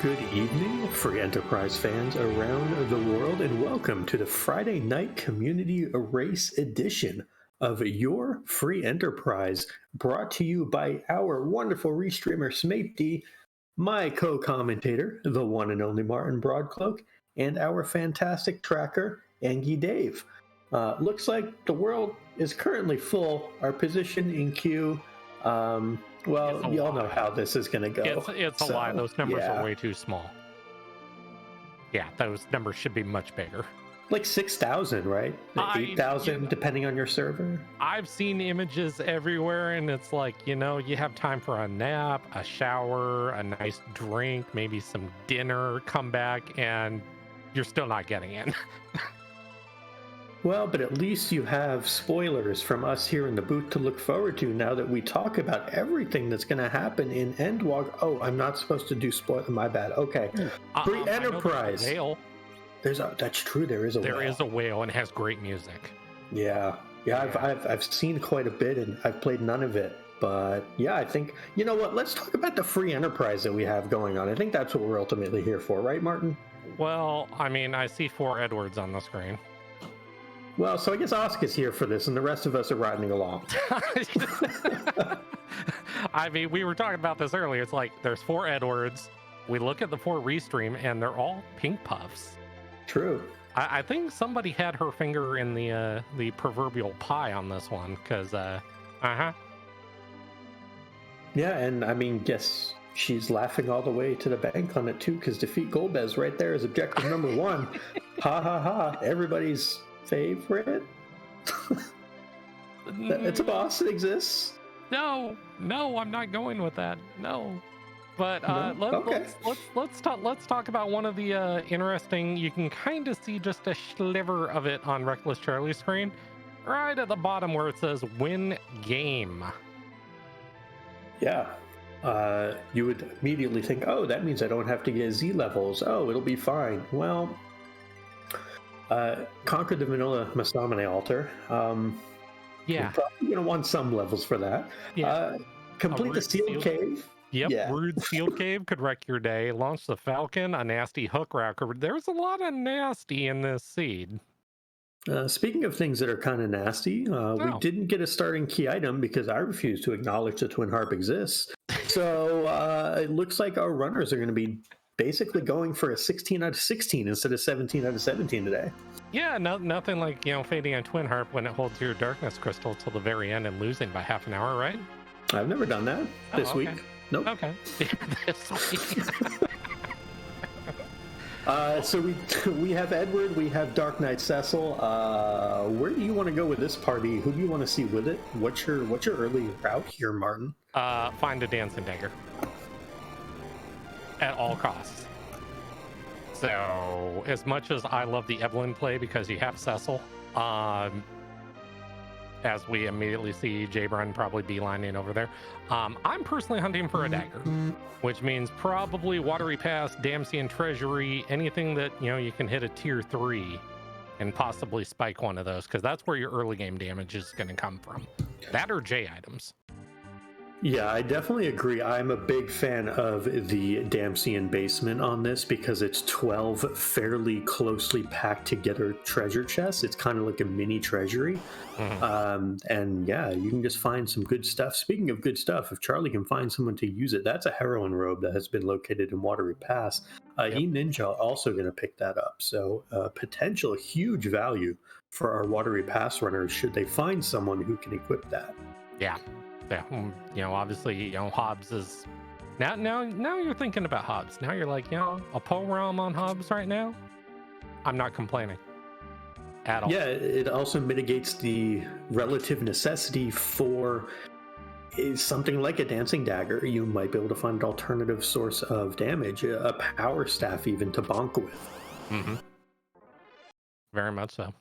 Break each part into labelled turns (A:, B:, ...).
A: Good evening, free enterprise fans around the world, and welcome to the Friday Night Community Race edition of your free enterprise, brought to you by our wonderful restreamer Smapedy, my co-commentator, the one and only Martin Broadcloak, and our fantastic tracker, Angie Dave. Looks like the world is currently full. Our position in queue, well, you all know how this is going to go.
B: It's a lie. Those numbers are way too small. Yeah, those numbers should be much bigger.
A: Like 6,000, right? 8,000, depending on your server.
B: I've seen images everywhere, and it's like, you have time for a nap, a shower, a nice drink, maybe some dinner, come back, and you're still not getting in.
A: Well, but at least you have spoilers from us here in the booth to look forward to now that we talk about everything that's going to happen in Endwalk. Oh, I'm not supposed to do spoiler. My bad. Okay. Free Enterprise. That's true. There is a whale.
B: There is a whale, and it has great music.
A: Yeah. I've seen quite a bit, and I've played none of it. But yeah, I think, you know what? Let's talk about the free enterprise that we have going on. I think that's what we're ultimately here for, right, Martin?
B: Well, I mean, I see 4 Edwards on the screen.
A: Well, so I guess Oscar's here for this, and the rest of us are riding along.
B: I mean, we were talking about this earlier. It's like there's 4 Edwards. We look at the 4 restream, and they're all pink puffs.
A: True.
B: I think somebody had her finger in the proverbial pie on this one, because, Yeah,
A: and I mean, guess she's laughing all the way to the bank on it, too, because defeat Golbez right there is objective number 1. Ha, ha, ha. Everybody's favorite. It's a boss that exists.
B: No, I'm not going with that. No, but let's talk about one of the interesting. You can kind of see just a sliver of it on Reckless Charlie's screen, right at the bottom where it says "Win Game."
A: Yeah. You would immediately think, oh, that means I don't have to get Z levels. Oh, it'll be fine. Well, conquer the vanilla Masamune altar. You're probably going to want some levels for that. Yeah. Complete the sealed cave.
B: Yep, yeah. Rude sealed cave could wreck your day. Launch the Falcon, a nasty hook racker. There's a lot of nasty in this seed.
A: Speaking of things that are kind of nasty, we didn't get a starting key item because I refuse to acknowledge the Twin Harp exists. So it looks like our runners are going to be basically going for a 16 out of 16 instead of 17 out of 17 today.
B: Yeah, nothing like, fading on Twin Harp when it holds your darkness crystal till the very end and losing by half an hour, right?
A: I've never done that this week. Nope.
B: Okay. This week.
A: So we have Edward, we have Dark Knight Cecil. Where do you want to go with this party? Who do you want to see with it? What's your early route here, Martin?
B: Find a dancing dagger. At all costs. So, as much as I love the Evelyn play because you have Cecil, as we immediately see Jabron probably beelining over there, I'm personally hunting for a dagger, which means probably Watery Pass, Damsian Treasury, anything that, you can hit a tier 3 and possibly spike one of those, because that's where your early game damage is going to come from. That or J items.
A: Yeah, I definitely agree. I'm a big fan of the Damsian basement on this because it's 12 fairly closely packed together treasure chests. It's kind of like a mini treasury. And yeah, you can just find some good stuff. Speaking of good stuff, if Charlie can find someone to use it, that's a heroin robe that has been located in Watery Pass. E-Ninja also going to pick that up. So potential huge value for our Watery Pass runners should they find someone who can equip that.
B: Yeah. Yeah, obviously, Hobbs is now you're thinking about Hobbs. Now you're like, a Poe realm on Hobbs right now. I'm not complaining at all.
A: Yeah, it also mitigates the relative necessity for something like a dancing dagger. You might be able to find an alternative source of damage, a power staff even to bonk with.
B: Very much so.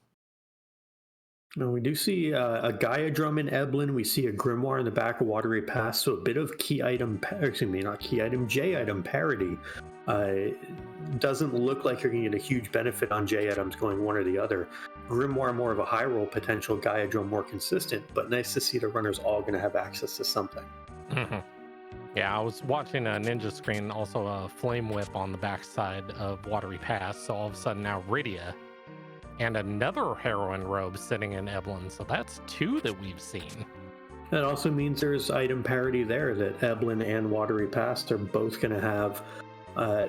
A: No, we do see a Gaia drum in Eblin. We see a grimoire in the back of Watery Pass. So a bit of key item, not key item, J item parity. Doesn't look like you're going to get a huge benefit on J items going one or the other. Grimoire more of a high roll potential, Gaia drum more consistent, but nice to see the runners all going to have access to something.
B: Yeah, I was watching a ninja screen, also a flame whip on the backside of Watery Pass. So all of a sudden now Rydia and another heroine robe sitting in Eblin. So that's two that we've seen.
A: That also means there's item parity there, that Eblin and Watery Pass are both going to have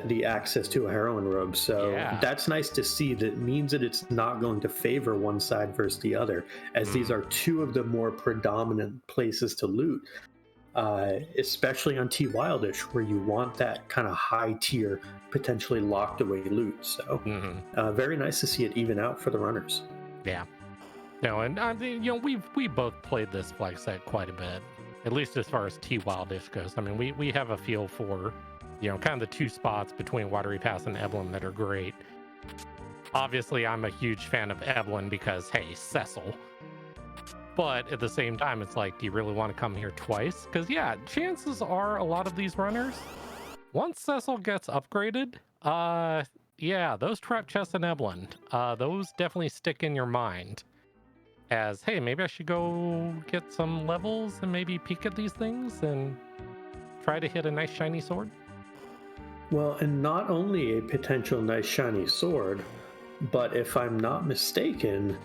A: the access to a heroine robe. So that's nice to see. That means that it's not going to favor one side versus the other, as these are two of the more predominant places to loot. Especially on T Wildish, where you want that kind of high tier, potentially locked away loot. So very nice to see it even out for the runners.
B: Yeah. No, and we both played this flag set quite a bit, at least as far as T Wildish goes. I mean, we have a feel for, kind of the two spots between Watery Pass and Eblin that are great. Obviously, I'm a huge fan of Eblin because, hey, Cecil. But at the same time, it's like, do you really want to come here twice? Because, yeah, chances are a lot of these runners, once Cecil gets upgraded, those trap chests in Eblin, those definitely stick in your mind as, hey, maybe I should go get some levels and maybe peek at these things and try to hit a nice shiny sword.
A: Well, and not only a potential nice shiny sword, but if I'm not mistaken,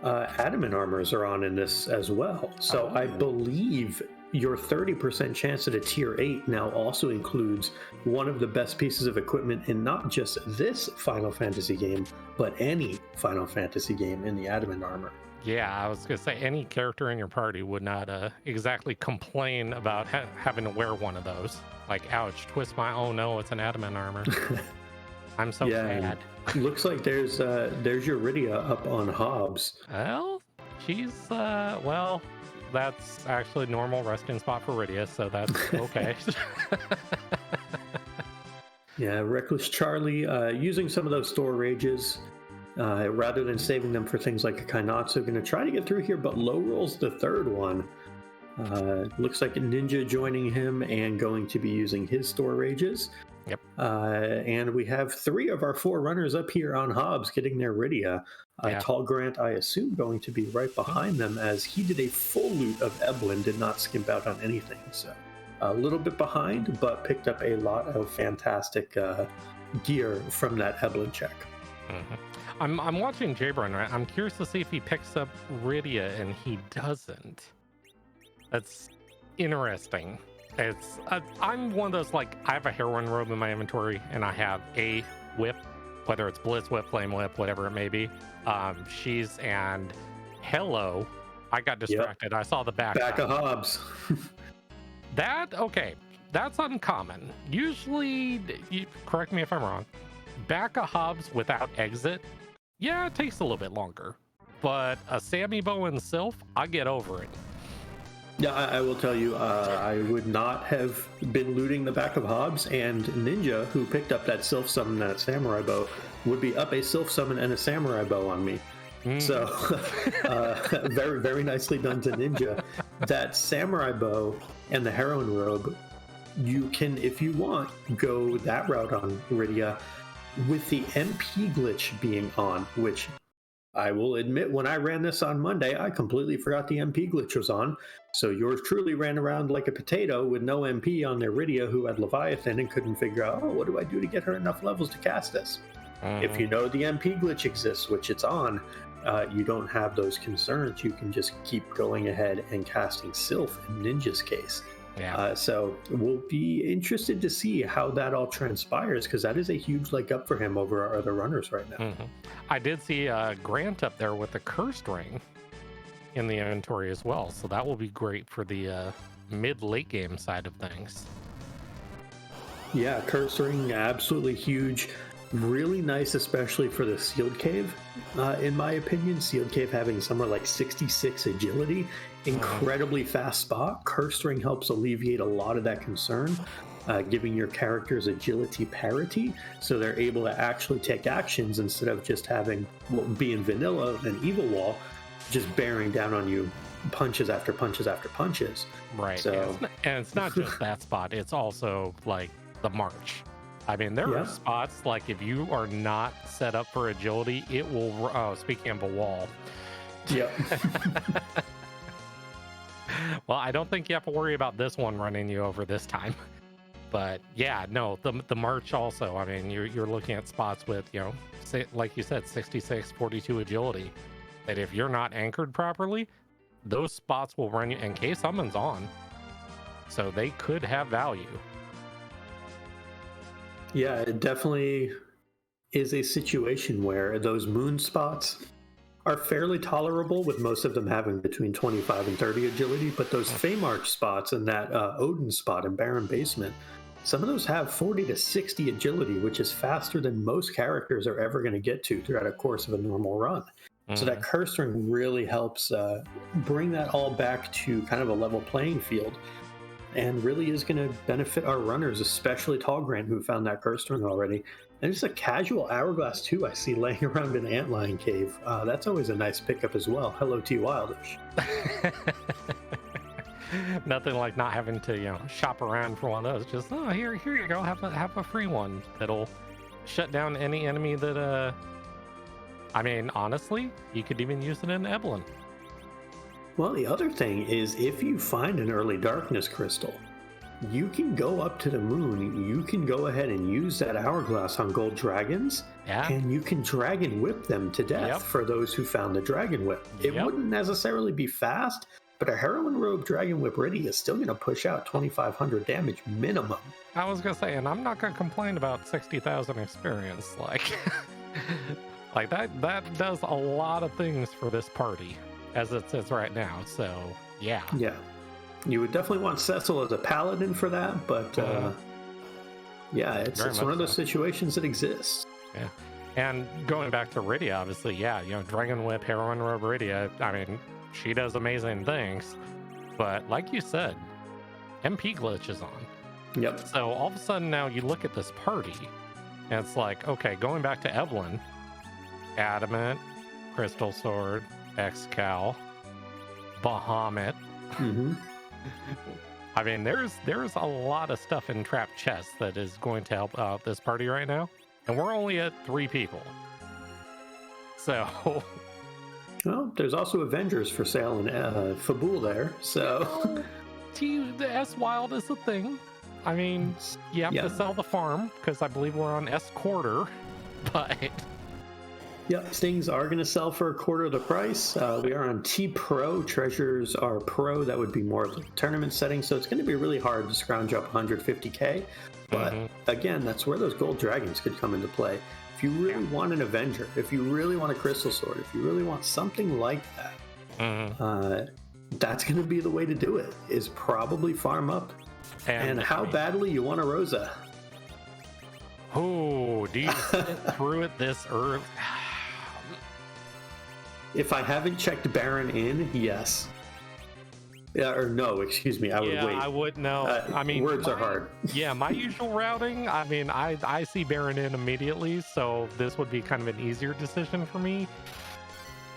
A: adamant armors are on in this as well. So I believe your 30% chance at a tier 8 now also includes one of the best pieces of equipment in not just this Final Fantasy game, but any Final Fantasy game in the adamant armor.
B: Yeah, I was going to say any character in your party would not exactly complain about having to wear one of those. Like, ouch, twist my, oh no, it's an adamant armor. I'm so sad.
A: Looks like there's your Rydia up on Hobbs.
B: Well, she's that's actually normal resting spot for Rydia, so that's okay.
A: Yeah, Reckless Charlie using some of those store rages rather than saving them for things like a Kainatsu. Going to try to get through here, but low rolls the third one. Looks like a Ninja joining him and going to be using his store rages.
B: Yep.
A: And we have 3 of our 4 runners up here on Hobbs getting their Rydia. Tall Grant, I assume, going to be right behind them, as he did a full loot of Eblin, did not skimp out on anything. So a little bit behind, but picked up a lot of fantastic gear from that Eblin check.
B: I'm watching Jabron, right? I'm curious to see if he picks up Rydia, and he doesn't. That's interesting. It's I'm one of those, like, I have a heroine robe in my inventory and I have a whip, whether it's Blitz Whip, Flame Whip, whatever it may be. She's and hello, I got distracted. Yep. I saw the back
A: of Hobbs.
B: That's uncommon. Usually, correct me if I'm wrong, back of Hobbs without exit, it takes a little bit longer. But a Sammy Bow and Sylph, I get over it.
A: Yeah, I will tell you, I would not have been looting the back of Hobbs, and Ninja, who picked up that Sylph Summon, that Samurai Bow, would be up a Sylph Summon and a Samurai Bow on me. So, very, very nicely done to Ninja. That Samurai Bow and the Heroine Robe, you can, if you want, go that route on Rydia with the MP glitch being on, which I will admit, when I ran this on Monday, I completely forgot the MP glitch was on. So yours truly ran around like a potato with no MP on their Rydia, who had Leviathan and couldn't figure out, what do I do to get her enough levels to cast this? If you know the MP glitch exists, which it's on, you don't have those concerns. You can just keep going ahead and casting Sylph in Ninja's case. So we'll be interested to see how that all transpires, because that is a huge leg up for him over our other runners right now.
B: I did see Grant up there with the Cursed Ring in the inventory as well, so that will be great for the mid-late game side of things.
A: Yeah, Cursed Ring, absolutely huge. Really nice, especially for the Sealed Cave, in my opinion. Sealed Cave having somewhere like 66 agility, incredibly fast spot. Cursed Ring helps alleviate a lot of that concern, giving your characters agility parity, so they're able to actually take actions instead of just having what being vanilla and Evil Wall, just bearing down on you punches after punches after punches.
B: Right. So, and it's not just that spot, it's also like the march. I mean, there are spots, like, if you are not set up for agility, it will, speaking of a wall.
A: Yep.
B: Well, I don't think you have to worry about this one running you over this time. But yeah, no, the march also. I mean, you're looking at spots with, you know, like you said, 66, 42 agility. That if you're not anchored properly, those spots will run you. And K Summon's on, so they could have value.
A: Yeah, it definitely is a situation where those moon spots are fairly tolerable, with most of them having between 25 and 30 agility, but those Feymarch spots and that Odin spot in Baron Basement, some of those have 40 to 60 agility, which is faster than most characters are ever going to get to throughout a course of a normal run. So that curse ring really helps bring that all back to kind of a level playing field, and really is going to benefit our runners, especially Tall Grant, who found that curse ring already. And just a casual Hourglass too I see laying around in Antlion Cave. That's always a nice pickup as well. Hello T Wildish.
B: Nothing like not having to, you know, shop around for one of those. Just, oh, here you go. Have a free one that'll shut down any enemy that. I mean, honestly, you could even use it in Evelyn.
A: Well, the other thing is, if you find an early darkness crystal, you can go up to the moon. You can go ahead and use that Hourglass on gold dragons, and you can dragon whip them to death for those who found the dragon whip. It wouldn't necessarily be fast, but a Heroine Robe Dragon Whip ready is still going to push out 2,500 damage minimum.
B: I was going to say, and I'm not going to complain about 60,000 experience. Like that does a lot of things for this party as it sits right now. So, yeah.
A: Yeah. You would definitely want Cecil as a paladin for that, but yeah, it's one of those situations that exists.
B: Yeah. And going back to Rydia, obviously, yeah, you know, Dragon Whip, Heroine Robe Rydia, I mean, she does amazing things, but like you said, MP glitch is on.
A: Yep.
B: So all of a sudden now you look at this party, and it's like, okay, going back to Evelyn, Adamant, Crystal Sword, Excal, Bahamut. I mean, there's a lot of stuff in Trap Chest that is going to help out this party right now, and we're only at 3 people. So...
A: Well, there's also Avengers for sale in Fabul there, so...
B: The S Wild is a thing. I mean, you have to sell the farm, because I believe we're on S quarter, but...
A: Yep, Stings are going to sell for a quarter of the price. We are on T Pro. Treasures are Pro. That would be more of the tournament setting, so it's going to be really hard to scrounge up 150k. But again, that's where those gold dragons could come into play. If you really want an Avenger, if you really want a Crystal Sword, if you really want something like that, that's going to be the way to do it, is probably farm up. And how badly you want a Rosa.
B: Oh, do you sit through it this early?
A: If I haven't checked Baron in, yes. Yeah, or no, excuse me, I would wait.
B: I would know. I mean,
A: words are hard.
B: Yeah, my usual routing, I mean, I see Baron in immediately, so this would be kind of an easier decision for me.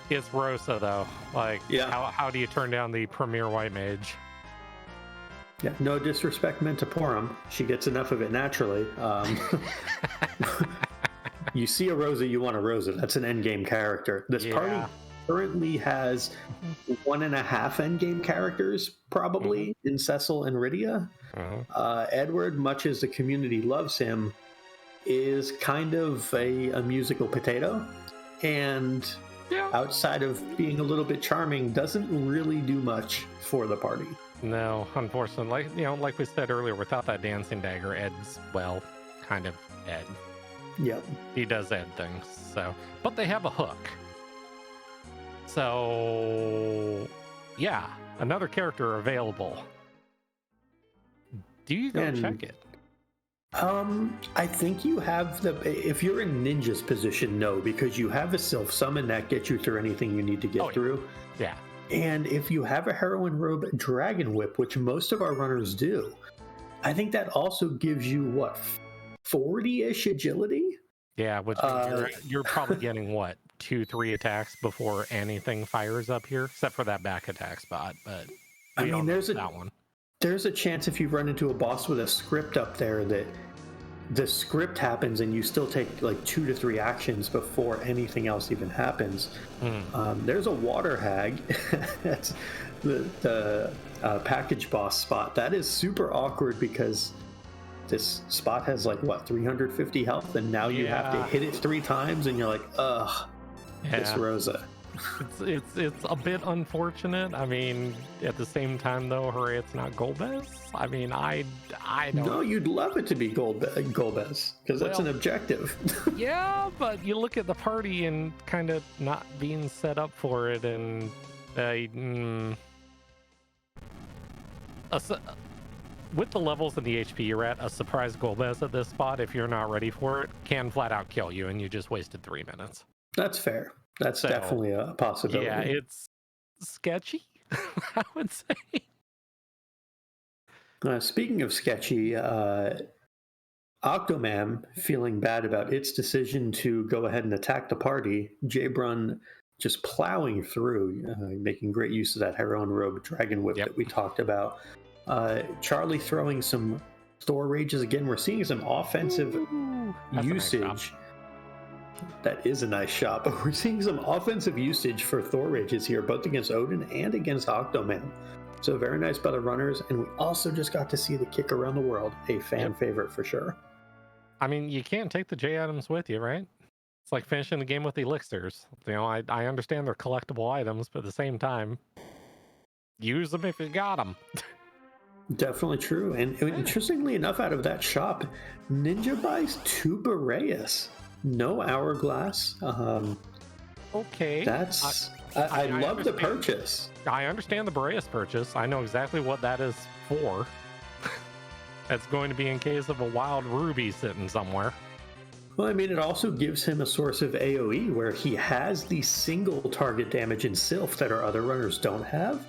B: It's Rosa, though. Like, how do you turn down the Premier White Mage?
A: Yeah, no disrespect meant to Porum. She gets enough of it naturally. You see a Rosa, you want a Rosa. That's an endgame character. This party currently has 1.5 endgame characters, probably, in Cecil and Rydia. Edward, much as the community loves him, is kind of a musical potato. And outside of being a little bit charming, doesn't really do much for the party.
B: No, unfortunately. Like we said earlier, without that dancing dagger, Ed's, well, kind of Ed.
A: Yep.
B: He does Ed things, so. But they have a hook. So, yeah, another character available. Do you go check it?
A: I think you have if you're in Ninja's position, no, because you have a self summon that gets you through anything you need to get through.
B: Yeah.
A: And if you have a Heroine Robe Dragon Whip, which most of our runners do, I think that also gives you, 40-ish agility?
B: Yeah, which means you're probably getting, 2-3 attacks before anything fires up here, except for that back attack spot. But there's that one.
A: There's a chance if you run into a boss with a script up there that the script happens and you still take 2 to 3 actions before anything else even happens. There's a water hag the package boss spot. That is super awkward because this spot has like what 350 health, and now you have to hit it 3 times, and you're like, ugh, this Rosa.
B: It's a bit unfortunate. I mean, at the same time though, hooray, it's not Golbez. I mean, I don't.
A: No, you'd love it to be Golbez because that's an objective.
B: Yeah, but you look at the party and kind of not being set up for it, and with the levels and the HP you're at, a surprise Golbez at this spot, if you're not ready for it, can flat out kill you, and you just wasted 3 minutes.
A: That's fair. That's definitely a possibility.
B: Yeah, it's sketchy, I would say.
A: Speaking of sketchy, Octomam feeling bad about its decision to go ahead and attack the party. Jaybrun just plowing through, making great use of that Heroine Robe Dragon Whip that we talked about. Charlie throwing some Thor Rages again. We're seeing some offensive usage. That is a nice shot, but we're seeing some offensive usage for Thor Rages here, both against Odin and against Octomam. So very nice by the runners, and we also just got to see the kick around the world, a fan favorite for sure.
B: I mean, you can't take the J items with you, right? It's like finishing the game with elixirs. You know, I understand they're collectible items, but at the same time, use them if you got them.
A: Definitely true. And interestingly enough, out of that shop, Ninja buys 2 Boreas. No Hourglass.
B: Okay.
A: That's... I love the purchase.
B: I understand the Boreas purchase. I know exactly what that is for. That's going to be in case of a wild ruby sitting somewhere.
A: Well, I mean, it also gives him a source of AoE where he has the single target damage in Sylph that our other runners don't have.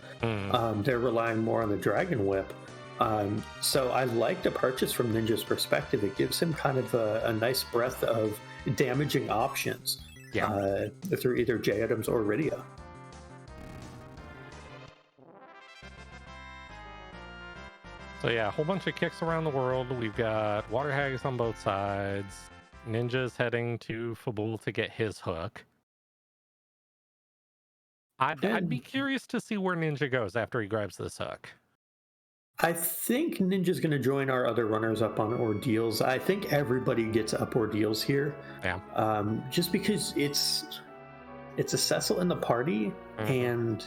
A: They're relying more on the Dragon Whip. So I like the purchase from Ninja's perspective. It gives him kind of a nice breadth of damaging options through either J items or Rydia.
B: So yeah, a whole bunch of kicks around the world. We've got Water Hags on both sides. Ninja's heading to Fabul to get his hook. I'd be curious to see where Ninja goes after he grabs this hook.
A: I think Ninja's going to join our other runners up on Ordeals. I think everybody gets up Ordeals here.
B: Yeah.
A: Just because it's a Cecil in the party, and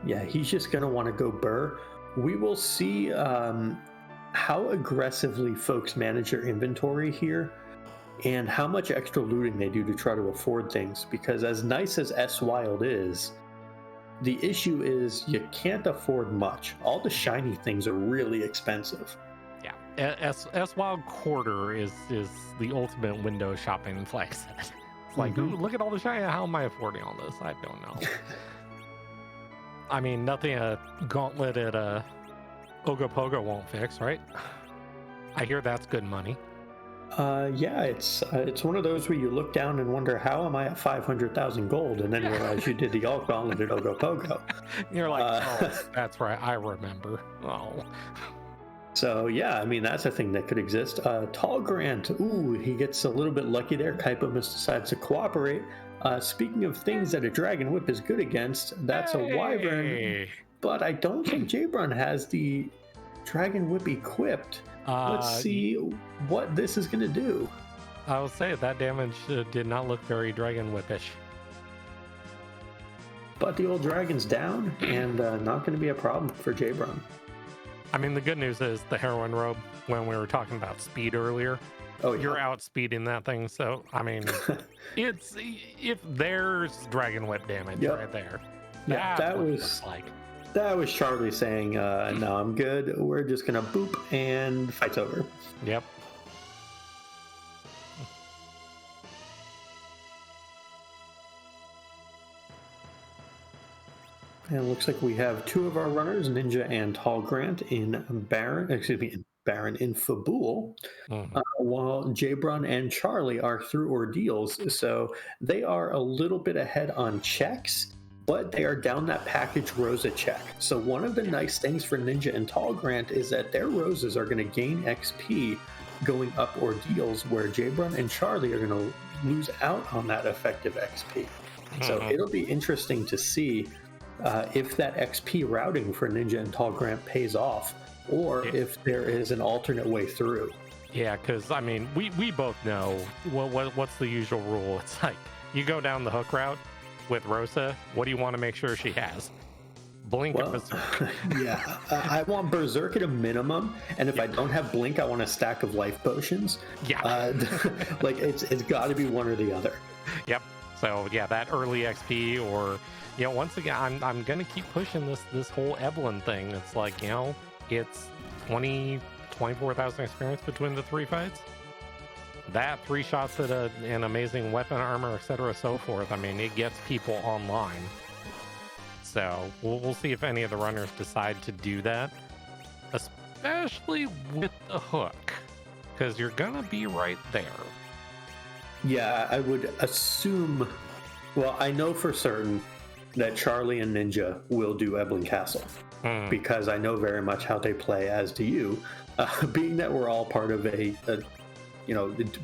A: yeah, he's just going to want to go burr. We will see how aggressively folks manage their inventory here and how much extra looting they do to try to afford things, because as nice as S-Wild is, the issue is you can't afford much. All the shiny things are really expensive.
B: Yeah, S-Wild Quarter is the ultimate window shopping flex. It's like, ooh, look at all the shiny. How am I affording all this? I don't know. I mean, nothing a Gauntlet at a Ogopogo won't fix, right? I hear that's good money.
A: Yeah, it's one of those where you look down and wonder, how am I at 500,000 gold? And then you realize you did the alt Gauntlet at Ogopogo.
B: You're like, oh, that's right, I remember. Oh.
A: So yeah, I mean, that's a thing that could exist. Tall Grant, ooh, he gets a little bit lucky there. Kaipomus decides to cooperate. Speaking of things that a Dragon Whip is good against, that's a Wyvern. But I don't think Jaybrun has the Dragon Whip equipped. Let's see what this is going to do.
B: I will say that damage did not look very Dragon Whip-ish.
A: But the old dragon's down, and not going to be a problem for Jaybrun.
B: I mean, the good news is the Heroine Robe, when we were talking about speed earlier, you're outspeeding that thing. So, I mean, if there's Dragon Whip damage right there.
A: Yeah, that was Charlie saying, no, I'm good. We're just going to boop and fight's over.
B: Yep.
A: And it looks like we have 2 of our runners, Ninja and Tall Grant, in Baron in Fabul, while Jaybrun and Charlie are through Ordeals. So they are a little bit ahead on checks, but they are down that package Rosa check. So one of the nice things for Ninja and Tall Grant is that their Rosas are going to gain XP going up Ordeals, where Jaybrun and Charlie are going to lose out on that effective XP. So it'll be interesting to see if that XP routing for Ninja and Tall Grant pays off, or if there is an alternate way through.
B: Yeah, because I mean, we both know what's the usual rule. It's like you go down the hook route with Rosa. What do you want to make sure she has? Blink and Berserk.
A: Yeah, I want Berserk at a minimum, and if I don't have Blink, I want a stack of life potions.
B: Yeah,
A: like it's got to be one or the other.
B: Yep. So yeah, that early XP, or once again, I'm gonna keep pushing this whole Evelyn thing. It's like it's 24,000 experience between the 3 fights. That 3 shots at an amazing weapon, armor, etc., so forth. I mean, it gets people online. So we'll see if any of the runners decide to do that, especially with the hook, because you're gonna be right there.
A: Yeah, I would assume. Well, I know for certain that Charlie and Ninja will do Evelyn Castle because I know very much how they play, as do you. Being that we're all part of a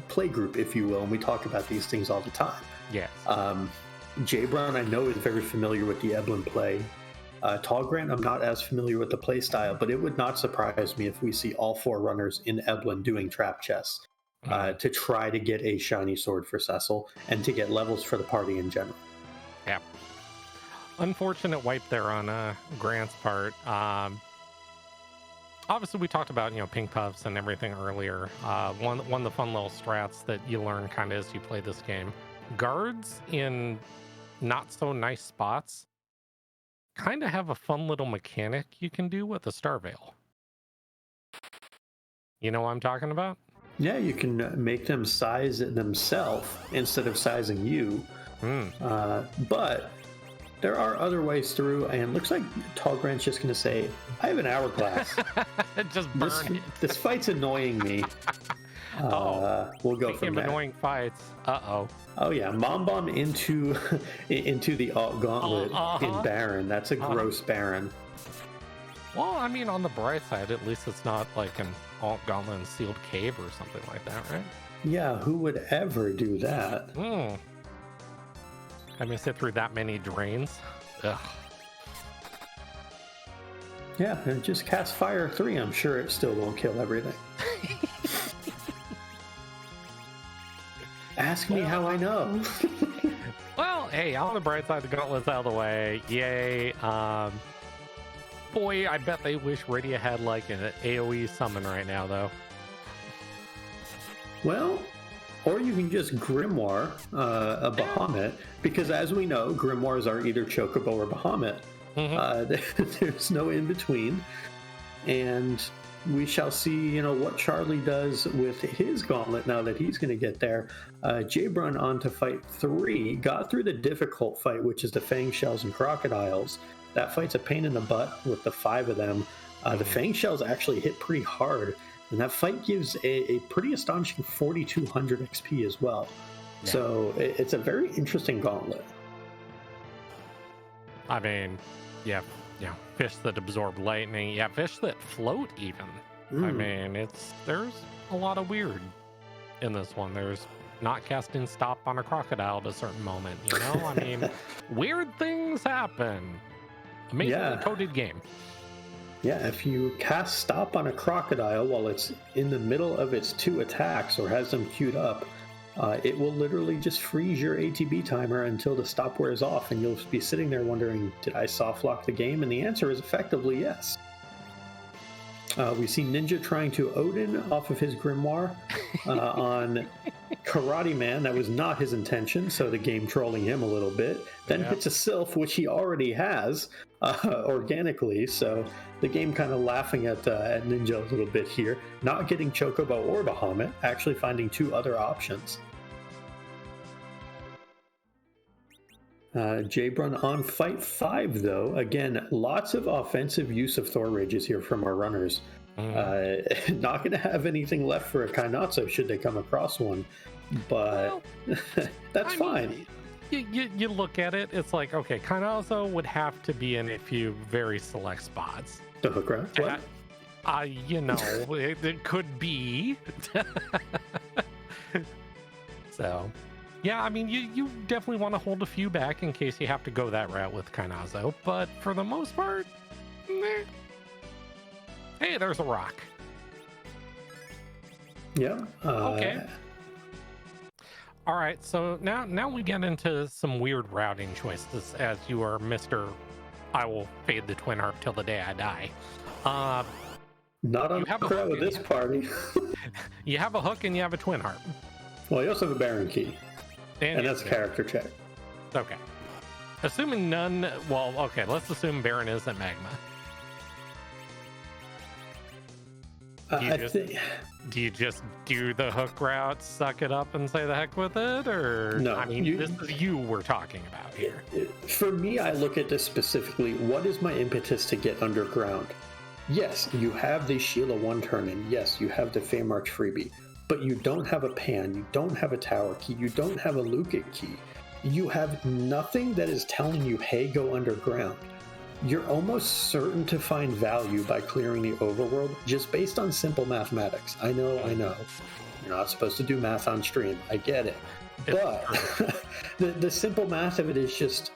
A: play group, if you will, and we talk about these things all the time.
B: Yes.
A: Jay Brown, I know, is very familiar with the Evelyn play. Tall Grant, I'm not as familiar with the play style, but it would not surprise me if we see all 4 runners in Evelyn doing trap chests to try to get a shiny sword for Cecil and to get levels for the party in general.
B: Yeah. Unfortunate wipe there on Grant's part. Obviously, we talked about pink puffs and everything earlier. One of the fun little strats that you learn kind of as you play this game. Guards in not so nice spots kind of have a fun little mechanic you can do with a Star Veil. You know what I'm talking about?
A: Yeah, you can make them size themselves instead of sizing you. But there are other ways through, and looks like Tall Grant's just going to say, I have an hourglass.
B: Just burn
A: this fight's annoying me. We'll go from there.
B: Annoying fights.
A: Oh yeah, Mom Bomb into the alt Gauntlet in Baron. That's a gross Baron.
B: Well, I mean, on the bright side, at least it's not like an alt Gauntlet in Sealed Cave or something like that, right?
A: Yeah, who would ever do that?
B: I mean, sit through that many drains. Ugh.
A: Yeah, and just cast Fire 3. I'm sure it still won't kill everything. Ask me how I know.
B: Well, hey, on the bright side, the Gauntlet's out of the way. Yay. Boy, I bet they wish Radia had like an AoE summon right now, though.
A: Well, or you can just Grimoire a Bahamut, because as we know, Grimoires are either Chocobo or Bahamut. There's no in between. And we shall see, what Charlie does with his Gauntlet now that he's going to get there. Jaybrun on to fight 3. Got through the difficult fight, which is the Fang Shells and Crocodiles. That fight's a pain in the butt with the 5 of them. The Fang Shells actually hit pretty hard, and that fight gives a pretty astonishing 4,200 XP as well. Yeah. So it's a very interesting Gauntlet.
B: I mean, yeah, fish that absorb lightning, fish that float even. I mean, there's a lot of weird in this one. There's not casting stop on a crocodile at a certain moment, I mean, weird things happen. Amazingly coded game.
A: Yeah, if you cast stop on a crocodile while it's in the middle of its 2 attacks or has them queued up, it will literally just freeze your ATB timer until the stop wears off, and you'll be sitting there wondering, did I soft lock the game? And the answer is effectively yes. We see Ninja trying to Odin off of his Grimoire on Karate Man. That was not his intention, so the game trolling him a little bit. Then hits a Sylph, which he already has organically, so the game kind of laughing at Ninja a little bit here. Not getting Chocobo or Bahamut, actually finding 2 other options. Jaybrun on fight 5, though. Again, lots of offensive use of Thor Rages here from our runners. Not going to have anything left for a Kainatsu should they come across one, but that's fine.
B: You look at it, it's like, okay, Kainatsu would have to be in a few very select spots.
A: The hook route? What?
B: It could be. So... Yeah, I mean, you definitely want to hold a few back in case you have to go that route with Kainazo, but for the most part, meh. Hey, there's a rock.
A: Yeah.
B: Okay. All right, so now we get into some weird routing choices as you are Mr. I will fade the Twin Harp till the day I die.
A: Not on the crowd with this party.
B: You have a hook and you have a Twin Harp.
A: Well, you also have a Baron key. And that's a character check.
B: Okay. Assuming none, well, okay, let's assume Baron isn't Magma. Do you just do the hook route, suck it up, and say the heck with it? Or,
A: no,
B: I mean, this is you we're talking about here.
A: For me, I look at this specifically. What is my impetus to get underground? Yes, you have the Sheila 1 turn, and yes, you have the Feymarch freebie, but you don't have a Pan, you don't have a Tower key, you don't have a Lukit key. You have nothing that is telling you, hey, go underground. You're almost certain to find value by clearing the overworld just based on simple mathematics. I know. You're not supposed to do math on stream. I get it. But the simple math of it is just,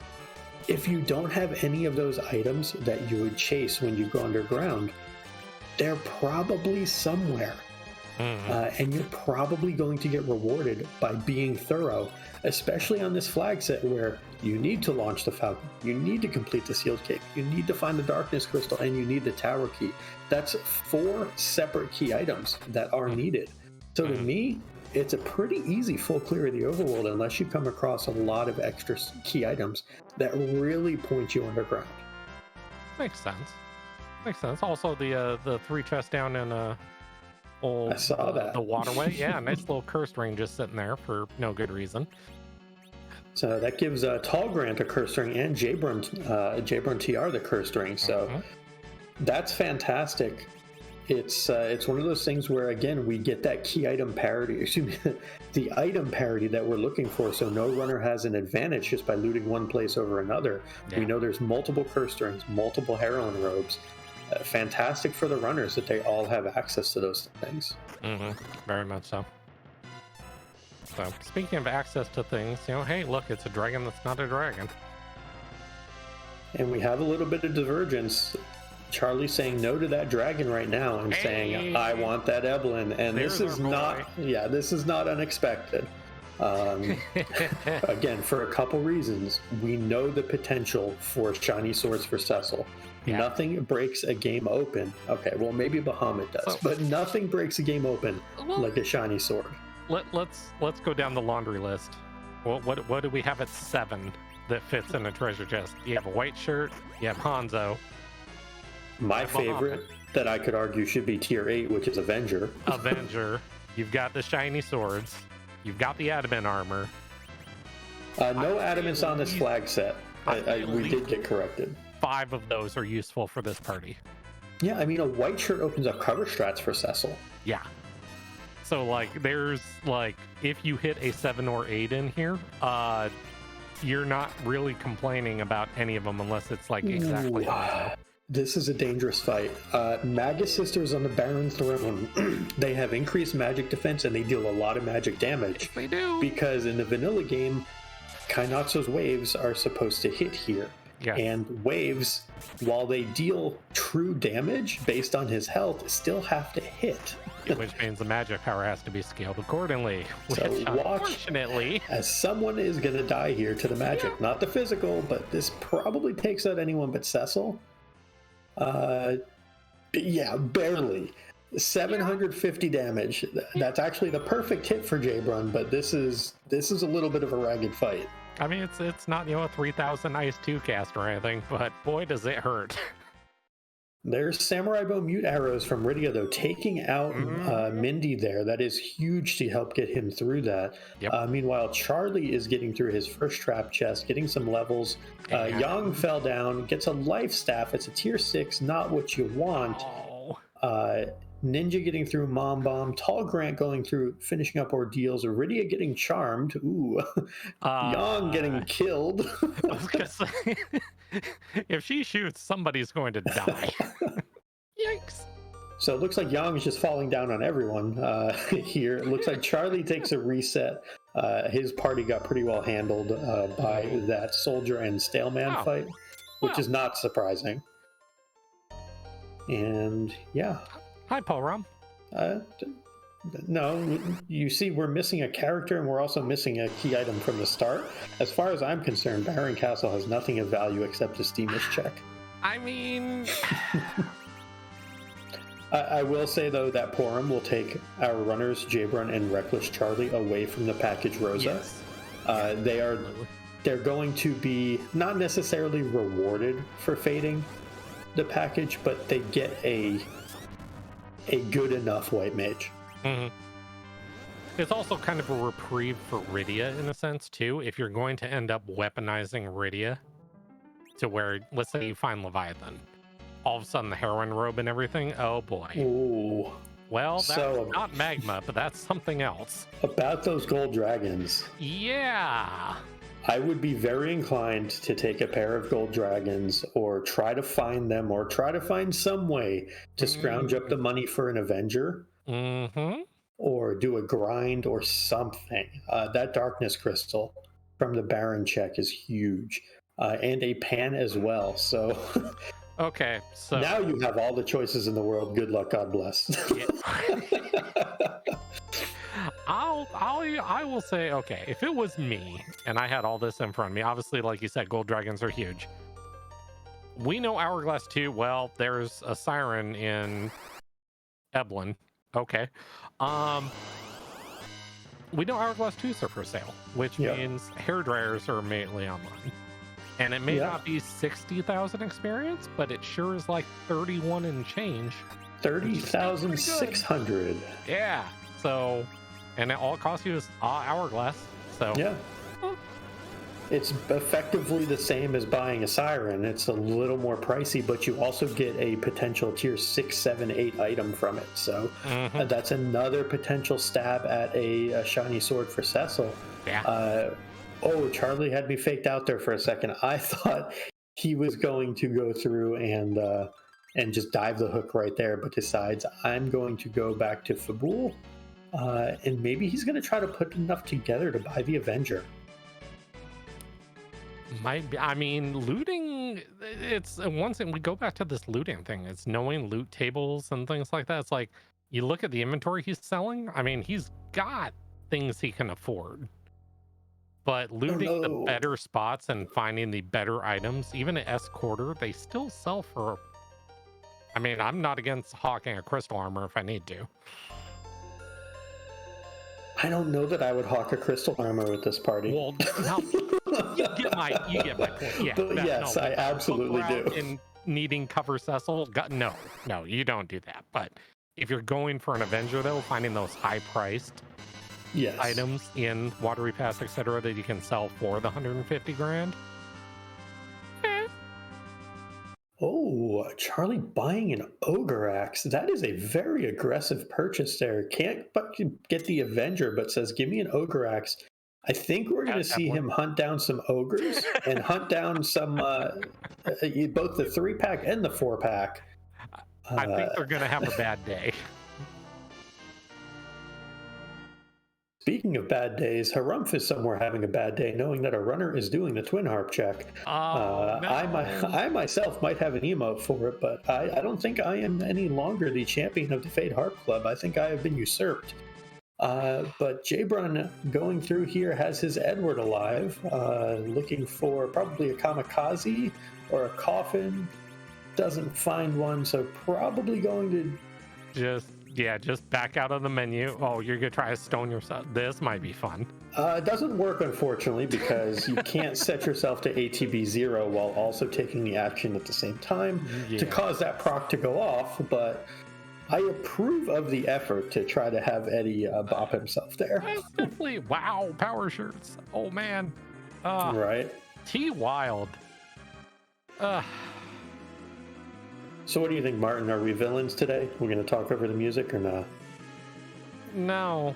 A: if you don't have any of those items that you would chase when you go underground, they're probably somewhere. And you're probably going to get rewarded by being thorough, especially on this flag set where you need to launch the Falcon, you need to complete the Sealed Cape, you need to find the Darkness Crystal, and you need the Tower Key. That's 4 separate key items that are needed. So to me, it's a pretty easy full clear of the overworld unless you come across a lot of extra key items that really point you underground.
B: Makes sense. Also, the 3 chests down in I
A: saw that.
B: The waterway. Yeah, nice little cursed ring just sitting there for no good reason.
A: So that gives Tall Grant a cursed ring and Jabron TR the cursed ring. So that's fantastic. It's one of those things where, again, we get that key item parity, the item parity that we're looking for, so no runner has an advantage just by looting one place over another. Yeah. We know there's multiple cursed rings, multiple heroine robes. Fantastic for the runners that they all have access to those things.
B: Very much so. So, speaking of access to things, hey, look, it's a dragon that's not a dragon.
A: And we have a little bit of divergence. Charlie saying no to that dragon right now and saying, I want that Evelyn. And this is not unexpected. Again, for a couple reasons. We know the potential for shiny swords for Cecil. Yeah. Nothing breaks a game open. Okay, well, maybe Bahamut does, but nothing breaks a game open like a shiny sword.
B: Let's go down the laundry list. What do we have at 7 that fits in a treasure chest? You have a white shirt, you have Hanzo.
A: My favorite that I could argue should be tier 8, which is Avenger. You've
B: got the shiny swords. You've got the adamant armor.
A: No adamants on this flag set. We did get corrected.
B: 5 of those are useful for this party.
A: Yeah, I mean, a white shirt opens up cover strats for Cecil.
B: Yeah. So, there's, if you hit a 7 or 8 in here, you're not really complaining about any of them unless it's, exactly Hanzo.
A: This is a dangerous fight. Magus Sisters on the Baron Throne, they have increased magic defense and they deal a lot of magic damage.
B: Yes, they do.
A: Because in the vanilla game, Kainatsu's waves are supposed to hit here.
B: Yeah.
A: And waves, while they deal true damage based on his health, still have to hit.
B: Which means the magic power has to be scaled accordingly.
A: So
B: unfortunately,
A: as someone is going to die here to the magic, not the physical, but this probably takes out anyone but Cecil. Yeah, barely. 750 damage. That's actually the perfect hit for Jabron, but this is a little bit of a ragged fight.
B: I mean, it's not a 3000 ice 2 cast or anything, but boy does it hurt.
A: There's Samurai Bow mute arrows from Rydia though, taking out Mindy there. That is huge to help get him through that.
B: Yep.
A: Meanwhile, Charlie is getting through his first trap chest, getting some levels. Yang fell down, gets a life staff. It's a tier 6, not what you want. Ninja getting through Mom Bomb, Tall Grant going through, finishing up ordeals, Rydia getting charmed, Yang getting killed.
B: I was gonna say, if she shoots, somebody's going to die. Yikes.
A: So it looks like Yang is just falling down on everyone here. It looks like Charlie takes a reset. His party got pretty well handled by that soldier and staleman fight, which is not surprising. And yeah.
B: Hi, Paul Rom.
A: No, you see, we're missing a character, and we're also missing a key item from the start. As far as I'm concerned, Baron Castle has nothing of value except a Steamish check.
B: I mean,
A: I will say though that Porum will take our runners Jabrun and Reckless Charlie away from the package Rosa. Yes. They're going to be not necessarily rewarded for fading the package, but they get a good enough white mage.
B: Mm-hmm. It's also kind of a reprieve for Rydia in a sense too. If you're going to end up weaponizing Rydia to where, let's say you find Leviathan, all of a sudden the heroin robe and everything, oh boy.
A: Ooh.
B: Well, that's not magma, but that's something else.
A: About those gold dragons.
B: Yeah.
A: I would be very inclined to take a pair of gold dragons or try to find them or try to find some way to scrounge up the money for an Avenger.
B: Mm-hmm.
A: Or do a grind or something. That darkness crystal from the Baron check is huge. And a pan as well. So
B: okay, so
A: now you have all the choices in the world. Good luck, God bless.
B: I will say, okay, if it was me and I had all this in front of me, obviously, like you said, gold dragons are huge. We know Hourglass 2, well, there's a siren in Eblin. Okay. We know Hourglass 2s are for sale, which means hair dryers are immediately online. And it may not be 60,000 experience, but it sure is like 31 and change.
A: 30,600.
B: Yeah. So, and all it costs you is Hourglass. So
A: yeah. It's effectively the same as buying a siren. It's a little more pricey, but you also get a potential tier 6, 7, 8 item from it. So that's another potential stab at a shiny sword for Cecil.
B: Yeah.
A: Charlie had me faked out there for a second. I thought he was going to go through and just dive the hook right there, but decides I'm going to go back to Fabul, and maybe he's going to try to put enough together to buy the Avenger.
B: Might be. I mean, looting, it's once we go back to this looting thing, it's knowing loot tables and things like that. It's like you look at the inventory he's selling. I mean, he's got things he can afford, but looting the better spots and finding the better items, even at S quarter, they still sell for. I mean, I'm not against hawking a crystal armor if I need to.
A: I don't know that I would hawk a crystal armor with this party.
B: Well, now, you get my point. Yeah,
A: but yes, I absolutely do.
B: And needing cover Cecil, no, you don't do that. But if you're going for an Avenger, though, finding those high-priced items in Watery Pass, etc., that you can sell for the 150 grand.
A: Oh, Charlie buying an Ogre Axe. That is a very aggressive purchase there. Can't but get the Avenger, but says, give me an Ogre Axe. I think we're going to see him hunt down some ogres and hunt down some, both the 3-pack and the 4-pack.
B: I think they're going to have a bad day.
A: Speaking of bad days, Harumph is somewhere having a bad day, knowing that a runner is doing the Twin Harp check.
B: No.
A: I myself might have an emote for it, but I don't think I am any longer the champion of the Fade Harp Club. I think I have been usurped. But Jabrun going through here has his Edward alive, looking for probably a kamikaze or a coffin. Doesn't find one, so probably going to
B: just back out of the menu. Oh, you're gonna try to stone yourself. This might be fun.
A: It doesn't work, unfortunately, because you can't set yourself to ATB 0 while also taking the action at the same time to cause that proc to go off. But I approve of the effort to try to have Eddie bop himself there.
B: Definitely. Wow, power shirts. Oh man.
A: Right.
B: T Wild.
A: So what do you think, Martin? Are we villains today? We're going to talk over the music or not?
B: No.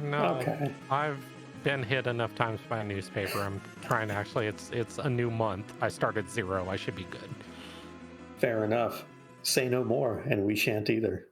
A: Okay.
B: I've been hit enough times by a newspaper. I'm trying to actually, it's a new month. I started 0. I should be good.
A: Fair enough. Say no more, and we shan't either.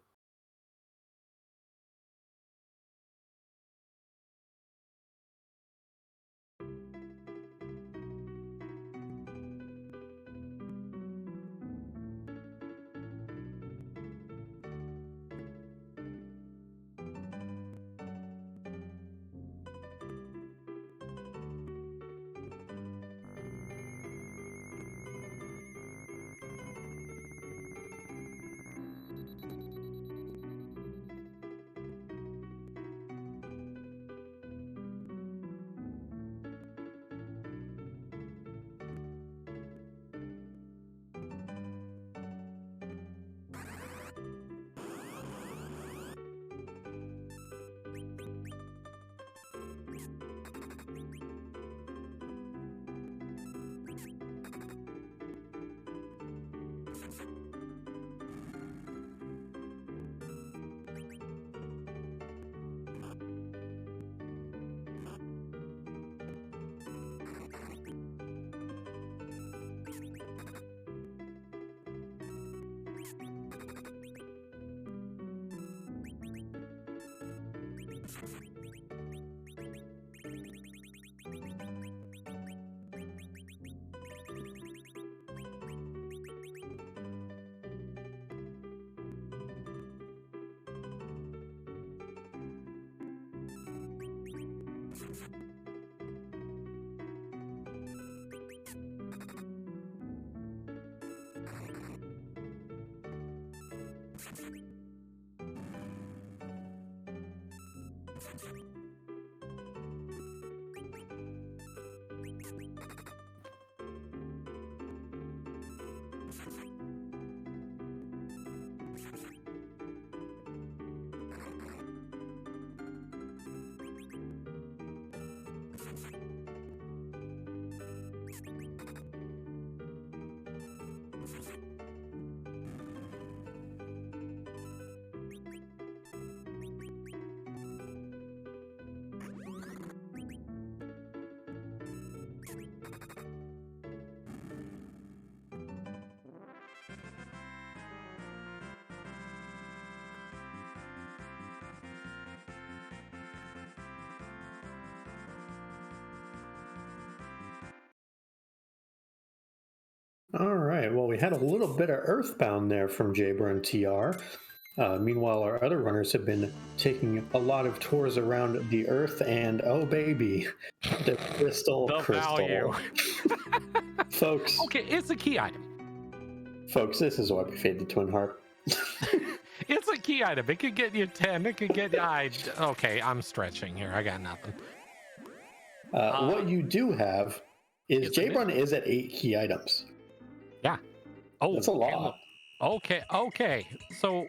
A: All right. Well, we had a little bit of Earthbound there from Jabra and TR. Meanwhile, our other runners have been taking a lot of tours around the Earth, and oh baby, the crystal.
B: Value.
A: Folks.
B: Okay, it's a key item.
A: Folks, this is why we fade the Twin Harp.
B: It's a key item. It could get you 10. It could get okay, I'm stretching here. I got nothing.
A: What you do have is Jabron is at 8 key items.
B: Yeah. Oh,
A: that's a lot.
B: Okay. So,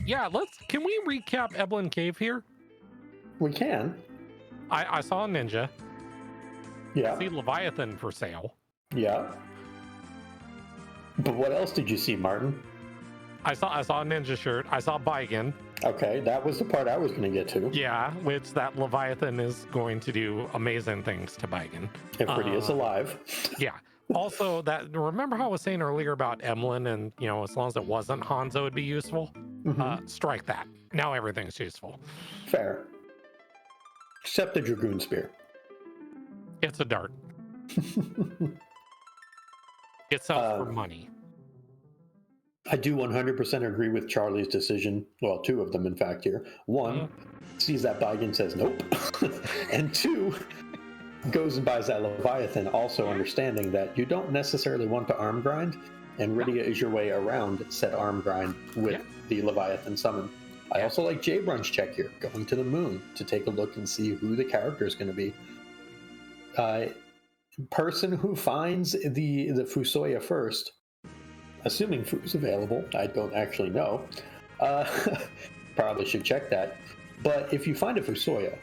B: yeah, can we recap Eblin Cave here?
A: We can.
B: I saw a ninja.
A: Yeah.
B: I see Leviathan for sale.
A: Yeah. But what else did you see, Martin?
B: I saw a ninja shirt. I saw Baigen.
A: Okay, that was the part I was going to get to.
B: Yeah, which that Leviathan is going to do amazing things to Baigen.
A: If Rudy is alive.
B: Yeah. Also, remember how I was saying earlier about Emlyn and, as long as it wasn't Hanzo, it'd be useful?
A: Mm-hmm.
B: Strike that. Now everything's useful.
A: Fair. Except the Dragoon Spear.
B: It's a dart. It sells for money.
A: I do 100% agree with Charlie's decision. Well, two of them, in fact, here. One, sees that Baigen, says nope. And two, goes and buys that Leviathan, also understanding that you don't necessarily want to arm grind, and Rydia is your way around said arm grind with the Leviathan summon. I also like Jabron's check here, going to the moon to take a look and see who the character is going to be. Person who finds the Fusoya first, assuming Fu's available, I don't actually know, probably should check that. But if you find a Fusoya,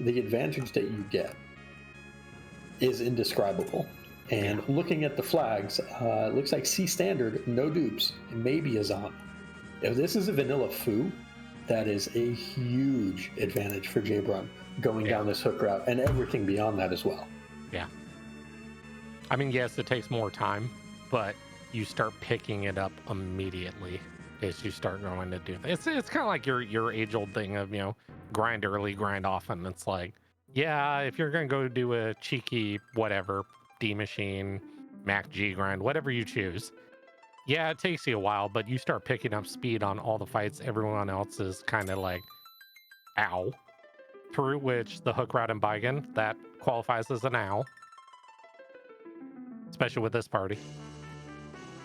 A: the advantage that you get is indescribable. And looking at the flags, it looks like C standard, no dupes, maybe a Zon. If this is a vanilla Fu, that is a huge advantage for Jabron going down this hook route, and everything beyond that as well.
B: Yeah. I mean, yes, it takes more time, but you start picking it up immediately as you start going to do this. It's kind of like your age-old thing of, grind early, grind often. It's like, yeah, if you're going to go do a cheeky whatever, D-Machine, Mac G grind, whatever you choose, yeah, it takes you a while, but you start picking up speed on all the fights everyone else is kind of like, ow. Through which the hook route in Baigen, that qualifies as an ow. Especially with this party.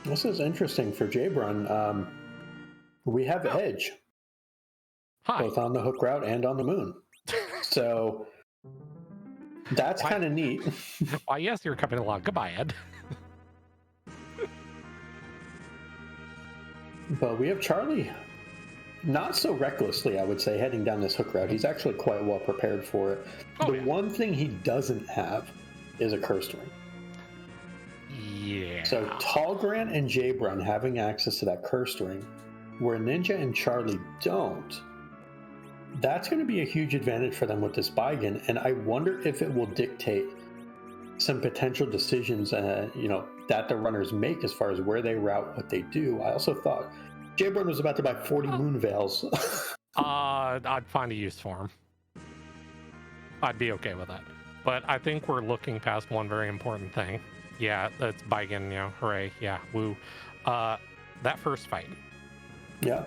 A: This is interesting for Jabron. We have Edge.
B: Hi.
A: Both on the hook route and on the moon. So that's kind of neat.
B: Why, yes, you're coming along. Goodbye, Ed.
A: But we have Charlie, not so recklessly, I would say, heading down this hook route. He's actually quite well prepared for it. The one thing he doesn't have is a cursed ring.
B: Yeah.
A: So Talgrant and Jabron having access to that cursed ring, where Ninja and Charlie don't, that's going to be a huge advantage for them with this Baigen, and I wonder if it will dictate some potential decisions, that the runners make as far as where they route, what they do. I also thought Jabron was about to buy 40 moon veils.
B: I'd find a use for him. I'd be okay with that. But I think we're looking past one very important thing. Yeah, that's Baigen, hooray, yeah, woo. That first fight.
A: Yeah.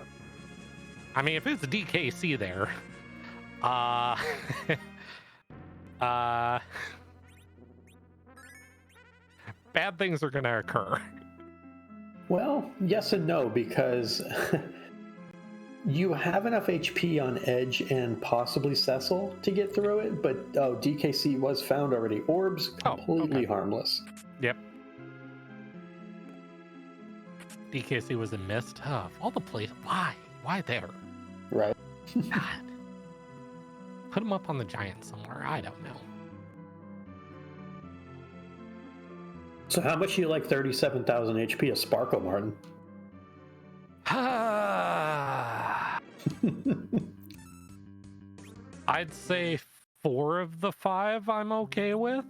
B: I mean, if it's DKC there, bad things are going to occur.
A: Well, yes and no, because You have enough HP on Edge and possibly Cecil to get through it, but DKC was found already. Orbs, completely harmless.
B: Yep. DKC was a mist. All the place. Why? Why there?
A: Right.
B: God. Put him up on the giant somewhere. I don't know.
A: So how much do you like 37,000 HP of Sparkle, Martin?
B: I'd say 4 of the 5 I'm okay with.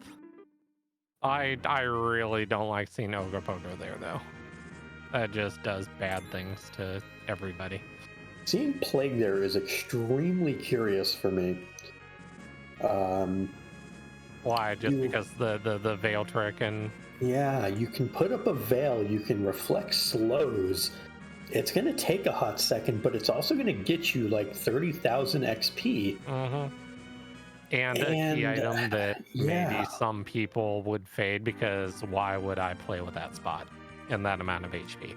B: I really don't like seeing Ogopogo there, though. That just does bad things to everybody.
A: Seeing Plague there is extremely curious for me.
B: Why? Just because the veil trick and...
A: Yeah, you can put up a veil, you can reflect slows. It's going to take a hot second, but it's also going to get you like 30,000 XP.
B: Mm-hmm. And a key item that maybe some people would fade, because why would I play with that spot and that amount of HP?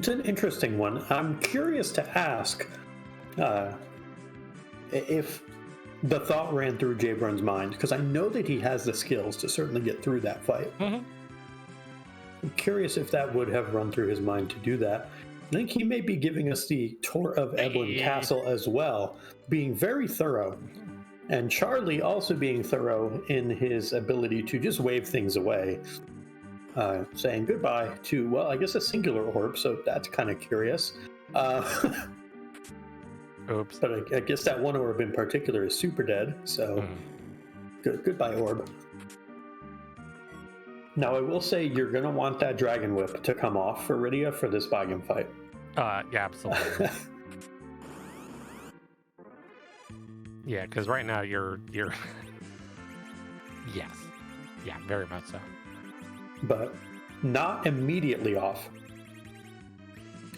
A: It's an interesting one. I'm curious to ask if the thought ran through Jabrun's mind, because I know that he has the skills to certainly get through that fight.
B: Mm-hmm.
A: I'm curious if that would have run through his mind to do that. I think he may be giving us the tour of Eblin Castle as well, being very thorough. And Charlie also being thorough in his ability to just wave things away. Saying goodbye to, well, I guess a singular orb, so that's kind of curious.
B: Oops.
A: But I guess that one orb in particular is super dead, so goodbye, orb. Now, I will say you're going to want that Dragon Whip to come off for Rydia for this Volume fight.
B: Yeah, absolutely. Yeah, because right now you're... Yes. Yeah, very much so.
A: But not immediately off.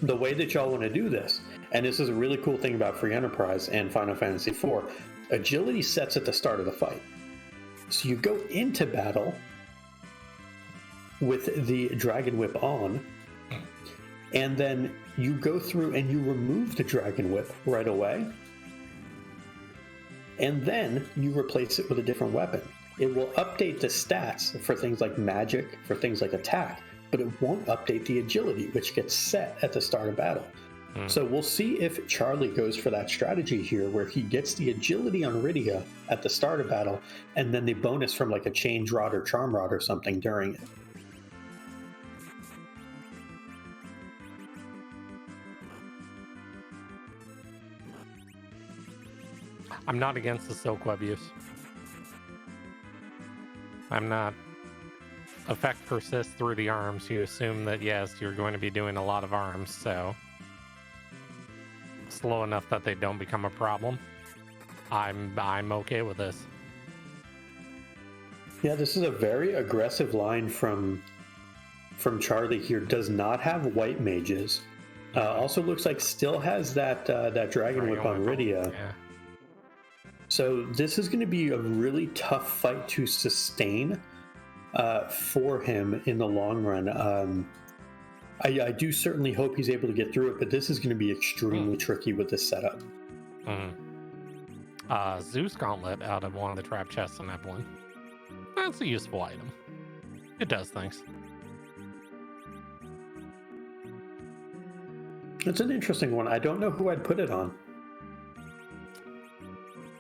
A: The way that y'all want to do this, and this is a really cool thing about Free Enterprise and Final Fantasy IV, agility sets at the start of the fight. So you go into battle with the Dragon Whip on, and then you go through and you remove the Dragon Whip right away, and then you replace it with a different weapon. It will update the stats for things like magic, for things like attack, but it won't update the agility, which gets set at the start of battle. So we'll see if Charlie goes for that strategy here, where he gets the agility on Rydia at the start of battle, and then the bonus from like a Change Rod or Charm Rod or something during it.
B: I'm not against the Silk Web use. I'm not. Effect persists through the arms. You assume that, yes, you're going to be doing a lot of arms, so... slow enough that they don't become a problem. I'm okay with this.
A: Yeah, this is a very aggressive line from Charlie here. Does not have white mages. Also looks like still has that Dragon Whip on Rydia.
B: Yeah.
A: So this is going to be a really tough fight to sustain for him in the long run. I do certainly hope he's able to get through it, but this is going to be extremely tricky with this setup.
B: Zeus Gauntlet out of one of the trap chests in Eblin. That's a useful item. It does things.
A: It's an interesting one. I don't know who I'd put it on.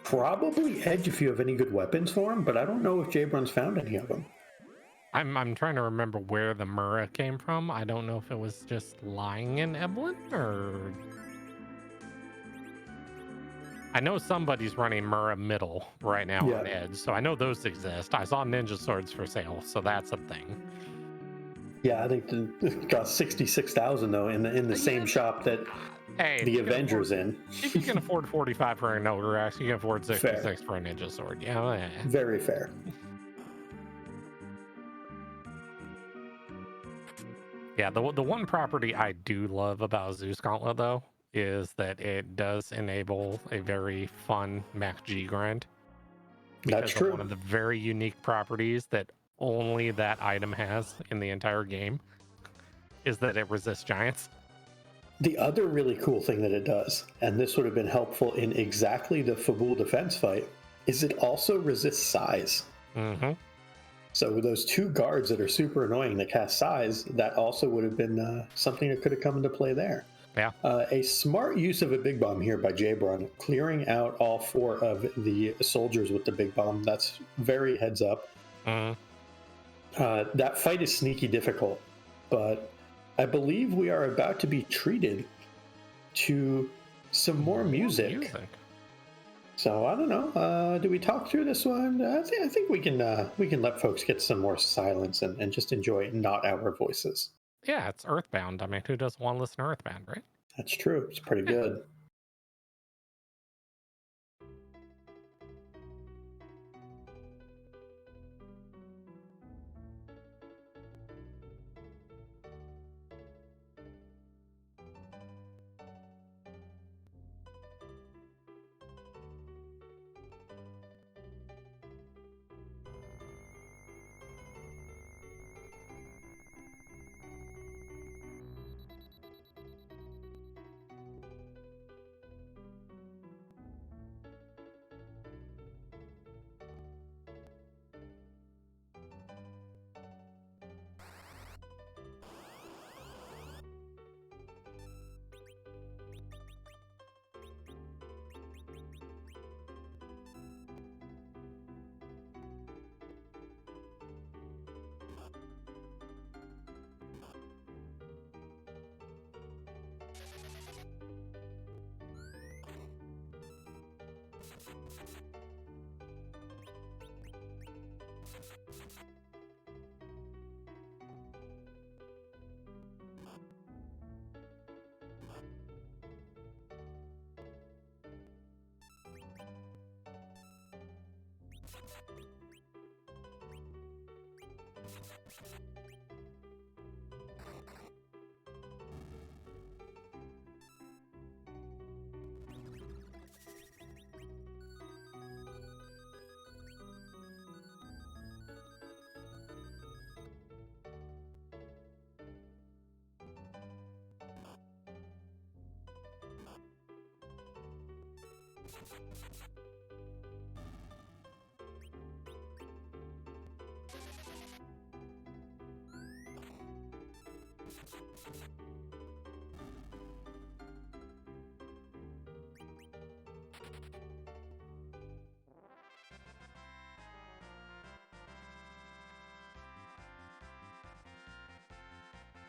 A: Probably Edge if you have any good weapons for him, but I don't know if Jabrun's found any of them.
B: I'm trying to remember where the Murrah came from. I don't know if it was just lying in Eblin, or... I know somebody's running Murrah Middle right now on Edge, so I know those exist. I saw ninja swords for sale, so that's a thing.
A: Yeah, I think it got 66,000 though in the same shop that the Avengers in.
B: If you can afford 45 for an Ogre-Axe, you can afford 66 for a ninja sword. Yeah,
A: very fair.
B: Yeah, the one property I do love about Zeus Gauntlet, though, is that it does enable a very fun Max G grind.
A: That's true.
B: One of the very unique properties that only that item has in the entire game is that it resists giants.
A: The other really cool thing that it does, and this would have been helpful in exactly the Fabul defense fight, is it also resists size.
B: Mm-hmm.
A: So with those two guards that are super annoying that cast size, that also would have been something that could have come into play there.
B: Yeah.
A: A smart use of a big bomb here by Jabron, clearing out all 4 of the soldiers with the big bomb. That's very heads up.
B: Mm-hmm.
A: That fight is sneaky difficult, but I believe we are about to be treated to some more music. So I don't know. Do we talk through this one? I think we can let folks get some more silence and just enjoy not our voices.
B: Yeah, it's Earthbound. I mean, who doesn't want to listen to Earthbound, right?
A: That's true. It's pretty good.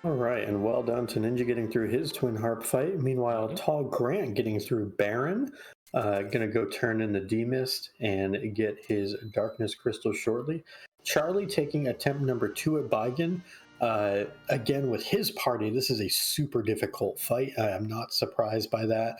A: All right, and well done to Ninja getting through his Twin Harp fight. Meanwhile, Tall Grant getting through Baron. Gonna go turn in the D-Mist and get his Darkness Crystal shortly. Charlie taking attempt number 2 at Baigen. Again, with his party, this is a super difficult fight. I'm not surprised by that.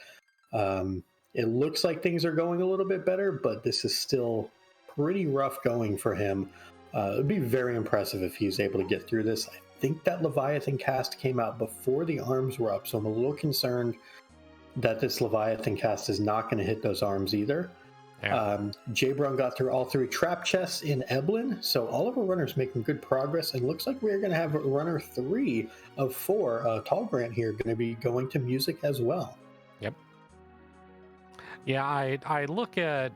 A: It looks like things are going a little bit better, but this is still pretty rough going for him. It'd be very impressive if he's able to get through this. I think that Leviathan cast came out before the arms were up, so I'm a little concerned that this Leviathan cast is not going to hit those arms either.
B: Yeah.
A: Jabron got through all 3 trap chests in Eblin, so all of our runners making good progress, and looks like we're going to have runner 3 of 4, Tall Grant here, going to be going to music as well.
B: Yep. Yeah, I look at,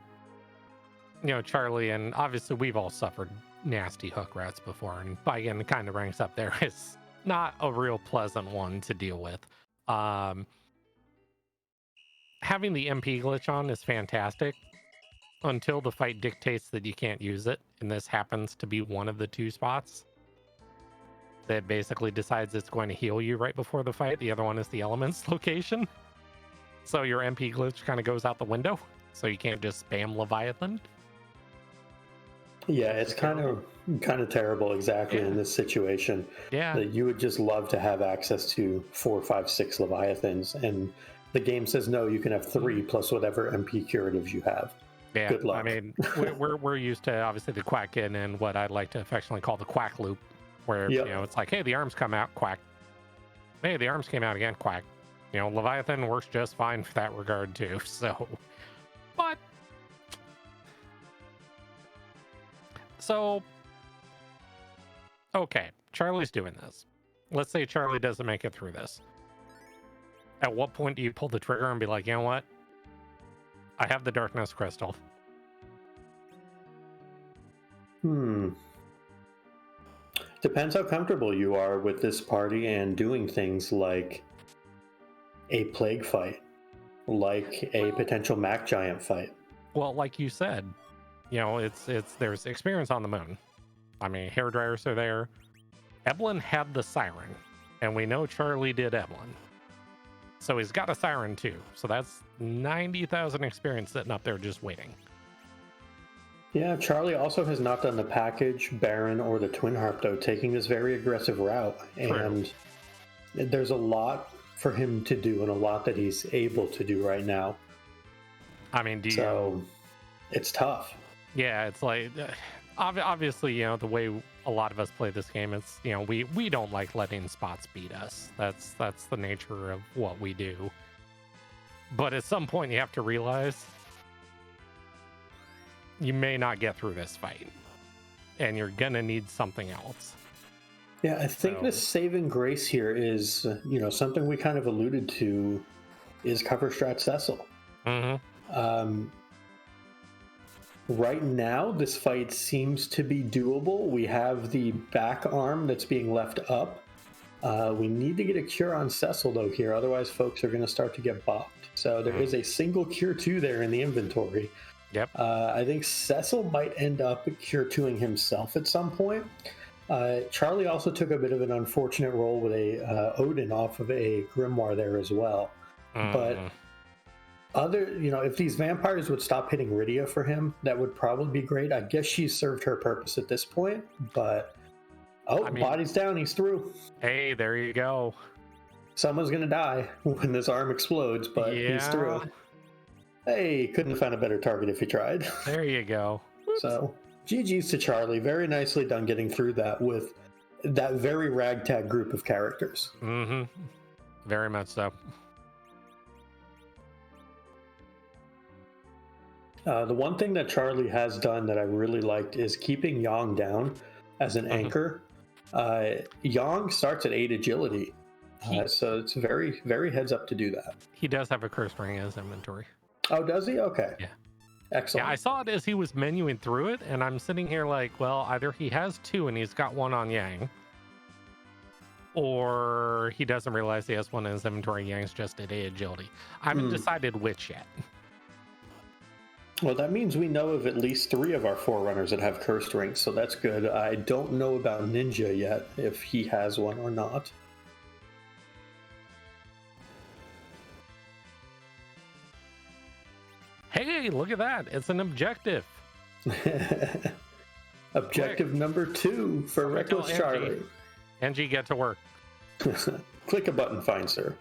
B: Charlie, and obviously we've all suffered nasty hook routes before, and Baigen kind of ranks up there as not a real pleasant one to deal with. Having the MP glitch on is fantastic until the fight dictates that you can't use it, and this happens to be one of the 2 spots that basically decides it's going to heal you right before the fight. The other one is the elements location, so your MP glitch kind of goes out the window, so you can't just spam Leviathan.
A: Yeah, it's kind of terrible exactly in this situation.
B: Yeah.
A: That you would just love to have access to 4, 5, 6 Leviathans, and the game says no, you can have 3 plus whatever MP curatives you have.
B: Yeah,
A: good luck.
B: I mean, we're used to obviously the quack in and what I'd like to affectionately call the quack loop, where it's like, hey, the arms come out, quack. Hey, the arms came out again, quack. Leviathan works just fine for that regard too. So, but okay, Charlie's doing this. Let's say Charlie doesn't make it through this. At what point do you pull the trigger and be like, you know what? I have the darkness crystal.
A: Depends how comfortable you are with this party and doing things like a plague fight, like a potential Mac Giant fight.
B: Well, like you said, you know, it's there's experience on the moon. I mean, hair dryers are there. Evelyn had the siren, and we know Charlie did Evelyn. So he's got a siren too. So that's 90,000 experience sitting up there just waiting.
A: Yeah, Charlie also has not done the package, Baron, or the Twin Harp, though, taking this very aggressive route. And there's a lot for him to do and a lot that he's able to do right now.
B: I mean,
A: it's tough.
B: Yeah, it's like, obviously, you know, the way a lot of us play this game, it's, you know, we don't like letting spots beat us. That's the nature of what we do. But at some point, you have to realize you may not get through this fight, and you're gonna need something else.
A: Yeah, I think the saving grace here is, you know, something we kind of alluded to is cover strat Cecil. Right now, this fight seems to be doable. We have the back arm that's being left up. We need to get a cure on Cecil, though, here. Otherwise, folks are going to start to get bopped. So there is a single cure 2 there in the inventory.
B: Yep.
A: I think Cecil might end up cure 2ing himself at some point. Charlie also took a bit of an unfortunate roll with a Odin off of a Grimoire there as well. But if these vampires would stop hitting Rydia for him, that would probably be great. I guess she's served her purpose at this point, but body's down, he's through.
B: Hey, there you go.
A: Someone's gonna die when this arm explodes, but he's through. Hey, couldn't have found a better target if he tried.
B: There you go.
A: So, GG's to Charlie. Very nicely done getting through that with that very ragtag group of characters.
B: Very much so.
A: The one thing that Charlie has done that I really liked is keeping Yang down as an anchor. Yang starts at 8 agility, so it's very, very heads up to do that.
B: He does have a curse ring in his inventory.
A: Oh, does he? Okay.
B: Yeah.
A: Excellent.
B: Yeah, I saw it as he was menuing through it, and I'm sitting here like, well, either he has 2 and he's got 1 on Yang, or he doesn't realize he has 1 in his inventory. Yang's just at 8 agility. I haven't decided which yet.
A: Well, that means we know of at least 3 of our Forerunners that have cursed rings, so that's good. I don't know about Ninja yet, if he has one or not.
B: Hey, look at that. It's an objective.
A: Objective number 2 for Reckless Charlie.
B: Angie, get to work.
A: Click a button, fine sir.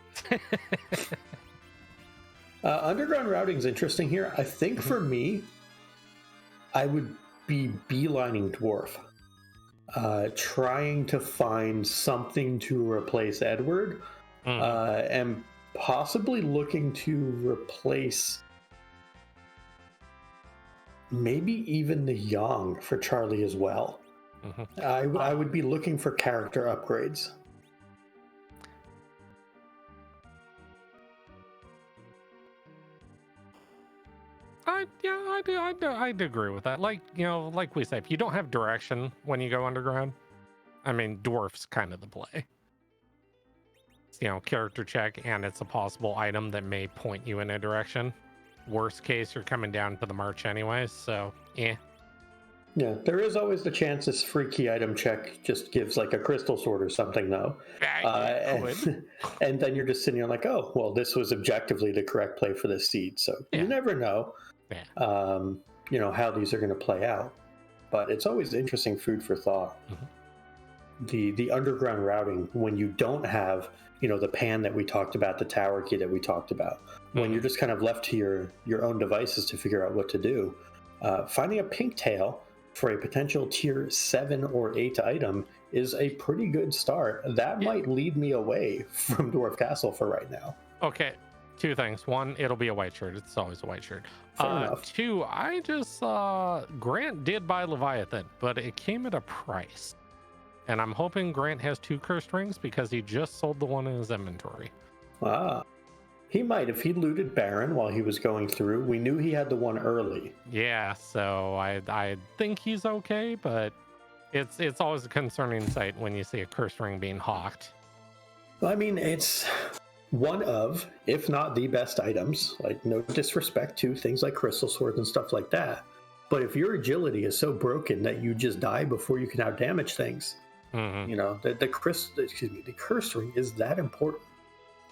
A: Underground routing's interesting here. I think for me, I would be beelining Dwarf. Trying to find something to replace Edward. And possibly looking to replace maybe even the Yang for Charlie as well. I would be looking for character upgrades.
B: I'd agree with that. Like, you know, like we say, if you don't have direction when you go underground, I mean, Dwarf's kind of the play. It's, you know, character check, and it's a possible item that may point you in a direction. Worst case, you're coming down to the march anyway, so yeah.
A: Yeah, there is always the chance this free key item check just gives like a crystal sword or something, though. And then you're just sitting here like, oh, well, this was objectively the correct play for this seed. So you never know, you know, how these are going to play out. But it's always interesting food for thought. The underground routing, when you don't have, you know, the pan that we talked about, the tower key that we talked about, when you're just kind of left to your own devices to figure out what to do, finding a pink tail for a potential tier 7 or 8 item is a pretty good start. That might lead me away from Dwarf Castle for right now.
B: Okay, 2 things. 1, it'll be a white shirt. It's always a white shirt. 2, I just saw Grant did buy Leviathan, but it came at a price. And I'm hoping Grant has 2 cursed rings because he just sold the one in his inventory.
A: He might. If he looted Baron while he was going through, we knew he had the one early.
B: Yeah, so I think he's okay, but it's always a concerning sight when you see a curse ring being hawked.
A: Well, I mean, it's one of, if not the best items. Like, no disrespect to things like crystal swords and stuff like that. But if your agility is so broken that you just die before you can outdamage things, you know, the curse ring is that important.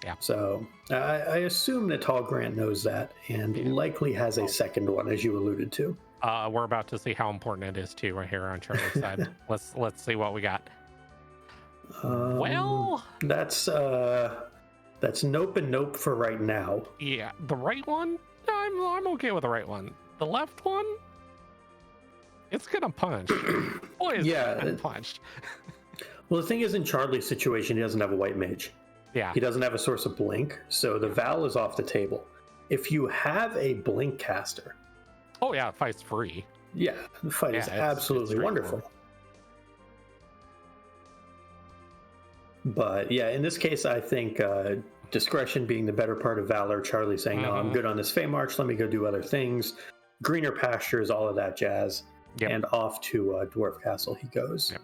B: Yeah.
A: So I assume that Tall Grant knows that and likely has a second one, as you alluded to.
B: We're about to see how important it is too, right here on Charlie's side. Let's see what we got. Well,
A: that's nope and nope for right now.
B: Yeah, the right one, I'm okay with the right one. The left one, it's gonna punch. Boy, it's gonna punch.
A: Well, the thing is, in Charlie's situation, he doesn't have a white mage.
B: Yeah.
A: He doesn't have a source of blink, so the Val is off the table. If you have a blink caster...
B: Oh yeah, the fight's free.
A: Yeah, the fight is absolutely wonderful. But yeah, in this case, I think discretion being the better part of valor, Charlie saying, no, I'm good on this Fey March, let me go do other things. Greener pastures, all of that jazz. Yep. And off to Dwarf Castle he goes.
B: Yep.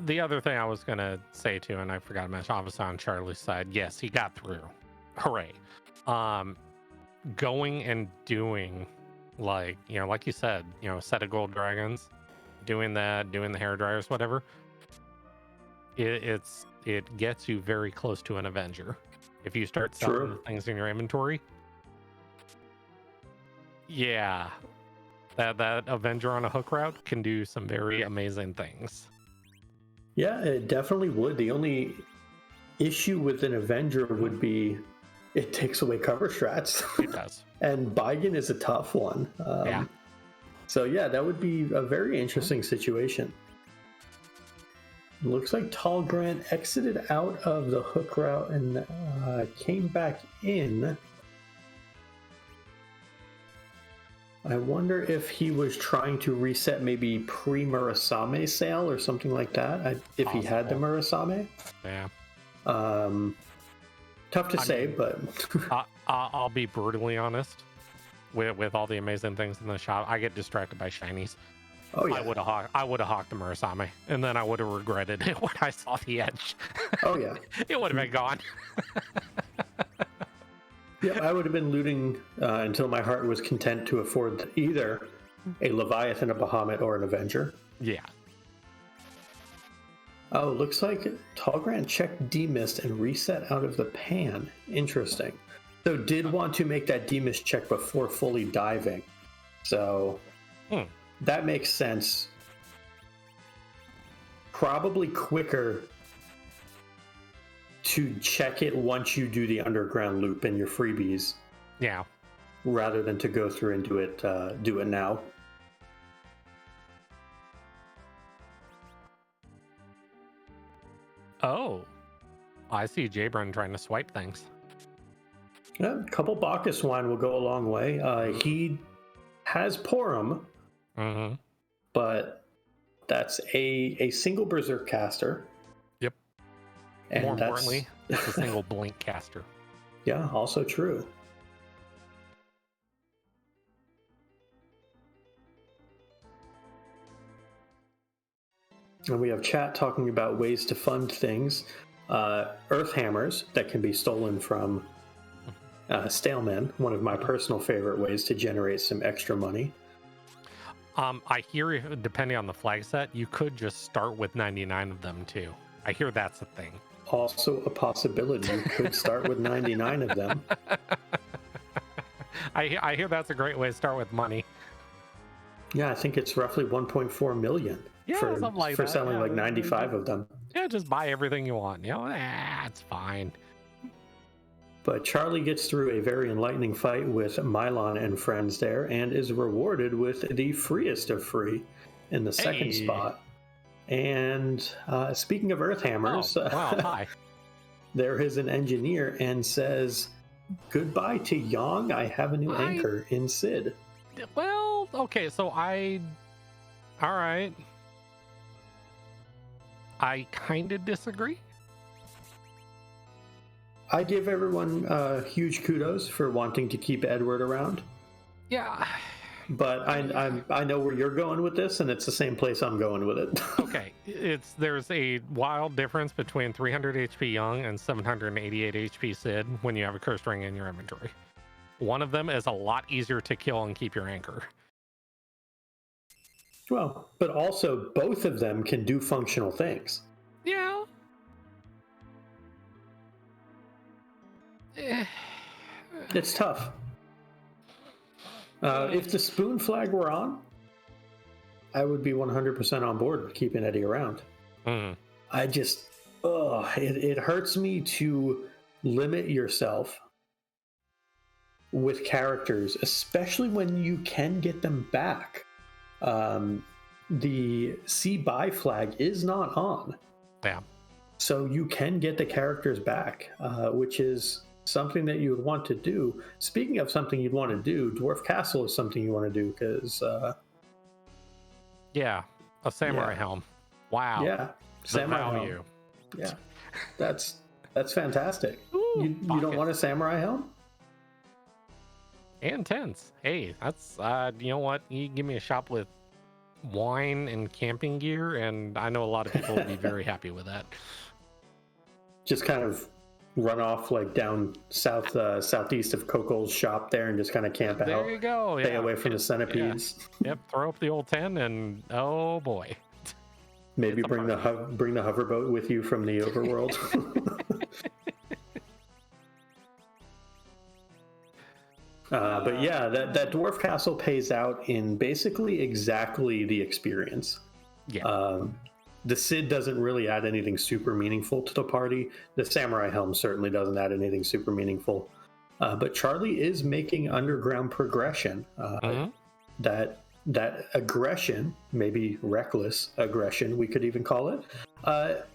B: The other thing I was going to say too, and I forgot to mention, obviously on Charlie's side, yes, he got through. Hooray. Going and doing, like, you know, like you said, you know, a set of gold dragons, doing that, doing the hair dryers, whatever. It gets you very close to an Avenger. If you start selling things in your inventory, yeah, that Avenger on a hook route can do some very amazing things.
A: Yeah, it definitely would. The only issue with an Avenger would be it takes away cover strats.
B: It does.
A: And Baigen is a tough one.
B: Yeah.
A: So yeah, that would be a very interesting situation. It looks like Tall Grant exited out of the hook route and came back in. I wonder if he was trying to reset maybe pre-Murasame sale or something like that. If he had the Murasame.
B: Yeah.
A: Tough to say, but
B: I'll be brutally honest. With all the amazing things in the shop, I get distracted by shinies.
A: Oh yeah.
B: I would have hawked the Murasame, and then I would have regretted it when I saw the edge.
A: Oh yeah.
B: It would have been gone.
A: Yeah, I would have been looting until my heart was content to afford either a Leviathan, a Bahamut, or an Avenger.
B: Yeah.
A: Oh, looks like Tall Grant checked demist and reset out of the pan. Interesting. So did want to make that demist check before fully diving. So that makes sense. Probably quicker to check it once you do the underground loop in your freebies.
B: Yeah.
A: Rather than to go through and do it now.
B: Oh, I see Jabron trying to swipe things.
A: Yeah, a couple Bacchus wine will go a long way. He has Porum, but that's a single Berserk caster.
B: Yep.
A: And
B: more importantly, it's a single blink caster.
A: Yeah, also true. And we have chat talking about ways to fund things. Earth hammers that can be stolen from Staleman, one of my personal favorite ways to generate some extra money.
B: I hear, depending on the flag set, you could just start with 99 of them too. I hear that's a thing.
A: Also a possibility. You could start with 99 of them.
B: I hear that's a great way to start with money.
A: Yeah, I think it's roughly 1.4 million for selling like 95 of them.
B: Yeah, just buy everything you want. You know, it's fine.
A: But Charlie gets through a very enlightening fight with Mylon and friends there and is rewarded with the freest of free in the second spot. And speaking of Earth Hammers,
B: hi.
A: There is an engineer and says, goodbye to Yang. I have a new anchor in Sid.
B: Well, okay, so all right. I kind of disagree.
A: I give everyone huge kudos for wanting to keep Edward around.
B: Yeah.
A: But I know where you're going with this, and it's the same place I'm going with it.
B: Okay, there's a wild difference between 300 HP Young and 788 HP Sid when you have a cursed ring in your inventory. One of them is a lot easier to kill and keep your anchor.
A: Well, but also both of them can do functional things.
B: Yeah.
A: It's tough. If the spoon flag were on, I would be 100% on board with keeping Eddie around. I just, it hurts me to limit yourself with characters, especially when you can get them back. The see buy flag is not on.
B: Yeah.
A: So you can get the characters back, which is something that you would want to do. Speaking of something you'd want to do, Dwarf Castle is something you want to do because
B: yeah, a samurai helm. Wow.
A: Yeah, samurai
B: helm.
A: Yeah, that's fantastic.
B: Ooh,
A: you don't want a samurai helm?
B: And tents. Hey, that's you know what? You give me a shop with wine and camping gear, and I know a lot of people will be very happy with that.
A: Just kind of run off like down southeast of Coco's shop there and just kind of camp out.
B: There you go.
A: Stay away from the centipedes.
B: Yeah. Yep. Throw up the old tent, and oh boy.
A: Maybe bring the hoverboat with you from the overworld. But yeah, that dwarf castle pays out in basically exactly the experience.
B: Yeah.
A: The Cid doesn't really add anything super meaningful to the party. The Samurai Helm certainly doesn't add anything super meaningful. But Charlie is making underground progression. That aggression, maybe reckless aggression, we could even call it,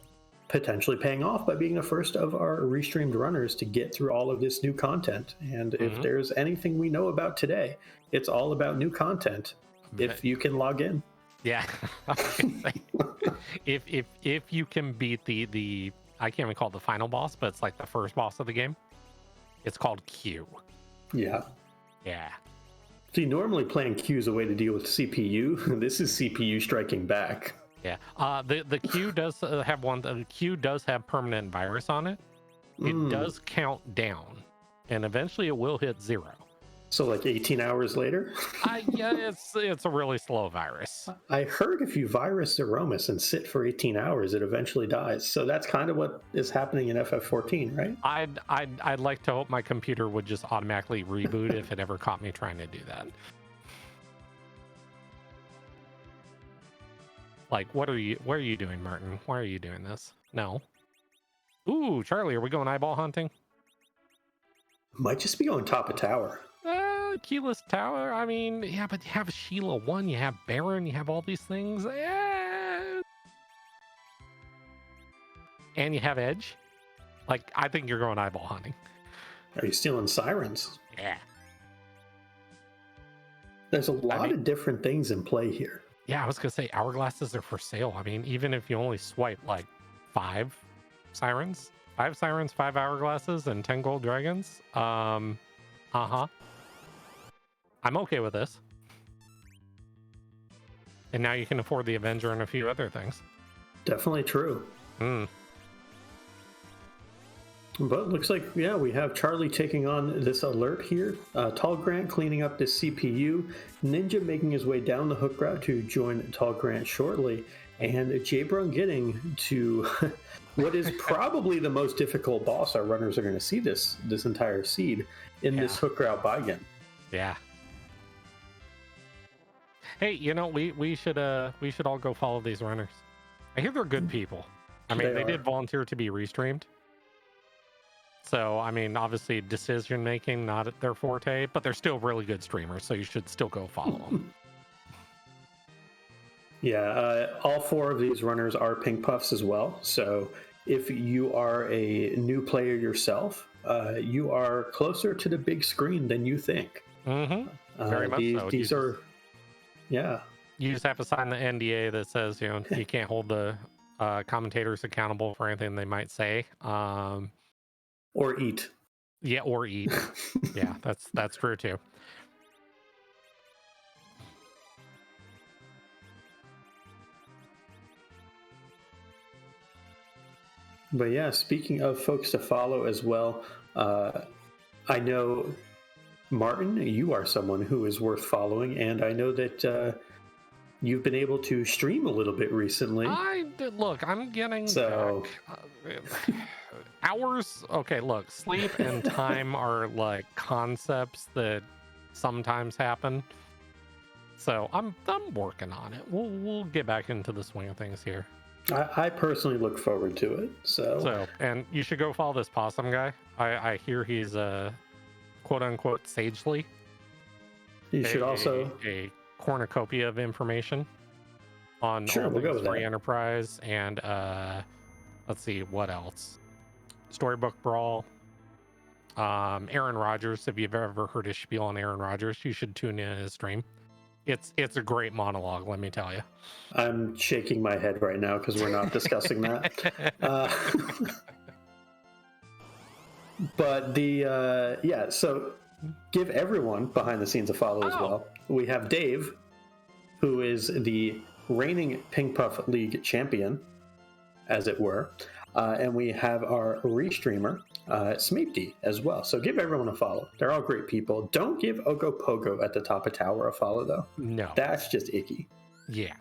A: potentially paying off by being the first of our restreamed runners to get through all of this new content. And if there's anything we know about today, it's all about new content. If you can log in.
B: Yeah. if you can beat the I can't even call it the final boss, but it's like the first boss of the game. It's called Q.
A: Yeah.
B: Yeah.
A: See, normally playing Q is a way to deal with CPU. This is CPU striking back.
B: Yeah. The Q does have one. The Q does have permanent virus on it. It does count down, and eventually it will hit 0.
A: So like 18 hours later?
B: Yeah, it's a really slow virus.
A: I heard if you virus Aromas and sit for 18 hours, it eventually dies. So that's kind of what is happening in FF14, right?
B: I'd like to hope my computer would just automatically reboot if it ever caught me trying to do that. Like, what are you doing, Martin? Why are you doing this? No. Ooh, Charlie, are we going eyeball hunting?
A: Might just be going top of tower.
B: Keyless Tower, I mean, yeah, but you have Sheila 1, you have Baron, you have all these things. Yeah. And you have Edge. Like, I think you're going eyeball hunting.
A: Are you stealing sirens?
B: Yeah.
A: There's a lot of different things in play here.
B: Yeah, I was going to say, hourglasses are for sale. I mean, even if you only swipe like 5 sirens, 5 hourglasses, and 10 gold dragons. I'm okay with this. And now you can afford the Avenger and a few other things.
A: Definitely true. But looks like, yeah, we have Charlie taking on this alert here. Tall Grant cleaning up this CPU. Ninja making his way down the hook route to join Tall Grant shortly. And Jabron getting to what is probably the most difficult boss our runners are going to see this entire seed in this hook route by-game.
B: Yeah. Hey, you know, we should all go follow these runners. I hear they're good people. I mean, they did volunteer to be restreamed. So, I mean, obviously decision making not their forte, but they're still really good streamers, so you should still go follow them.
A: Yeah, all 4 of these runners are pink puffs as well. So, if you are a new player yourself, you are closer to the big screen than you think.
B: Very much so.
A: These are. Yeah.
B: You just have to sign the NDA that says, you know, you can't hold the commentators accountable for anything they might say.
A: Or eat.
B: Yeah, or eat. Yeah, that's true too.
A: But yeah, speaking of folks to follow as well, I know, Martin, you are someone who is worth following, and I know that you've been able to stream a little bit recently.
B: Look, I'm getting
A: So
B: back. Hours. Okay, look, sleep and time are like concepts that sometimes happen. So I'm working on it. We'll get back into the swing of things here.
A: I personally look forward to it. So
B: and you should go follow this possum guy. I hear he's quote unquote sagely.
A: You should also
B: a cornucopia of information on
A: sure,
B: all
A: we'll go
B: things
A: with
B: free
A: that.
B: enterprise and let's see what else. Storybook Brawl. Aaron Rodgers. If you've ever heard his spiel on Aaron Rodgers, you should tune in his stream. It's a great monologue, let me tell you.
A: I'm shaking my head right now because we're not discussing that. But the yeah, so give everyone behind the scenes a follow as well. We have Dave, who is the reigning Ping Puff League champion, as it were. And we have our restreamer, Smeepty, as well. So give everyone a follow. They're all great people. Don't give Ogopogo at the top of tower a follow, though.
B: No.
A: That's just icky.
B: Yeah.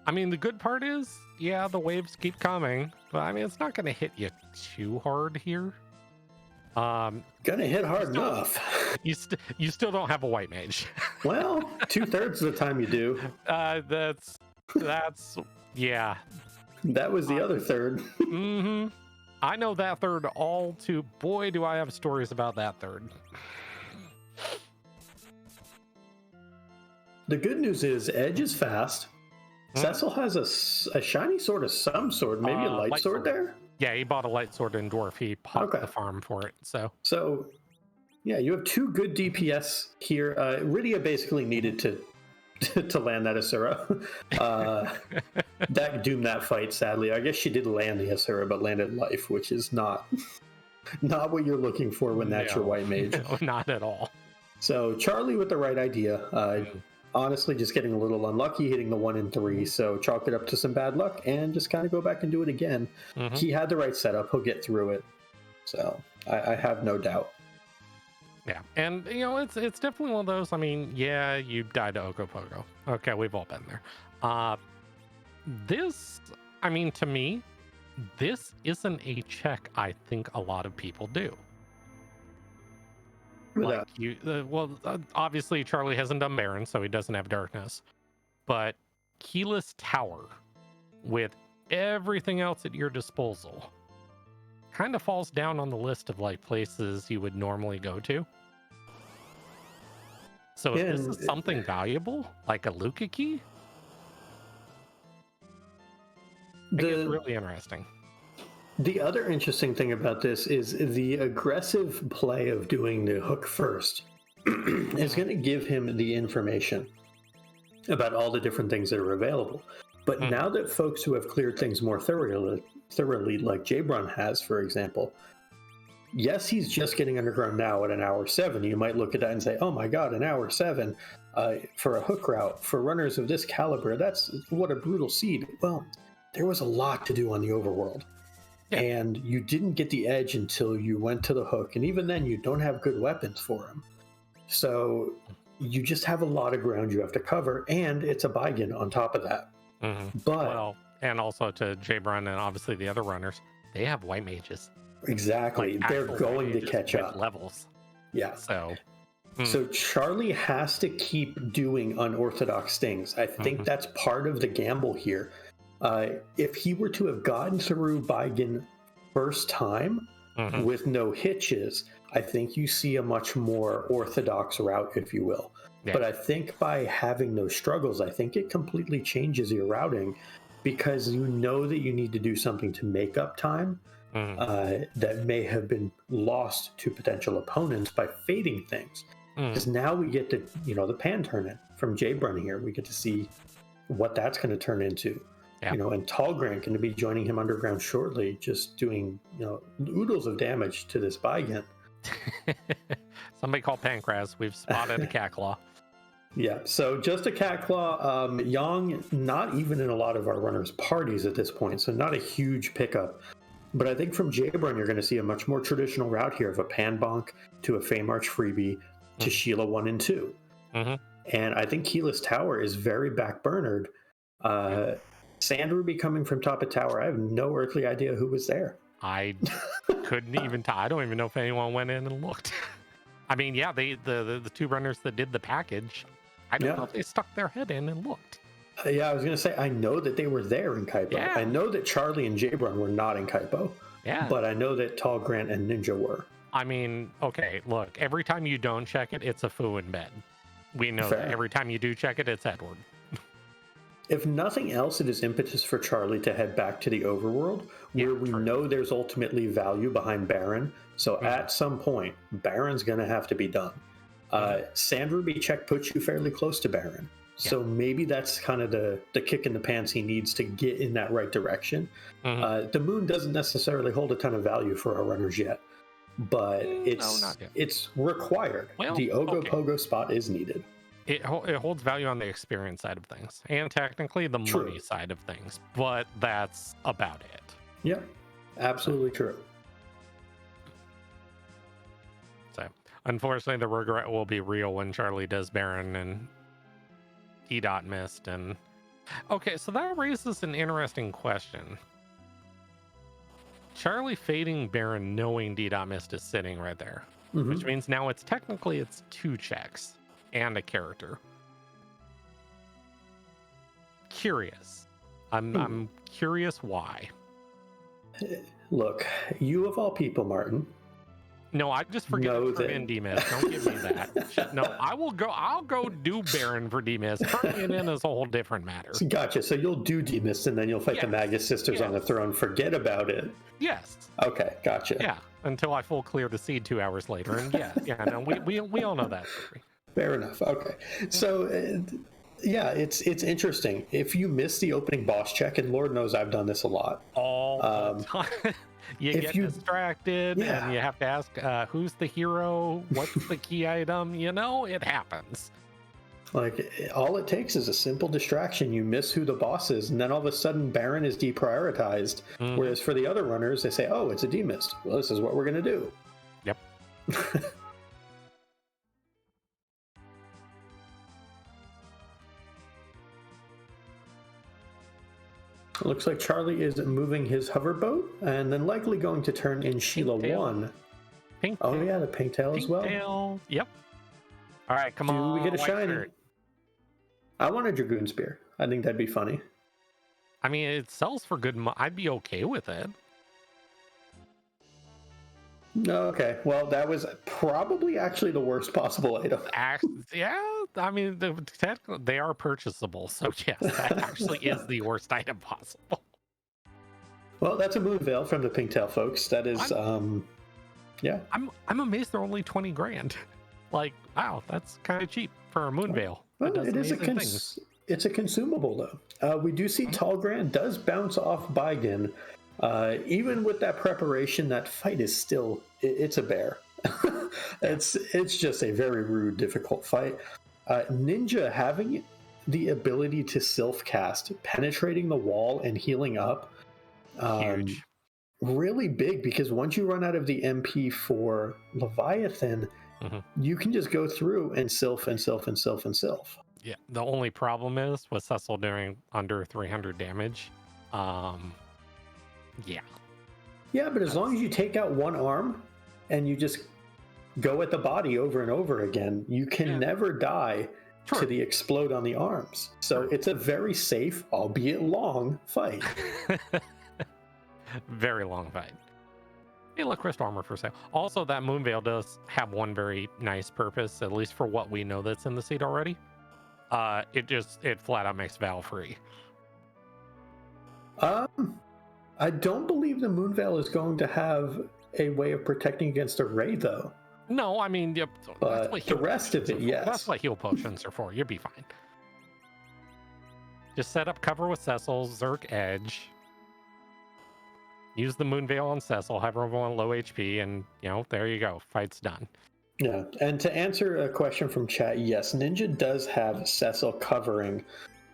B: I mean, the good part is, yeah, the waves keep coming, but I mean, it's not going to hit you too hard here.
A: Gonna hit hard enough.
B: You still don't have a white mage.
A: Well, 2/3 of the time you do.
B: That's yeah.
A: That was the other third.
B: Mm-hmm. I know that third all too. Boy, do I have stories about that third.
A: The good news is Edge is fast. Cecil has a shiny sword of some sort, maybe a light sword there.
B: Yeah, he bought a light sword in Dwarf. He popped the farm for it. So
A: yeah, you have two good DPS here. Rydia basically needed to land that Asura. That doomed that fight, sadly. I guess she did land the Asura, but landed life, which is not what you're looking for when that's your white mage.
B: No, not at all.
A: So Charlie with the right idea. Honestly, just getting a little unlucky, hitting the 1 in 3. So chalk it up to some bad luck and just kind of go back and do it again. Mm-hmm. He had the right setup. He'll get through it. So I have no doubt.
B: Yeah, and you know it's definitely one of those. I mean, yeah, you died to Ogopogo. Okay, we've all been there. This, I mean, to me, this isn't a check I think a lot of people do. Like obviously Charlie hasn't done Baron, so he doesn't have darkness. But keyless tower with everything else at your disposal kind of falls down on the list of like places you would normally go to. So if this is something valuable, like a Luca key, it's really interesting.
A: The other interesting thing about this is the aggressive play of doing the hook first is going to give him the information about all the different things that are available. But now that folks who have cleared things more thoroughly like Jabron has, for example, yes, he's just getting underground now at an hour 7. You might look at that and say, oh my God, an hour 7 for a hook route, for runners of this caliber, that's what a brutal seed. Well, there was a lot to do on the overworld. Yeah. And you didn't get the edge until you went to the hook. And even then, you don't have good weapons for him. So you just have a lot of ground you have to cover. And it's a Baigen on top of that.
B: Mm-hmm. But and also to Jabron and obviously the other runners, they have white mages.
A: Exactly.
B: Like
A: they're going to catch up.
B: Levels.
A: Yeah.
B: So
A: Charlie has to keep doing unorthodox things. I think that's part of the gamble here. If he were to have gotten through Baigen first time with no hitches, I think you see a much more orthodox route, if you will. Yeah. But I think by having those struggles, I think it completely changes your routing because you know that you need to do something to make up time that may have been lost to potential opponents by fading things. Because now we get to, the pan turn in from Jabron here. We get to see what that's going to turn into.
B: Yeah.
A: And Tallgrant going to be joining him underground shortly, just doing oodles of damage to this Bygant.
B: Somebody call Pancras. We've spotted a Catclaw.
A: Yeah, so just a Catclaw. Yang, not even in a lot of our runners' parties at this point, so not a huge pickup. But I think from Jabron, you're going to see a much more traditional route here of a Panbonk to a Feymarch freebie to Sheila 1 and 2.
B: Mm-hmm.
A: And I think Keyless Tower is very backburnered. Sand Ruby coming from top of tower, I have no earthly idea who was there.
B: I couldn't even I don't even know if anyone went in and looked. I mean, yeah, the two runners that did the package, I don't know if they stuck their head in and looked.
A: Yeah, I was going to say, I know that they were there in Kaipo.
B: Yeah.
A: I know that Charlie and Jabron were not in Kaipo.
B: Yeah.
A: But I know that Tallgrant and Ninja were.
B: I mean, okay, look, every time you don't check it, it's a foo in bed. We know that. Every time you do check it, it's Edward.
A: If nothing else, it is impetus for Charlie to head back to the overworld, where we know there's ultimately value behind Baron. So at some point, Baron's going to have to be done. Sand Ruby check puts you fairly close to Baron. So maybe that's kind of the kick in the pants he needs to get in that right direction. The moon doesn't necessarily hold a ton of value for our runners yet, but it's required.
B: Well,
A: the Ogo Pogo spot is needed.
B: It holds value on the experience side of things, and technically the money side of things, but that's about it.
A: Yeah, absolutely true.
B: So, unfortunately, the regret will be real when Charlie does Baron and E-Dot missed. And okay, so that raises an interesting question. Charlie fading Baron knowing D-Dot missed is sitting right there, which means now it's 2 checks and a character. Curious. I'm curious why.
A: Look, you of all people, Martin.
B: No, I just forget for D-Miss. Don't give me that. No, I'll go do Baron for D-Miss. Turning it in is a whole different matter.
A: Gotcha. So you'll do D-Miss and then you'll fight the Magus sisters on the throne. Forget about it.
B: Yes.
A: Okay, gotcha.
B: Yeah, until I full clear the seed 2 hours later. And no, we all know that story.
A: Fair enough. Okay. So, it's interesting. If you miss the opening boss check, and Lord knows I've done this a lot.
B: All the time. You get distracted and you have to ask, who's the hero? What's the key item? It happens.
A: Like, all it takes is a simple distraction. You miss who the boss is, and then all of a sudden Baron is deprioritized. Whereas for the other runners, they say, oh, it's a D-Mist. Well, this is what we're going to do.
B: Yep.
A: Looks like Charlie is moving his hoverboat and then likely going to turn in Sheila 1. Oh, yeah, the pink tail as well.
B: Tail. Yep. All right, come on.
A: Do we get a shiny?
B: Shirt.
A: I want a Dragoon Spear. I think that'd be funny.
B: I mean, it sells for good money. I'd be okay with it.
A: Okay, well, that was probably actually the worst possible item.
B: Yeah, I mean, they are purchasable, so yes, that actually is the worst item possible.
A: Well, that's a Moon Veil from the Pinktail folks. That is, I'm
B: amazed they're only 20 grand. Like, wow, that's kind of cheap for a Moon Veil.
A: Well, it is it's a consumable though. We do see Tallgrant does bounce off Bygin. Even with that preparation, that fight is still, it's a bear. It's just a very rude, difficult fight. Ninja having the ability to self-cast, penetrating the wall and healing up,
B: huge.
A: Really big, because once you run out of the MP for Leviathan, you can just go through and sylph and sylph and sylph and sylph.
B: Yeah, the only problem is with Cecil doing under 300 damage. Yeah,
A: but as long as you take out one arm and you just go at the body over and over again, you can never die to the explode on the arms. So it's a very safe, albeit long, fight.
B: Very long fight. Hey, look, Crystal Armor for sale. Also, that Moon Veil does have one very nice purpose, at least for what we know that's in the seed already. It flat out makes Val free.
A: I don't believe the Moon Veil is going to have a way of protecting against a ray, though.
B: No, I mean,
A: but the rest of it, yes.
B: That's what heal potions are for. You'll be fine. Just set up cover with Cecil, Zerk Edge. Use the Moon Veil on Cecil, have everyone low HP, and, there you go. Fight's done.
A: Yeah, and to answer a question from chat, yes, Ninja does have Cecil covering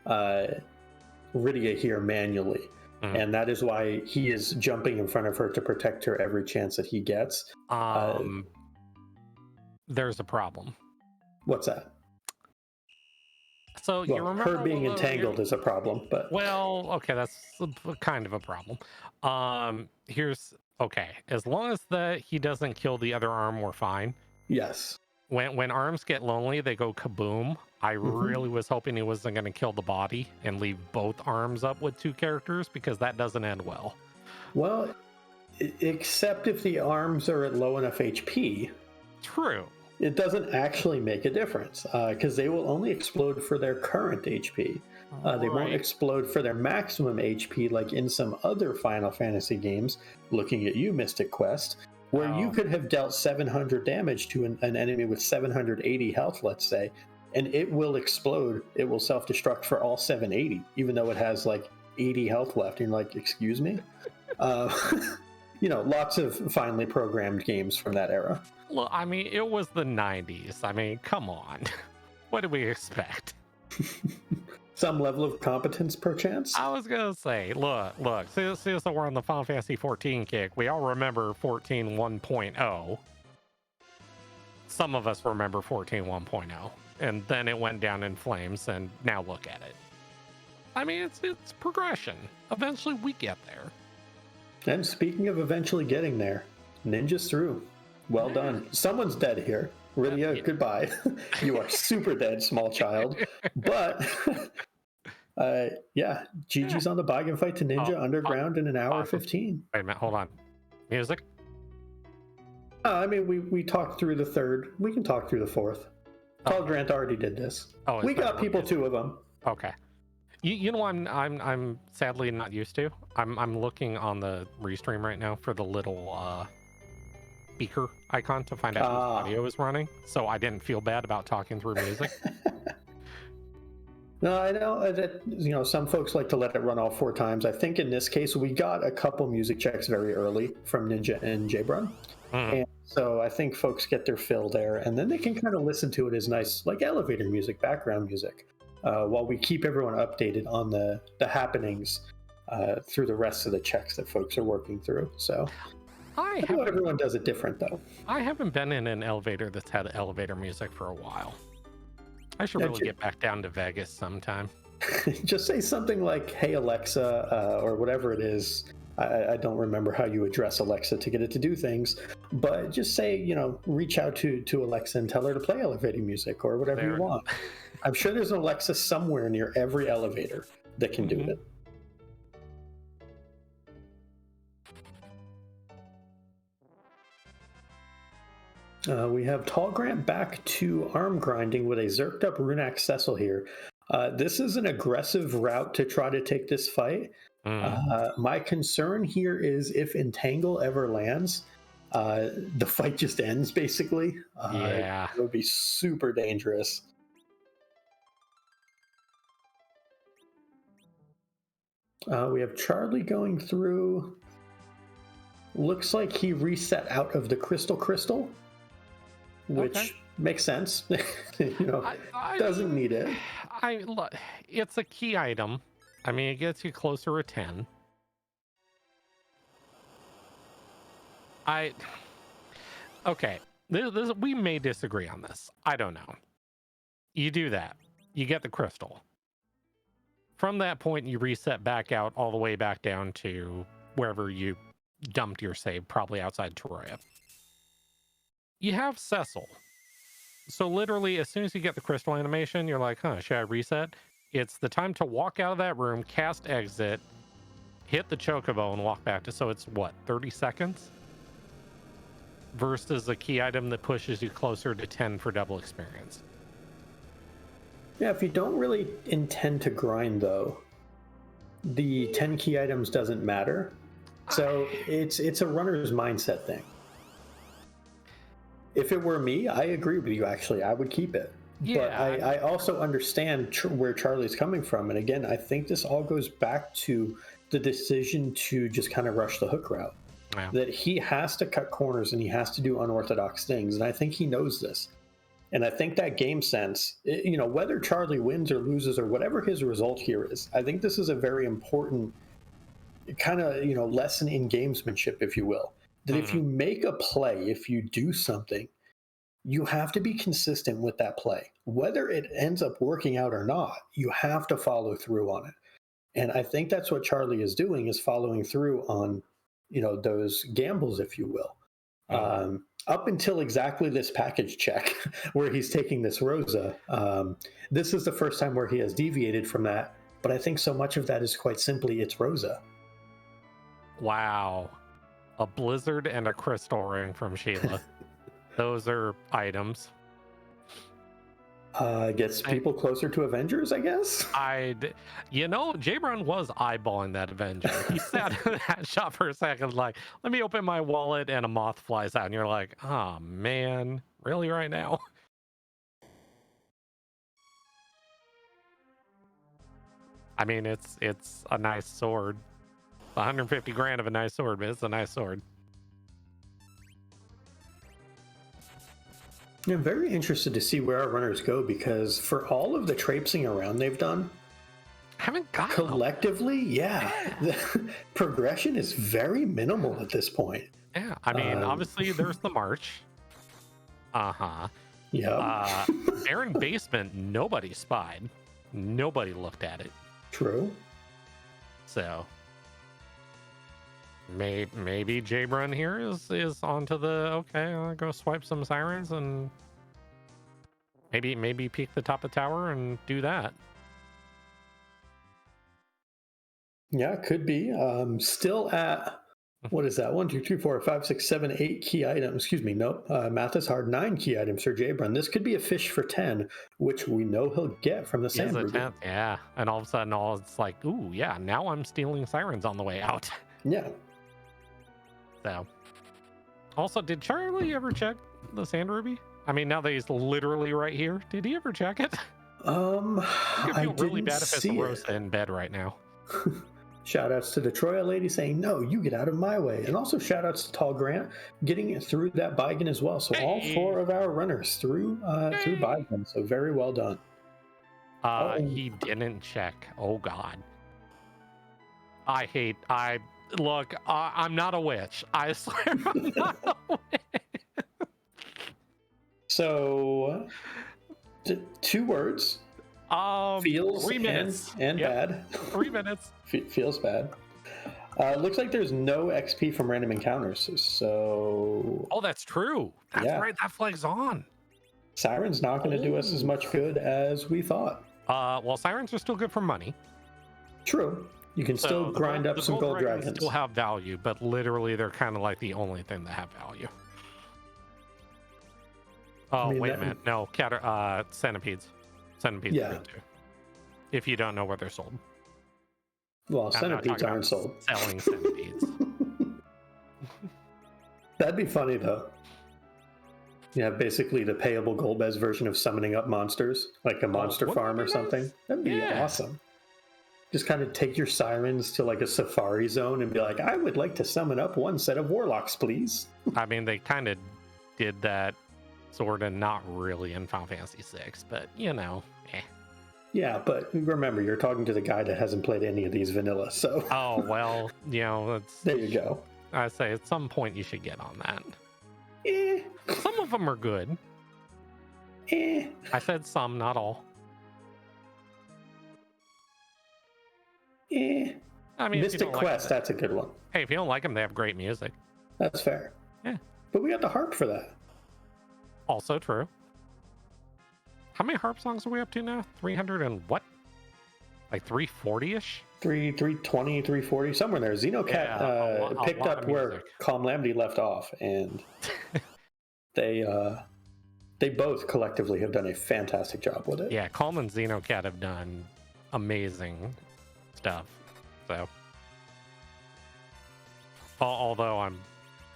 A: Rydia here manually. Mm-hmm. And that is why he is jumping in front of her to protect her every chance that he gets.
B: There's a problem.
A: What's that?
B: So you remember
A: her being entangled is a problem, but
B: okay, that's kind of a problem. As long as he doesn't kill the other arm, we're fine.
A: Yes.
B: When arms get lonely, they go kaboom. I really was hoping he wasn't going to kill the body and leave both arms up with 2 characters, because that doesn't end well.
A: Well, except if the arms are at low enough HP.
B: True.
A: It doesn't actually make a difference, because they will only explode for their current HP. They won't explode for their maximum HP like in some other Final Fantasy games, looking at you, Mystic Quest, where you could have dealt 700 damage to an enemy with 780 health, let's say, and it will explode. It will self-destruct for all 780, even though it has like 80 health left. And you're like, excuse me? Lots of finely programmed games from that era.
B: Look, I mean, it was the 90s. I mean, come on. What do we expect?
A: Some level of competence, perchance?
B: I was going to say, look, since we're on the Final Fantasy 14 kick, we all remember 14 1.0. Some of us remember 14 1.0. And then it went down in flames, and now look at it. I mean, it's progression. Eventually we get there.
A: And speaking of eventually getting there, Ninja's through. Well done. Someone's dead here. Rydia, goodbye. You are super dead, small child. But, GG's on the bargain fight to Ninja underground in an hour 15.
B: Wait a minute, hold on. Music?
A: I mean, we talked through the third. We can talk through the fourth. Paul Grant already did this. We got people 2 of them.
B: Okay. You know what I'm sadly not used to? I'm looking on the restream right now for the little speaker icon to find out whose audio is running, so I didn't feel bad about talking through music.
A: No, I know that some folks like to let it run all 4 times. I think in this case we got a couple music checks very early from Ninja and Jabron. And so I think folks get their fill there, and then they can kind of listen to it as nice, like elevator music, background music, while we keep everyone updated on the happenings through the rest of the checks that folks are working through. So everyone does it different, though.
B: I haven't been in an elevator that's had elevator music for a while. I should really get back down to Vegas sometime.
A: Just say something like, "Hey Alexa," or whatever it is. I don't remember how you address Alexa to get it to do things, but just say, reach out to Alexa and tell her to play elevator music or whatever you want. I'm sure there's an Alexa somewhere near every elevator that can do it. We have Tall Grant back to arm grinding with a zerked up Runak Cecil here. This is an aggressive route to try to take this fight. My concern here is if Entangle ever lands, the fight just ends, basically. It would be super dangerous. We have Charlie going through. Looks like he reset out of the crystal, which makes sense. Doesn't need it.
B: Look, it's a key item. I mean, it gets you closer to 10. We may disagree on this. I don't know. You do that. You get the crystal. From that point, you reset back out all the way back down to wherever you dumped your save, probably outside Terraria. You have Cecil. So literally, as soon as you get the crystal animation, you're like, should I reset? It's the time to walk out of that room, cast exit, hit the chocobo, and walk back to. So it's 30 seconds? Versus a key item that pushes you closer to 10 for double experience.
A: Yeah, if you don't really intend to grind, though, the 10 key items doesn't matter. So it's a runner's mindset thing. If it were me, I agree with you, actually. I would keep it. But I also understand where Charlie's coming from. And again, I think this all goes back to the decision to just kind of rush the hook route.
B: Yeah.
A: That he has to cut corners and he has to do unorthodox things. And I think he knows this. And I think that game sense, whether Charlie wins or loses or whatever his result here is, I think this is a very important kind of, lesson in gamesmanship, if you will. That if you make a play, if you do something, you have to be consistent with that play. Whether it ends up working out or not, you have to follow through on it. And I think that's what Charlie is doing, is following through on, those gambles, if you will. Up until exactly this package check where he's taking this Rosa, this is the first time where he has deviated from that. But I think so much of that is quite simply it's Rosa.
B: Wow. A blizzard and a crystal ring from Sheila. Those are items.
A: Gets people closer to Avengers, I guess.
B: Jabron was eyeballing that Avenger. He sat in that shop for a second, like, let me open my wallet, and a moth flies out, and you're like, oh man, really right now? I mean, it's a nice sword. 150 grand of a nice sword, but it's a nice sword.
A: I'm very interested to see where our runners go, because for all of the traipsing around they've done,
B: haven't got
A: collectively, the progression is very minimal at this point.
B: Yeah, I mean, obviously there's the march.
A: Yeah.
B: Baron basement, nobody spied. Nobody looked at it.
A: True.
B: So maybe Jabron here is onto the I'll go swipe some sirens and maybe peek the top of tower and do that.
A: Yeah, it could be. Still at what is that? 1, 2, 3, 4, 5, 6, 7, 8 key items. Excuse me. Nope. Math is hard. 9 key items for Jabron. This could be a fish for 10, which we know he'll get from the sand ruby.
B: Yeah, and all of a sudden, it's like, ooh, yeah. Now I'm stealing sirens on the way out.
A: Yeah.
B: So, also, did Charlie ever check the sand ruby? I mean, now that he's literally right here, did he ever check it? I feel really bad if it's Rosa in bed right now.
A: Shout outs to the Troya lady saying, no, you get out of my way. And also shout outs to Tall Grant getting it through that Beigen as well. So all 4 of our runners through Beigen. So very well done.
B: He didn't check. Oh God. Look, I'm not a witch. I swear I'm not a witch.
A: So 2 words. Feels
B: 3 minutes
A: and bad.
B: 3 minutes.
A: Feels bad. Looks like there's no XP from random encounters. So.
B: Oh, that's true. That's right. That flag's on.
A: Siren's not going to do us as much good as we thought.
B: Well, sirens are still good for money.
A: True. You can still grind up some gold dragons.
B: Still have value, but literally they're kind of like the only thing that have value. Oh, wait a minute. No, centipedes. Centipedes are good too. If you don't know where they're sold.
A: Well, centipedes aren't sold.
B: Selling centipedes.
A: That'd be funny though. Yeah, basically the payable Golbez version of summoning up monsters, like a monster farm or something. That'd be awesome. Just kind of take your sirens to like a safari zone and be like, I would like to summon up 1 set of warlocks, please.
B: I mean, they kind of did that sort of not really in Final Fantasy VI, but
A: Yeah, but remember, you're talking to the guy that hasn't played any of these vanilla, so.
B: Oh, well,
A: there you go.
B: I say at some point you should get on that. Some of them are good. I said some, not all. I mean,
A: Mystic Quest, that's a good one.
B: Hey, if you don't like them, they have great music.
A: That's fair.
B: Yeah.
A: But we got the harp for that.
B: Also true. How many harp songs are we up to now? 300 and what? Like 340-ish?
A: 320, 340, somewhere there. Xenocat picked up where Calm Lamity left off, and they both collectively have done a fantastic job with it.
B: Yeah, Calm and Xenocat have done amazing stuff. So, although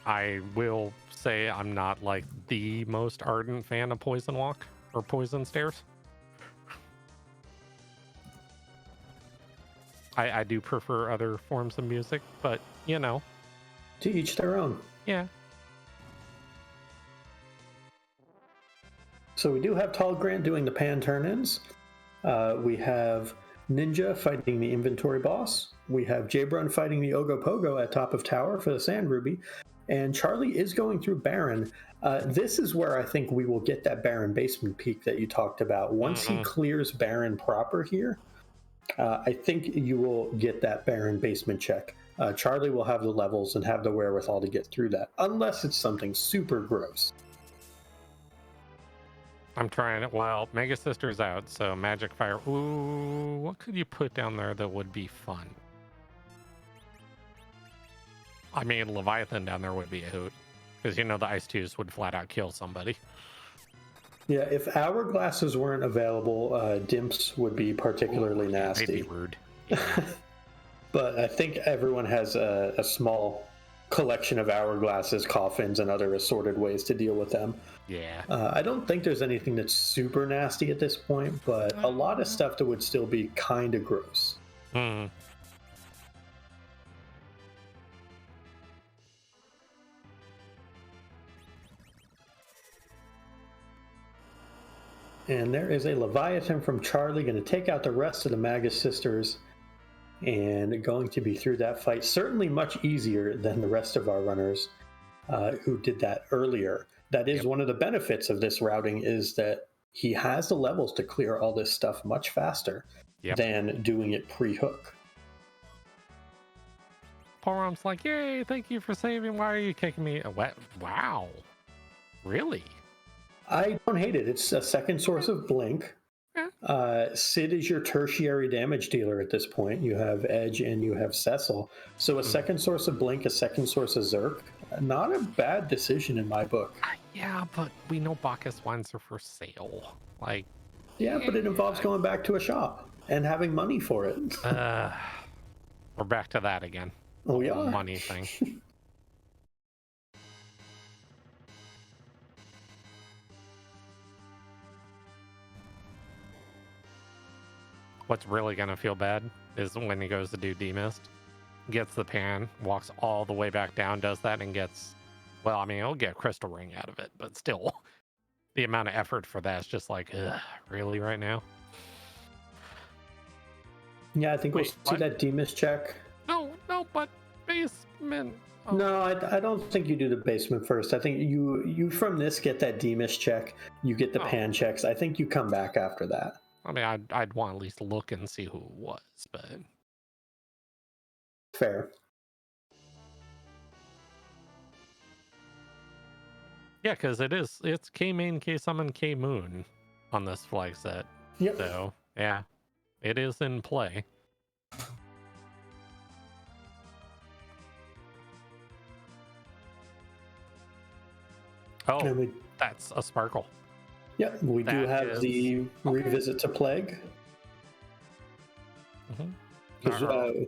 B: I will say I'm not like the most ardent fan of Poison Walk. or poison stairs. I do prefer other forms of music, but you know,
A: To each their own.
B: yeah.
A: So we do have Tall Grant doing the pan turn-ins. We have Ninja fighting the inventory boss. We have Jbrun fighting the Ogopogo at top of tower for the Sand Ruby. And Charlie is going through Baron. This is where I think we will get that Baron basement peak that you talked about. Once he clears Baron proper here, I think you will get that Baron basement check. Charlie will have the levels and have the wherewithal to get through that, unless it's something super gross.
B: I'm trying it. Well, Mega Sister's out, so Magic Fire. Ooh, what could you put down there that would be fun? I mean, Leviathan down there would be a hoot, because you know the Ice 2s would flat out kill somebody.
A: Yeah, if hourglasses weren't available, dimps would be particularly nasty.
B: They'd be rude. Yeah.
A: But I think everyone has a small collection of hourglasses, coffins, and other assorted ways to deal with them.
B: Yeah.
A: I don't think there's anything that's super nasty at this point, but a lot of stuff that would still be kind of gross.
B: Hmm.
A: And there is a Leviathan from Charlie going to take out the rest of the Magus sisters and going to be through that fight. Certainly much easier than the rest of our runners who did that earlier. That is one of the benefits of this routing, is that he has the levels to clear all this stuff much faster than doing it pre-hook.
B: Porum's like, yay, thank you for saving. Why are you kicking me? Wow. Really?
A: I don't hate it. It's a second source of blink. Sid is your tertiary damage dealer at this point. You have Edge and you have Cecil. So a second source of blink, a second source of Zerk. Not a bad decision in my book.
B: Yeah, but we know Bacchus wines are for sale. Like,
A: yeah, but it involves going back to a shop and having money for it.
B: We're back to that again.
A: Oh, we are.
B: Money thing. What's really gonna feel bad is when he goes to do demist, gets the pan, walks all the way back down, does that, and gets, well, I mean, he'll get a crystal ring out of it, but still, the amount of effort for that is just like, really right now?
A: Yeah, I think we'll see that demist check.
B: No, but basement. Oh.
A: No, I don't think you do the basement first. I think you from this get that demist check. You get the pan checks. I think you come back after that.
B: I mean, I'd want to at least look and see who it was, but
A: fair.
B: Yeah, because it's K main, K summon, K moon on this flag set.
A: Yep.
B: So yeah, it is in play. Oh, that's a sparkle.
A: Yep, we do have the revisit to plague. Because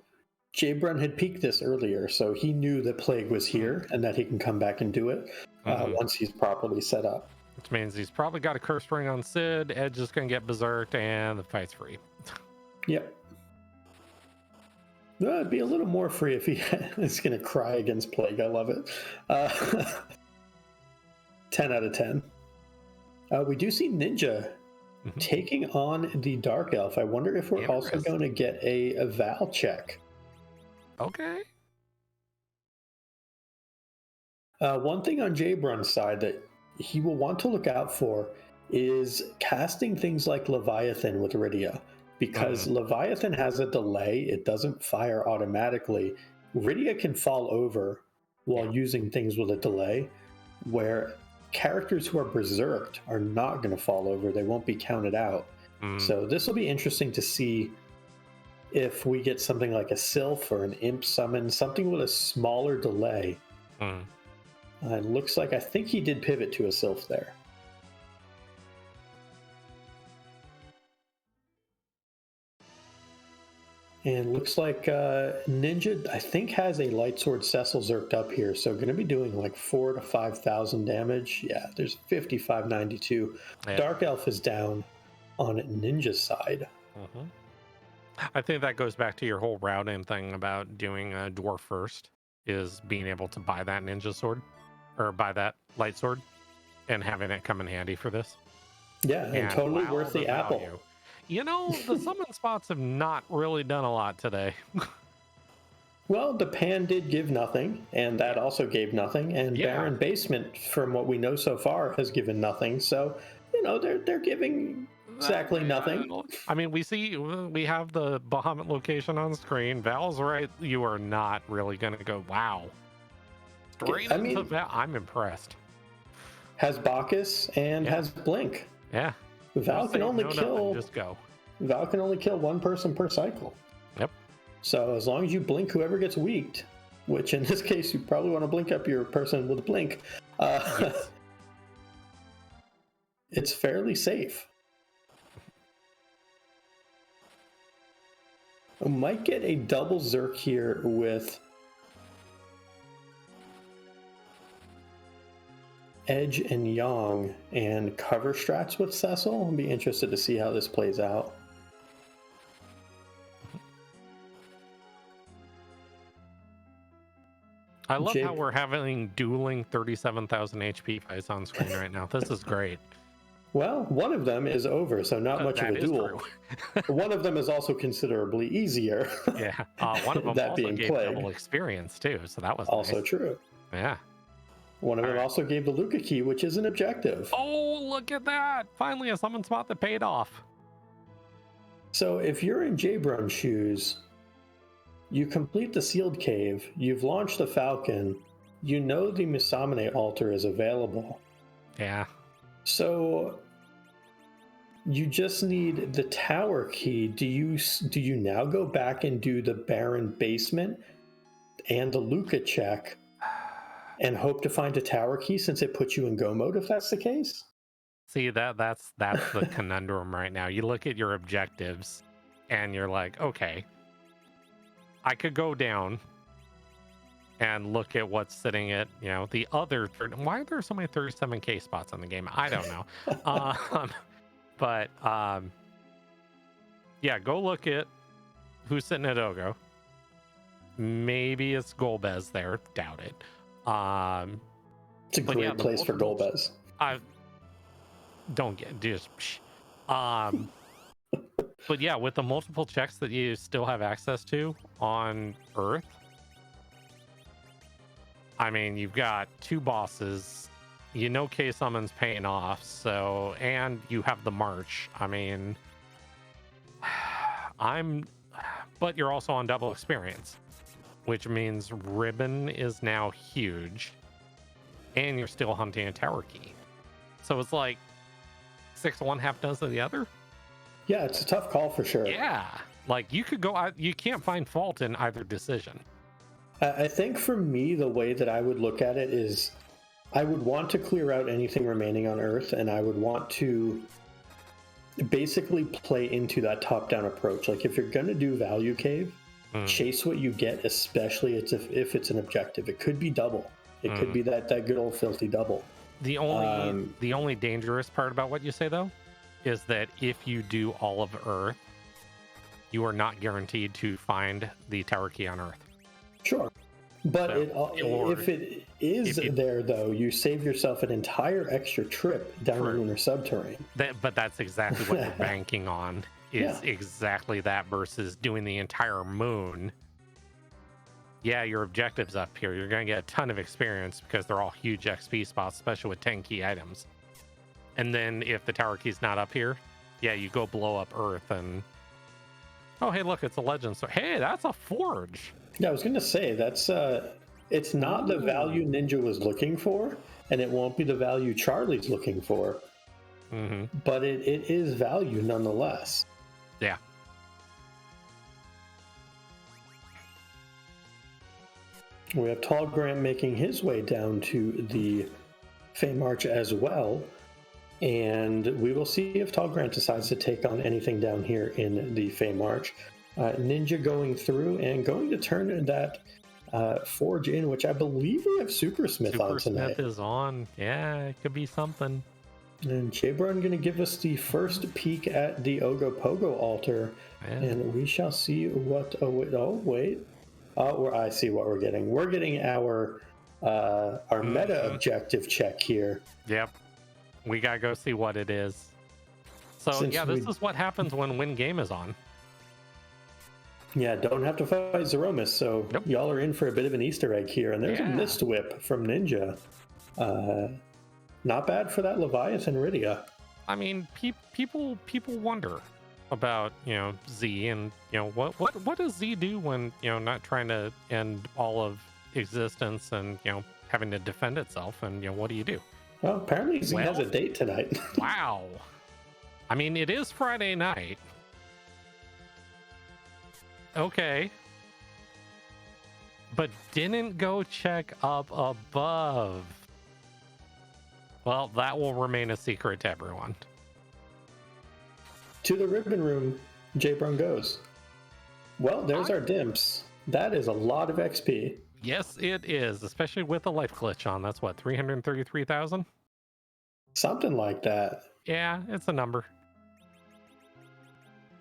A: Jbrun had peaked this earlier, so he knew that plague was here and that he can come back and do it once he's properly set up.
B: Which means he's probably got a curse ring on Sid. Edge is going to get berserked, and the fight's free.
A: Yep. It'd be a little more free if he is going to cry against plague. I love it. 10 out of 10. We do see Ninja taking on the Dark Elf. I wonder if we're also going to get a Val check.
B: Okay.
A: One thing on Jbrun's side that he will want to look out for is casting things like Leviathan with Rydia. Because Leviathan has a delay, it doesn't fire automatically. Rydia can fall over while using things with a delay, where characters who are berserked are not going to fall over. They won't be counted out. So this will be interesting to see if we get something like a Sylph or an Imp summon, something with a smaller delay. It looks like, I think he did pivot to a Sylph there. And looks like Ninja, I think, has a Light Sword Cecil Zerked up here, so going to be doing like 4,000 to 5,000 damage. Yeah, there's 5592.
B: Yeah.
A: Dark Elf is down on Ninja's side.
B: Mm-hmm. I think that goes back to your whole routing thing about doing a dwarf first, is being able to buy that ninja sword, or buy that light sword, and having it come in handy for this.
A: Yeah, and totally worth the apple.
B: Value. You know, the summon spots have not really done a lot today.
A: Well, the pan did give nothing, and that also gave nothing, and Baron Basement, from what we know so far, has given nothing. So, you know, they're giving exactly nothing.
B: I mean, we have the Bahamut location on screen. Val's right. You are not really going to go, wow. Straight into Val. I'm impressed.
A: Has Bacchus and has Blink.
B: Yeah.
A: Val can only kill.
B: Just go.
A: Val can only kill one person per cycle.
B: Yep.
A: So as long as you blink whoever gets weaked, which in this case you probably want to blink up your person with a blink, yes. It's fairly safe. I might get a double Zerk here with Edge and Yang and cover strats with Cecil. I'll be interested to see how this plays out.
B: I love how we're having dueling 37,000 HP fights on screen right now. This is great.
A: Well, one of them is over, so not much of a duel. One of them is also considerably easier.
B: Yeah, one of them
A: that
B: also
A: being
B: gave double experience too, so that was
A: also
B: nice.
A: True.
B: Yeah.
A: One of them also gave the Luca key, which is an objective.
B: Oh, look at that! Finally, a summon spot that paid off.
A: So if you're in Jabron's shoes, you complete the sealed cave, you've launched the Falcon, you know the Misamine altar is available.
B: Yeah.
A: So you just need the tower key. Do you now go back and do the Baron basement and the Luca check and hope to find a tower key since it puts you in go mode if that's the case?
B: See, that's the conundrum right now. You look at your objectives and you're like, okay, I could go down and look at what's sitting at, you know, the other why are there so many 37k spots on the game? I don't know. But yeah, go look at who's sitting at Ogo. Maybe it's Golbez there. Doubt it.
A: It's a great place for Golbez.
B: I don't get just. But yeah, with the multiple checks that you still have access to on Earth, I mean, you've got two bosses. You know, K-Summon's paying off, so, and you have the March. I mean, but you're also on double experience, which means Ribbon is now huge, and you're still hunting a tower key. So it's like 6 of one, half dozen of the other.
A: Yeah, it's a tough call for sure.
B: Yeah, like you could go, you can't find fault in either decision.
A: I think for me, the way that I would look at it is I would want to clear out anything remaining on Earth, and I would want to basically play into that top-down approach. Like if you're going to do Value Cave, chase what you get, especially if it's an objective. It could be double. It could be that good old filthy double.
B: The only dangerous part about what you say, though, is that if you do all of Earth, you are not guaranteed to find the tower key on Earth.
A: Sure. But if it is there, though, you save yourself an entire extra trip down the lunar subterranean.
B: But that's exactly what you're banking on, is exactly that versus doing the entire moon. Yeah, your objective's up here. You're going to get a ton of experience because they're all huge XP spots, especially with 10 key items. And then if the tower key's not up here, yeah, you go blow up Earth and... Oh, hey, look, it's a legend. So, hey, that's a forge.
A: Yeah, I was going to say, that's it's not the value Ninja was looking for, and it won't be the value Charlie's looking for, but it is value nonetheless.
B: Yeah.
A: We have Tall Grant making his way down to the Fey March as well, and we will see if Tall Grant decides to take on anything down here in the Fey March. Ninja going through and going to turn that Forge in, which I believe we have Super Smith on tonight.
B: Smith is on. Yeah, it could be something.
A: And Jabron going to give us the first peek at the Ogopogo altar, and we shall see what. I see what we're getting. We're getting our meta objective check here.
B: Yep, we gotta go see what it is. So this is what happens when Win Game is on.
A: Yeah, don't have to fight Zeromus, so y'all are in for a bit of an Easter egg here. And there's a Mist Whip from Ninja. Not bad for that Leviathan Rydia.
B: I mean, people wonder about, Z, and what does Z do when, not trying to end all of existence and, having to defend itself, and what do you do?
A: Well, apparently Z has a date tonight.
B: Wow. I mean, it is Friday night. Okay. But didn't go check up above. Well, that will remain a secret to everyone.
A: To the ribbon room, Jabron goes. Well, there's our dimps. That is a lot of XP.
B: Yes, it is, especially with a life glitch on. That's what, 333,000?
A: Something like that.
B: Yeah, it's a number.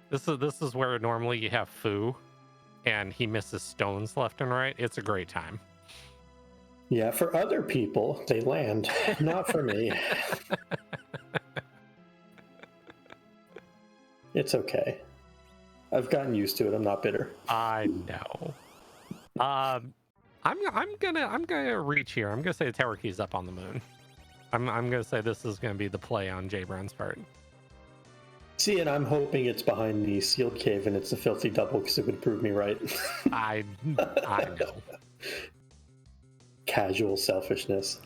B: This is where normally you have Fu, and he misses stones left and right. It's a great time.
A: Yeah, for other people, they land. Not for me. It's okay. I've gotten used to it. I'm not bitter.
B: I know. I'm gonna reach here. I'm gonna say the tower key's up on the moon. I'm gonna say this is gonna be the play on Jabron's part.
A: See, and I'm hoping it's behind the sealed cave and it's a filthy double because it would prove me right.
B: I know.
A: Casual selfishness.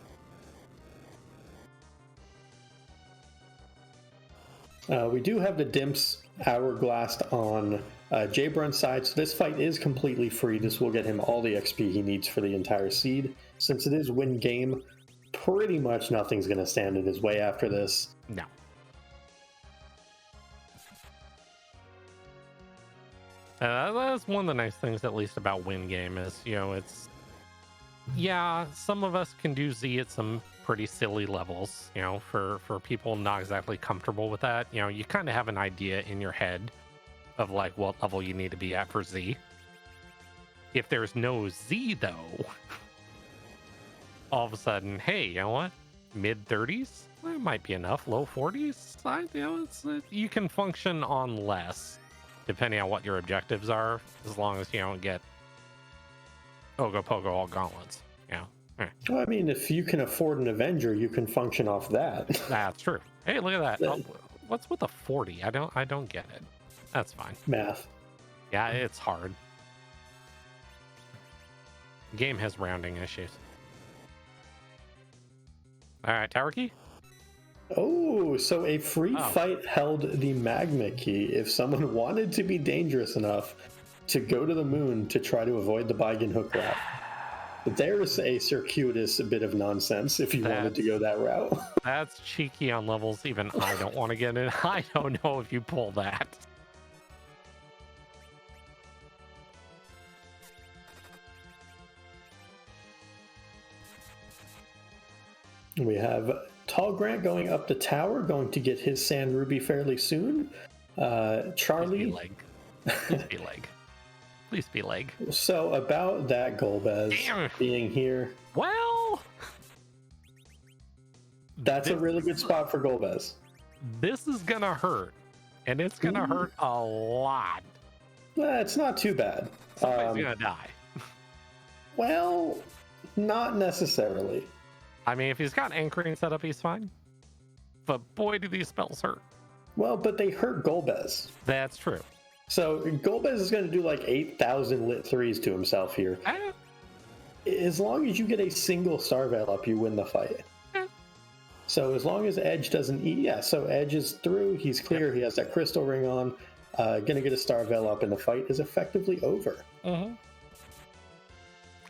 A: We do have the Dimps Hourglass on Jabron's side, so this fight is completely free. This will get him all the XP he needs for the entire seed. Since it is Win Game, pretty much nothing's going to stand in his way after this.
B: No. That's one of the nice things, at least, about Win Game is, it's... Yeah, some of us can do Z at some pretty silly levels, for people not exactly comfortable with that. You kind of have an idea in your head of, like, what level you need to be at for Z. If there's no Z, though, all of a sudden, hey, you know what? Mid-30s? That might be enough. Low 40s? You can function on less, depending on what your objectives are, as long as you don't get Ogopogo all gauntlets.
A: Well, I mean, if you can afford an Avenger, you can function off that.
B: That's true. Hey, look at that. What's with a 40? I don't get it. That's fine.
A: Math.
B: Yeah, it's hard. Game has rounding issues. All right, tower key.
A: Oh, so a free fight held the magma key. If someone wanted to be dangerous enough to go to the moon to try to avoid the Baigen hook route. There's a circuitous bit of nonsense if you wanted to go that route.
B: That's cheeky on levels even I don't want to get in. I don't know if you pull that.
A: We have Tall Grant going up the tower, going to get his Sand Ruby fairly soon. Charlie...
B: Please be leg. Please be leg.
A: So about that Golbez being here.
B: Well,
A: that's a really good spot for Golbez.
B: This is gonna hurt, and it's gonna hurt a lot.
A: It's not too bad.
B: Somebody's gonna die.
A: Well, not necessarily.
B: I mean, if he's got anchoring set up, he's fine. But boy, do these spells hurt.
A: Well, but they hurt Golbez.
B: That's true.
A: So Golbez is going to do like 8,000 lit threes to himself here. As long as you get a single Star Veil up, you win the fight. So as long as Edge doesn't eat, so Edge is through, he's clear, he has that crystal ring on, gonna get a Star Veil up, and the fight is effectively over.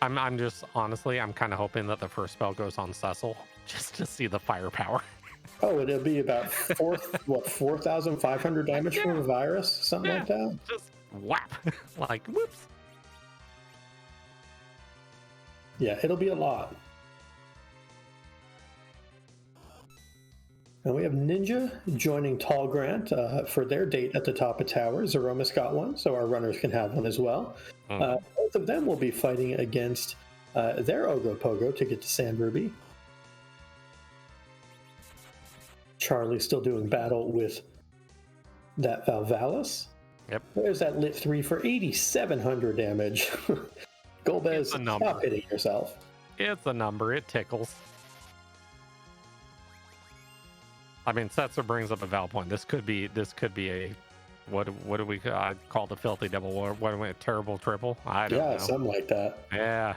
B: I'm just, honestly, I'm kind of hoping that the first spell goes on Cecil, just to see the firepower.
A: Oh, it'll be about 4,500 damage from a virus, something like that.
B: Just whap, like whoops.
A: Yeah, it'll be a lot. And we have Ninja joining Tall Grant for their date at the top of tower. Zeromus got one, so our runners can have one as well. Both of them will be fighting against their Ogopogo to get to Sand Ruby. Charlie's still doing battle with that Valvalis.
B: Yep.
A: There's that Lit 3 for 8,700 damage. Golbez, stop hitting yourself.
B: It's a number. It tickles. I mean, Setzer brings up a valid point. This could be a what do we call the filthy double? What a terrible triple? I don't know.
A: Yeah, something like that.
B: Yeah.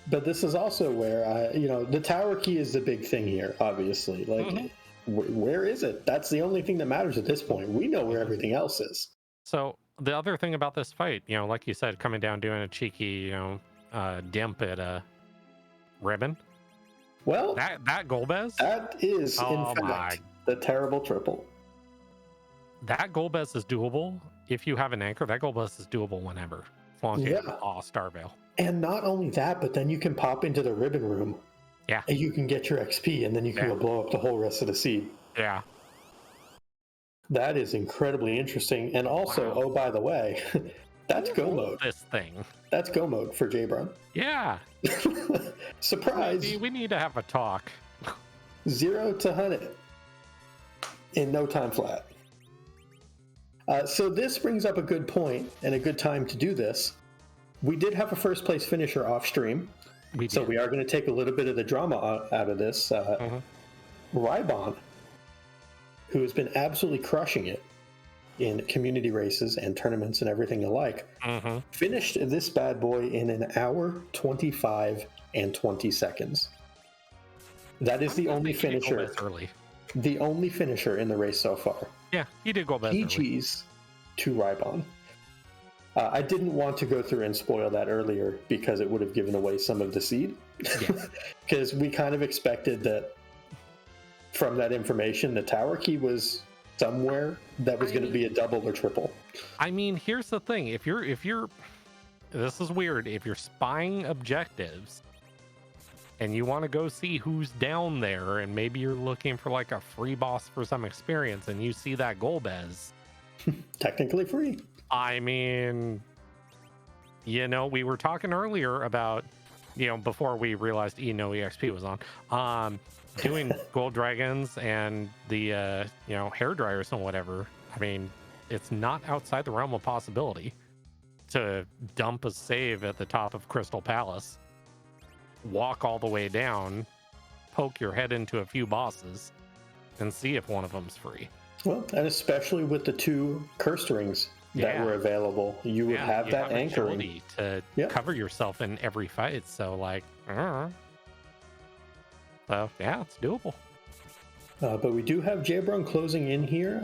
A: But this is also where the tower key is the big thing here. Obviously, like where is it? That's the only thing that matters at this point. We know where everything else is.
B: So the other thing about this fight, like you said, coming down doing a cheeky, dimp at a ribbon.
A: Well,
B: that Golbez,
A: that is in fact the terrible triple.
B: That Golbez is doable if you have an anchor. That Golbez is doable whenever, as long as you have Starveil.
A: And not only that, but then you can pop into the ribbon room.
B: Yeah.
A: And you can get your XP, and then you can go blow up the whole rest of the seed.
B: Yeah.
A: That is incredibly interesting. And also, oh, by the way, that's go mode.
B: This thing.
A: That's go mode for Jabron.
B: Yeah.
A: Surprise.
B: We need to have a talk.
A: 0 to 100 in no time flat. So this brings up a good point and a good time to do this. We did have a first place finisher off stream. So we are going to take a little bit of the drama out of this. Rybon, who has been absolutely crushing it in community races and tournaments and everything alike, finished this bad boy in 1 hour, 25 and 20 seconds. That is the only finisher. The only finisher in the race so far.
B: Yeah, he did go best.
A: GG's to Rybon. I didn't want to go through and spoil that earlier because it would have given away some of the seed. Because we kind of expected that from that information, the tower key was somewhere that was going to be a double or triple.
B: I mean, here's the thing. If you're this is weird. If you're spying objectives and you want to go see who's down there, and maybe you're looking for like a free boss for some experience, and you see that Golbez,
A: technically free.
B: I mean, we were talking earlier about, before we realized No EXP was on, doing gold dragons and the, hair dryers and whatever. I mean, it's not outside the realm of possibility to dump a save at the top of Crystal Palace, walk all the way down, poke your head into a few bosses, and see if one of them's free.
A: Well, and especially with the 2 cursed rings that were available, you would have that anchoring
B: to cover yourself in every fight. So it's doable.
A: But we do have Jabron closing in here.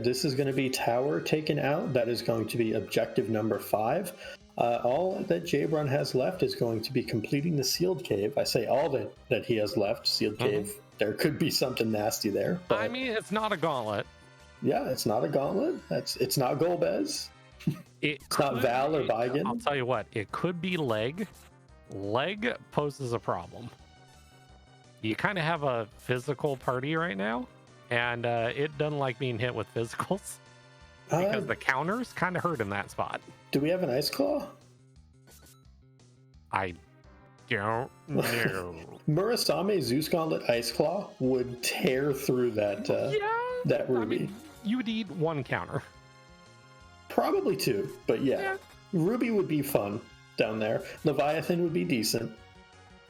A: This is going to be tower taken out. That is going to be objective number 5. All that Jabron has left is going to be completing the sealed cave. I say all that he has left. Sealed cave. There could be something nasty there. But
B: I mean, it's not a gauntlet.
A: Yeah, it's not a gauntlet. It's not Golbez. It's not Val or Bigan.
B: I'll tell you what, it could be leg. Leg poses a problem. You kind of have a physical party right now, and it doesn't like being hit with physicals because the counters kind of hurt in that spot.
A: Do we have an Ice Claw?
B: I don't know.
A: Murasame Zeus Gauntlet Ice Claw would tear through that that Ruby.
B: I mean, you would need 1 counter.
A: Probably 2, but yeah. Ruby would be fun down there. Leviathan would be decent.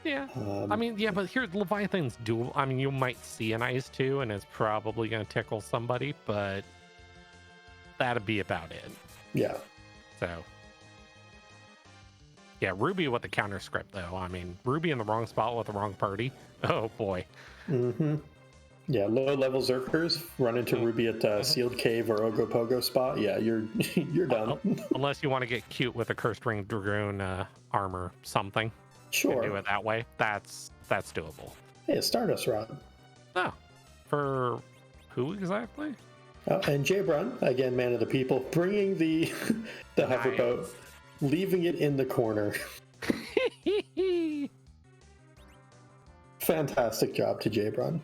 B: Yeah. But here's Leviathan's dual. I mean, you might see an Ice 2, and it's probably going to tickle somebody, but that'd be about it.
A: Yeah.
B: So, yeah, Ruby with the counter script, though. I mean, Ruby in the wrong spot with the wrong party. Oh, boy.
A: Yeah, low-level Zerkers run into Ruby at Sealed Cave or Ogopogo spot. Yeah, you're done.
B: Unless you want to get cute with a Cursed Ring Dragoon armor something.
A: Sure.
B: Do it that way. That's doable.
A: Hey, a Stardust Rod.
B: Oh. For who exactly?
A: Oh, and Jaybrun, again, man of the people, bringing the hoverboat, leaving it in the corner. Fantastic job to Jaybrun.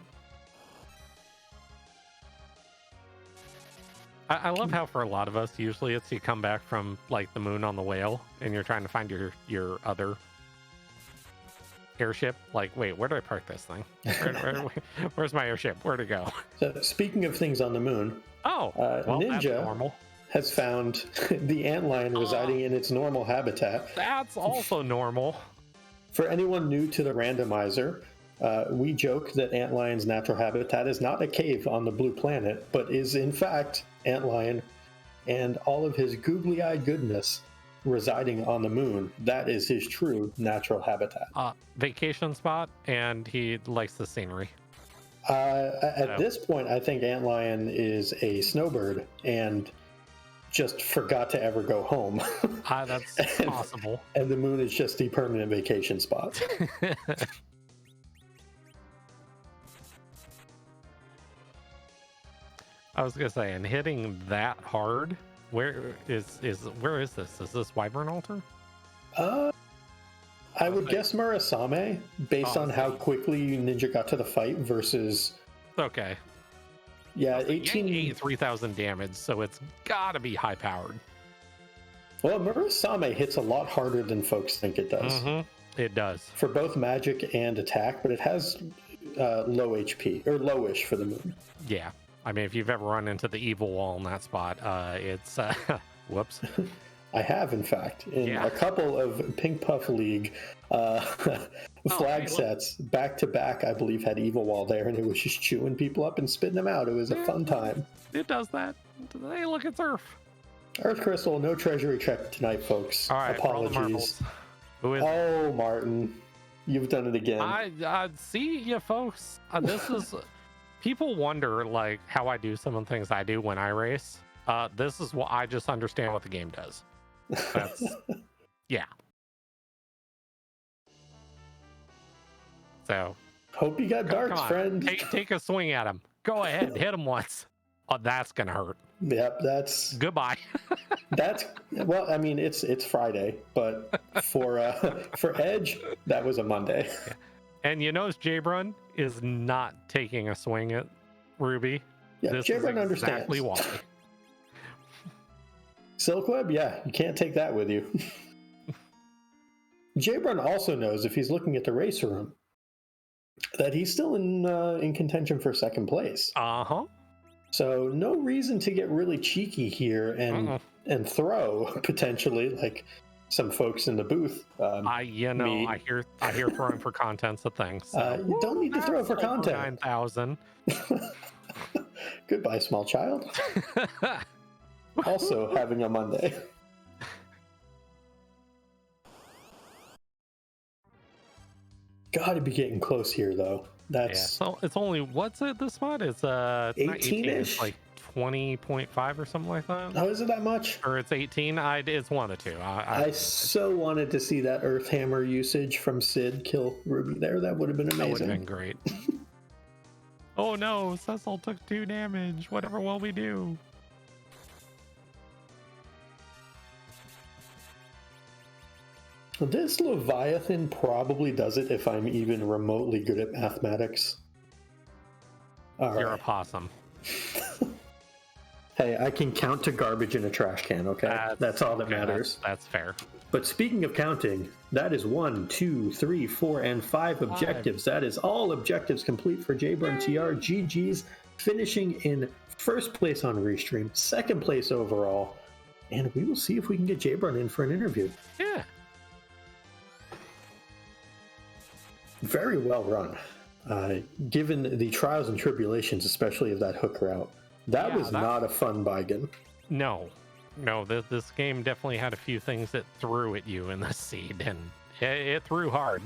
B: I love how for a lot of us, usually it's you come back from like the moon on the whale and you're trying to find your other airship. Like, wait, where do I park this thing? Where's my airship? Where'd it go?
A: So speaking of things on the moon,
B: well,
A: Ninja has found the antlion residing in its normal habitat.
B: That's also normal.
A: For anyone new to the randomizer, we joke that antlion's natural habitat is not a cave on the blue planet, but is in fact antlion and all of his googly-eyed goodness residing on the moon. That is his true natural habitat.
B: Vacation spot, and he likes the scenery.
A: At this point, I think antlion is a snowbird and just forgot to ever go home.
B: That's possible.
A: And the moon is just the permanent vacation spot.
B: I was gonna say, and hitting that hard, where is this? Is this Wyvern Altar?
A: I would guess Murasame, based on how quickly Ninja got to the fight versus.
B: Okay.
A: Yeah, 18
B: 3,000 damage, so it's gotta be high powered.
A: Well, Murasame hits a lot harder than folks think it does.
B: Mm-hmm. It does
A: for both magic and attack, but it has low HP or lowish for the moon.
B: Yeah. I mean, if you've ever run into the evil wall in that spot, it's whoops.
A: I have, in fact, in a couple of Pink Puff League flag sets back to back. I believe had evil wall there, and it was just chewing people up and spitting them out. It was a fun time.
B: It does that. Hey, look, it's Earth.
A: Earth Crystal, no treasury check tonight, folks.
B: All right,
A: apologies.
B: Who is
A: Martin, you've done it again.
B: I see you, folks. This is. People wonder, like, how I do some of the things I do when I race. This is what I just understand what the game does. That's, yeah. So.
A: Hope you got darts, friend.
B: Take a swing at him. Go ahead, hit him once. Oh, that's gonna hurt.
A: Yep, that's
B: goodbye.
A: Well, I mean, it's Friday, but for Edge, that was a Monday.
B: Yeah. And you notice Jaybrun is not taking a swing at Ruby.
A: Yeah, Jaybrun understands
B: exactly why.
A: Silkweb, yeah, you can't take that with you. Jaybrun also knows, if he's looking at the racer room, that he's still in contention for second place. So no reason to get really cheeky here and throw potentially like some folks in the booth.
B: I hear throwing for content's a thing. So.
A: You don't need to throw for content.
B: 9,000.
A: Goodbye, small child. Also having a Monday. Gotta be getting close here, though. That's
B: so it's only what's it this spot? It's
A: 18-ish,
B: it's like 20.5 or something like that.
A: Oh, is it that much?
B: Or it's 18. It's one of the two.
A: I so wanted to see that Earth Hammer usage from Sid kill Ruby there. That would have been amazing. That would
B: have been great. Oh no, Cecil took 2 damage. Whatever will we do?
A: This Leviathan probably does it if I'm even remotely good at mathematics.
B: You're a possum.
A: Hey, I can count to garbage in a trash can, okay? That's all that matters.
B: That's fair.
A: But speaking of counting, that is 1, 2, 3, 4, and 5 objectives. That is all objectives complete for Jaybrun TR. GG's finishing in first place on Restream, second place overall. And we will see if we can get Jaybrun in for an interview.
B: Yeah.
A: Very well run, given the trials and tribulations, especially of that hook route. That was not a fun bygone.
B: No, this game definitely had a few things that threw at you in the seed, and it threw hard.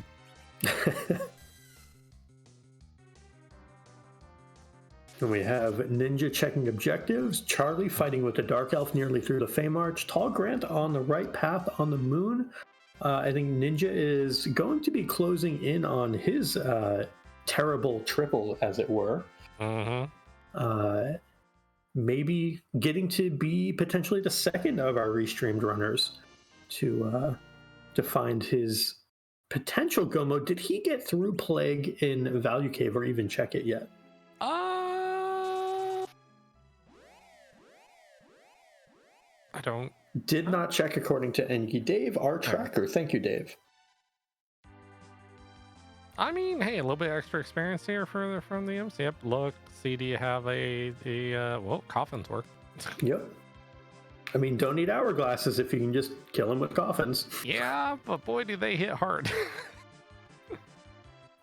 A: And we have Ninja checking objectives, Charlie fighting with the Dark Elf nearly through the Fey March, Tall Grant on the right path on the moon. I think Ninja is going to be closing in on his terrible triple, as it were. maybe getting to be potentially the second of our restreamed runners to find his potential go mode. Did he get through Plague in Value Cave or even check it yet?
B: I don't.
A: Did not check according to Engi. Dave, our tracker. Thank you, Dave.
B: I mean, hey, a little bit extra experience here from the MC. Yep, look, see, do you have a well, coffins work.
A: Yep. I mean, don't need hourglasses if you can just kill him with coffins.
B: Yeah, but boy, do they hit hard.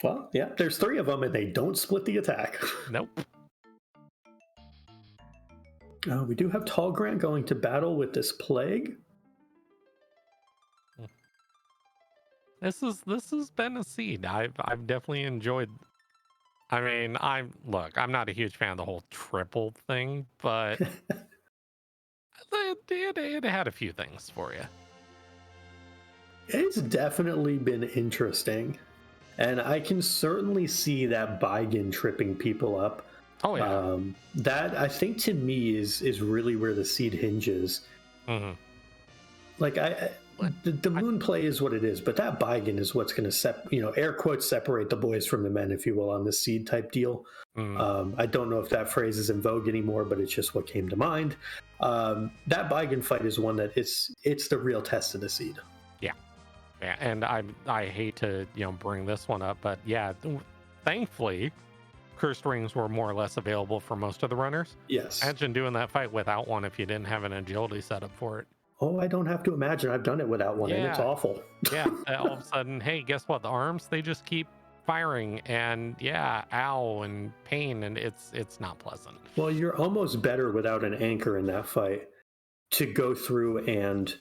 A: Well, yeah, there's 3 of them and they don't split the attack.
B: Nope.
A: We do have Tall Grant going to battle with this Plague.
B: This has been a seed. I've definitely enjoyed. I mean, I'm not a huge fan of the whole triple thing, but it had a few things for you.
A: It's definitely been interesting, and I can certainly see that Baigen tripping people up.
B: Oh yeah.
A: That, I think, to me is really where the seed hinges.
B: Mm-hmm.
A: Like the moon play is what it is, but that Baigen is what's going to air quotes separate the boys from the men, if you will, on the seed type deal. I don't know if that phrase is in vogue anymore, but it's just what came to mind. That Baigen fight is one that it's the real test of the seed.
B: Yeah, and I hate to bring this one up, but yeah, thankfully, cursed rings were more or less available for most of the runners.
A: Yes.
B: Imagine doing that fight without one if you didn't have an agility setup for it.
A: Oh, I don't have to imagine. I've done it without one, and it's awful.
B: Yeah, all of a sudden, hey, guess what? The arms, they just keep firing, and yeah, ow, and pain, and it's not pleasant.
A: Well, you're almost better without an anchor in that fight to go through and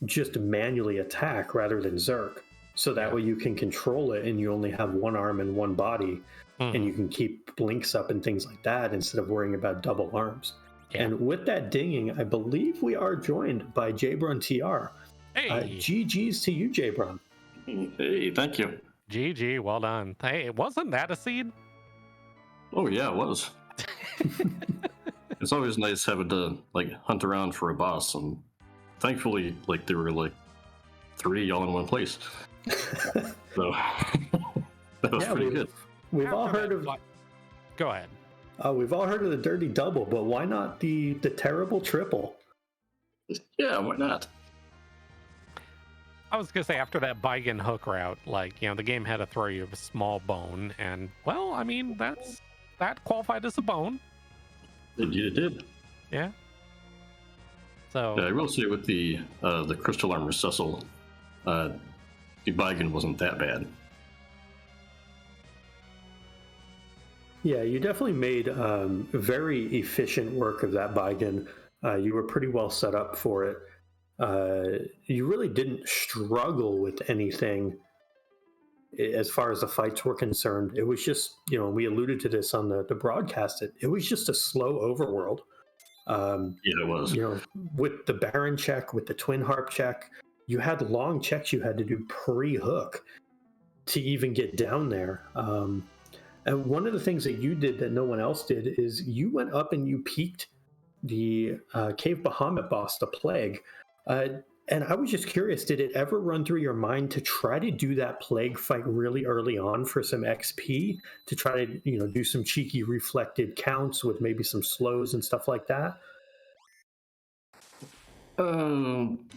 A: just manually attack rather than Zerk. So that way you can control it, and you only have one arm and one body, and you can keep blinks up and things like that instead of worrying about double arms. Yeah. And with that dinging, I believe we are joined by Jabron TR.
B: Hey,
A: GG's to you, Jabron.
C: Hey, thank you.
B: GG, well done. Hey, wasn't that a seed?
C: Oh yeah, it was. It's always nice having to hunt around for a boss, and thankfully, there were 3 all in one place. So that was pretty good.
A: We've all heard of.
B: Go ahead.
A: We've all heard of the dirty double, but why not the terrible triple?
C: Yeah, why not?
B: I was gonna say, after that Baigen hook route, the game had to throw you a small bone, and well, I mean that qualified as a bone.
C: Indeed, it did.
B: Yeah. So
C: yeah, I will say with the crystal armor Cecil, the Baigen wasn't that bad.
A: Yeah, you definitely made very efficient work of that Baigen. You were pretty well set up for it. You really didn't struggle with anything as far as the fights were concerned. It was just, we alluded to this on the broadcast, it was just a slow overworld.
C: Yeah, it was.
A: With the Baron check, with the Twin Harp check, you had long checks you had to do pre-hook to even get down there. And one of the things that you did that no one else did is you went up and you peeked the Cave Bahamut boss, the Plague. And I was just curious, did it ever run through your mind to try to do that Plague fight really early on for some XP, to try to, do some cheeky reflected counts with maybe some slows and stuff like that?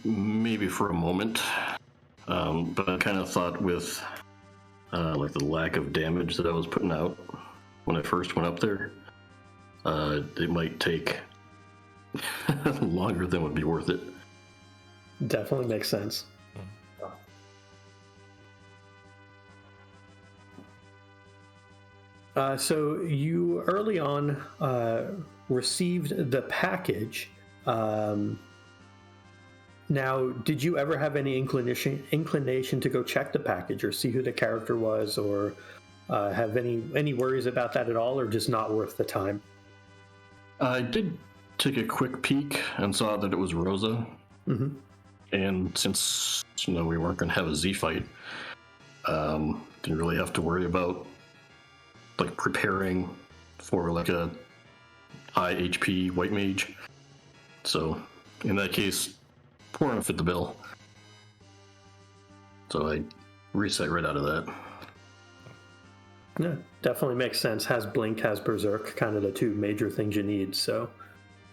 C: Maybe for a moment. But I kind of thought with the lack of damage that I was putting out when I first went up there, it might take longer than would be worth it.
A: Definitely makes sense. So you early on received the package. Now, did you ever have any inclination to go check the package or see who the character was, or have any worries about that at all, or just not worth the time?
C: I did take a quick peek and saw that it was Rosa.
A: Mm-hmm.
C: And since we weren't going to have a Z fight, didn't really have to worry about preparing for a high HP white mage. So in that case, 4 fit the bill. So I reset right out of that.
A: Yeah, definitely makes sense. Has Blink, has Berserk, kind of the two major things you need. So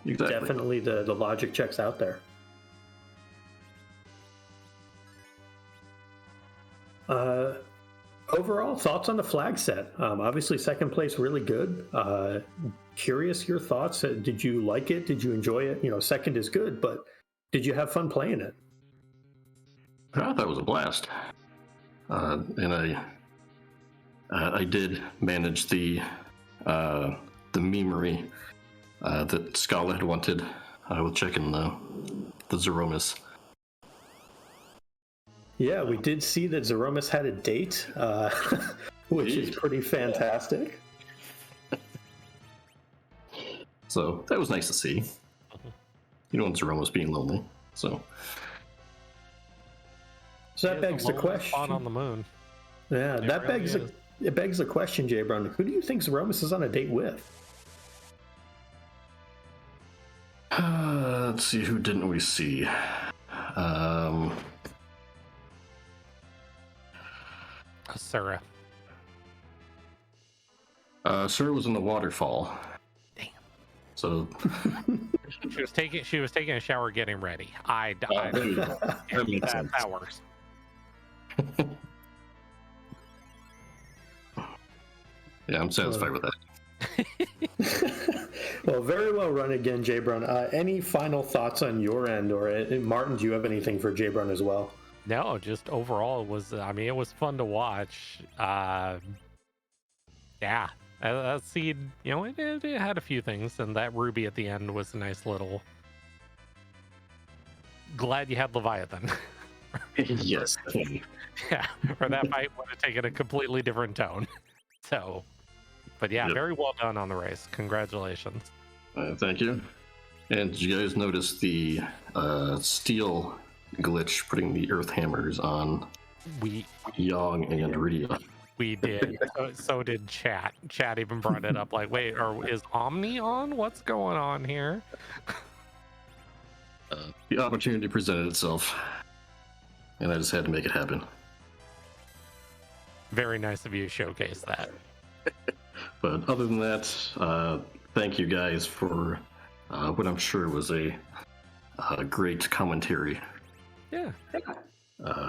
C: Exactly.
A: definitely the logic checks out there. Overall, thoughts on the flag set? Obviously, second place, really good. Curious your thoughts. Did you like it? Did you enjoy it? You know, second is good, but did you have fun playing it?
C: I thought it was a blast. And I did manage the memery that Scala had wanted with checking the Zeromus.
A: Yeah, we did see that Zeromus had a date, which is pretty fantastic.
C: So that was nice to see. You don't want Zeromus being lonely. So
A: that begs the question.
B: Spot on the moon.
A: Yeah,
B: It
A: that
B: really
A: begs the question, Jay Brown. Who do you think Zeromus is on a date with?
C: let's see, who didn't we see?
B: Sarah.
C: Sir was in the waterfall.
B: Damn.
C: So
B: She was taking a shower, getting ready. That works.
C: Yeah, I'm satisfied with that.
A: Well, very well run again, Jay Brown. Any final thoughts on your end, or Martin? Do you have anything for Jay Brown as well?
B: No, just overall, it was. I mean, it was fun to watch. Yeah, that seed, you know, it had a few things, and that ruby at the end was a nice little. Glad you had Leviathan.
C: Yes.
B: Yeah, or that fight would have taken a completely different tone. So, but yeah, very well done on the race. Congratulations.
C: Thank you. And did you guys notice the steel glitch putting the earth hammers on Yang and Rydia?
B: We did. So did Chat. Chat even brought it up like, wait, is Omni on? What's going on here?
C: The opportunity presented itself, and I just had to make it happen.
B: Very nice of you to showcase that.
C: But other than that, thank you guys for what I'm sure was a great commentary.
B: Yeah.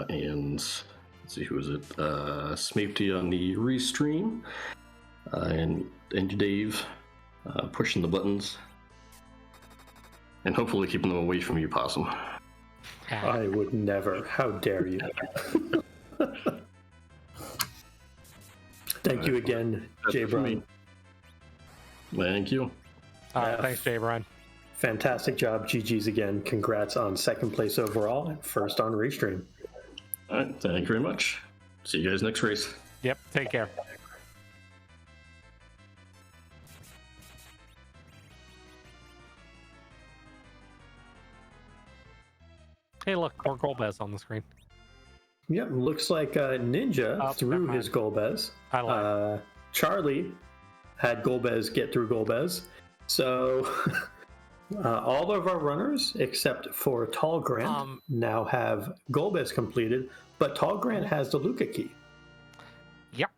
C: And let's see, who was it? Smapety on the restream, and Dave pushing the buttons, and hopefully keeping them away from you, Possum.
A: I would never. How dare you? Thank you again, Jay Brown.
C: Thank you.
B: Thanks, Jay Brown.
A: Fantastic job. GG's again. Congrats on second place overall and first on Restream.
C: All right. Thank you very much. See you guys next race.
B: Yep. Take care. Hey, look, more Golbez on the screen.
A: Yep, looks like Ninja threw his Golbez.
B: I lied.
A: Charlie had Golbez get through Golbez. So all of our runners, except for Tall Grant, now have Golbez completed, but Tall Grant has the Luca key.
B: Yep.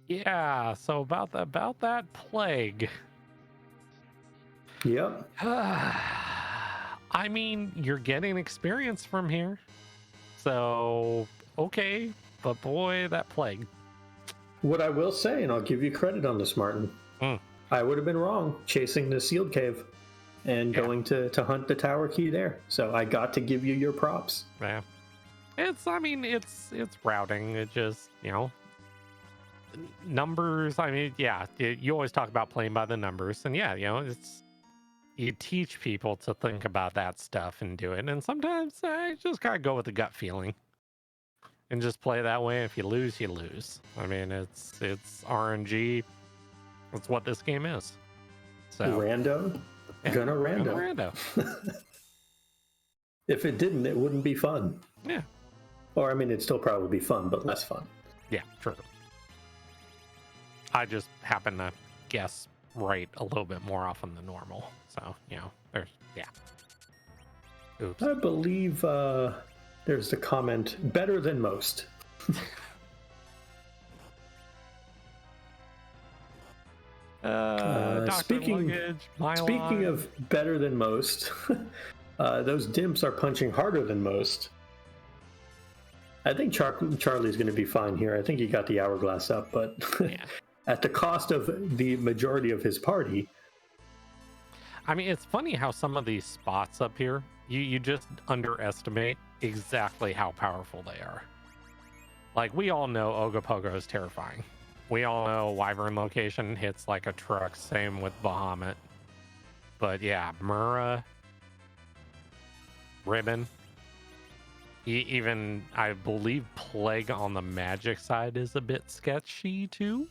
B: Yeah, so about that plague.
A: Yep.
B: I mean, you're getting experience from here. So, okay. But boy, that plague.
A: What I will say, and I'll give you credit on this, Martin, I would have been wrong chasing the sealed cave and going to hunt the tower key there. So I got to give you your props.
B: Yeah. It's routing. It just, you know, numbers. I mean, yeah, you always talk about playing by the numbers. And yeah, you know, you teach people to think about that stuff and do it. And sometimes I just gotta go with the gut feeling and just play that way. If you lose, you lose. I mean, it's RNG. That's what this game is. So
A: rando, gonna rando. If it didn't, it wouldn't be fun.
B: Yeah.
A: Or I mean, it'd still probably be fun, but less fun.
B: Yeah, true. I just happen to guess right a little bit more often than normal. So, there's, yeah. Oops.
A: I believe there's the comment, better than most. Speaking of better than most, those dimps are punching harder than most. I think Charlie's going to be fine here. I think he got the hourglass up, but at the cost of the majority of his party.
B: I mean, it's funny how some of these spots up here, you just underestimate exactly how powerful they are. Like, we all know Ogopogo is terrifying. We all know Wyvern location hits like a truck, same with Bahamut. But yeah, Mura, Ribbon, even I believe Plague on the magic side is a bit sketchy too.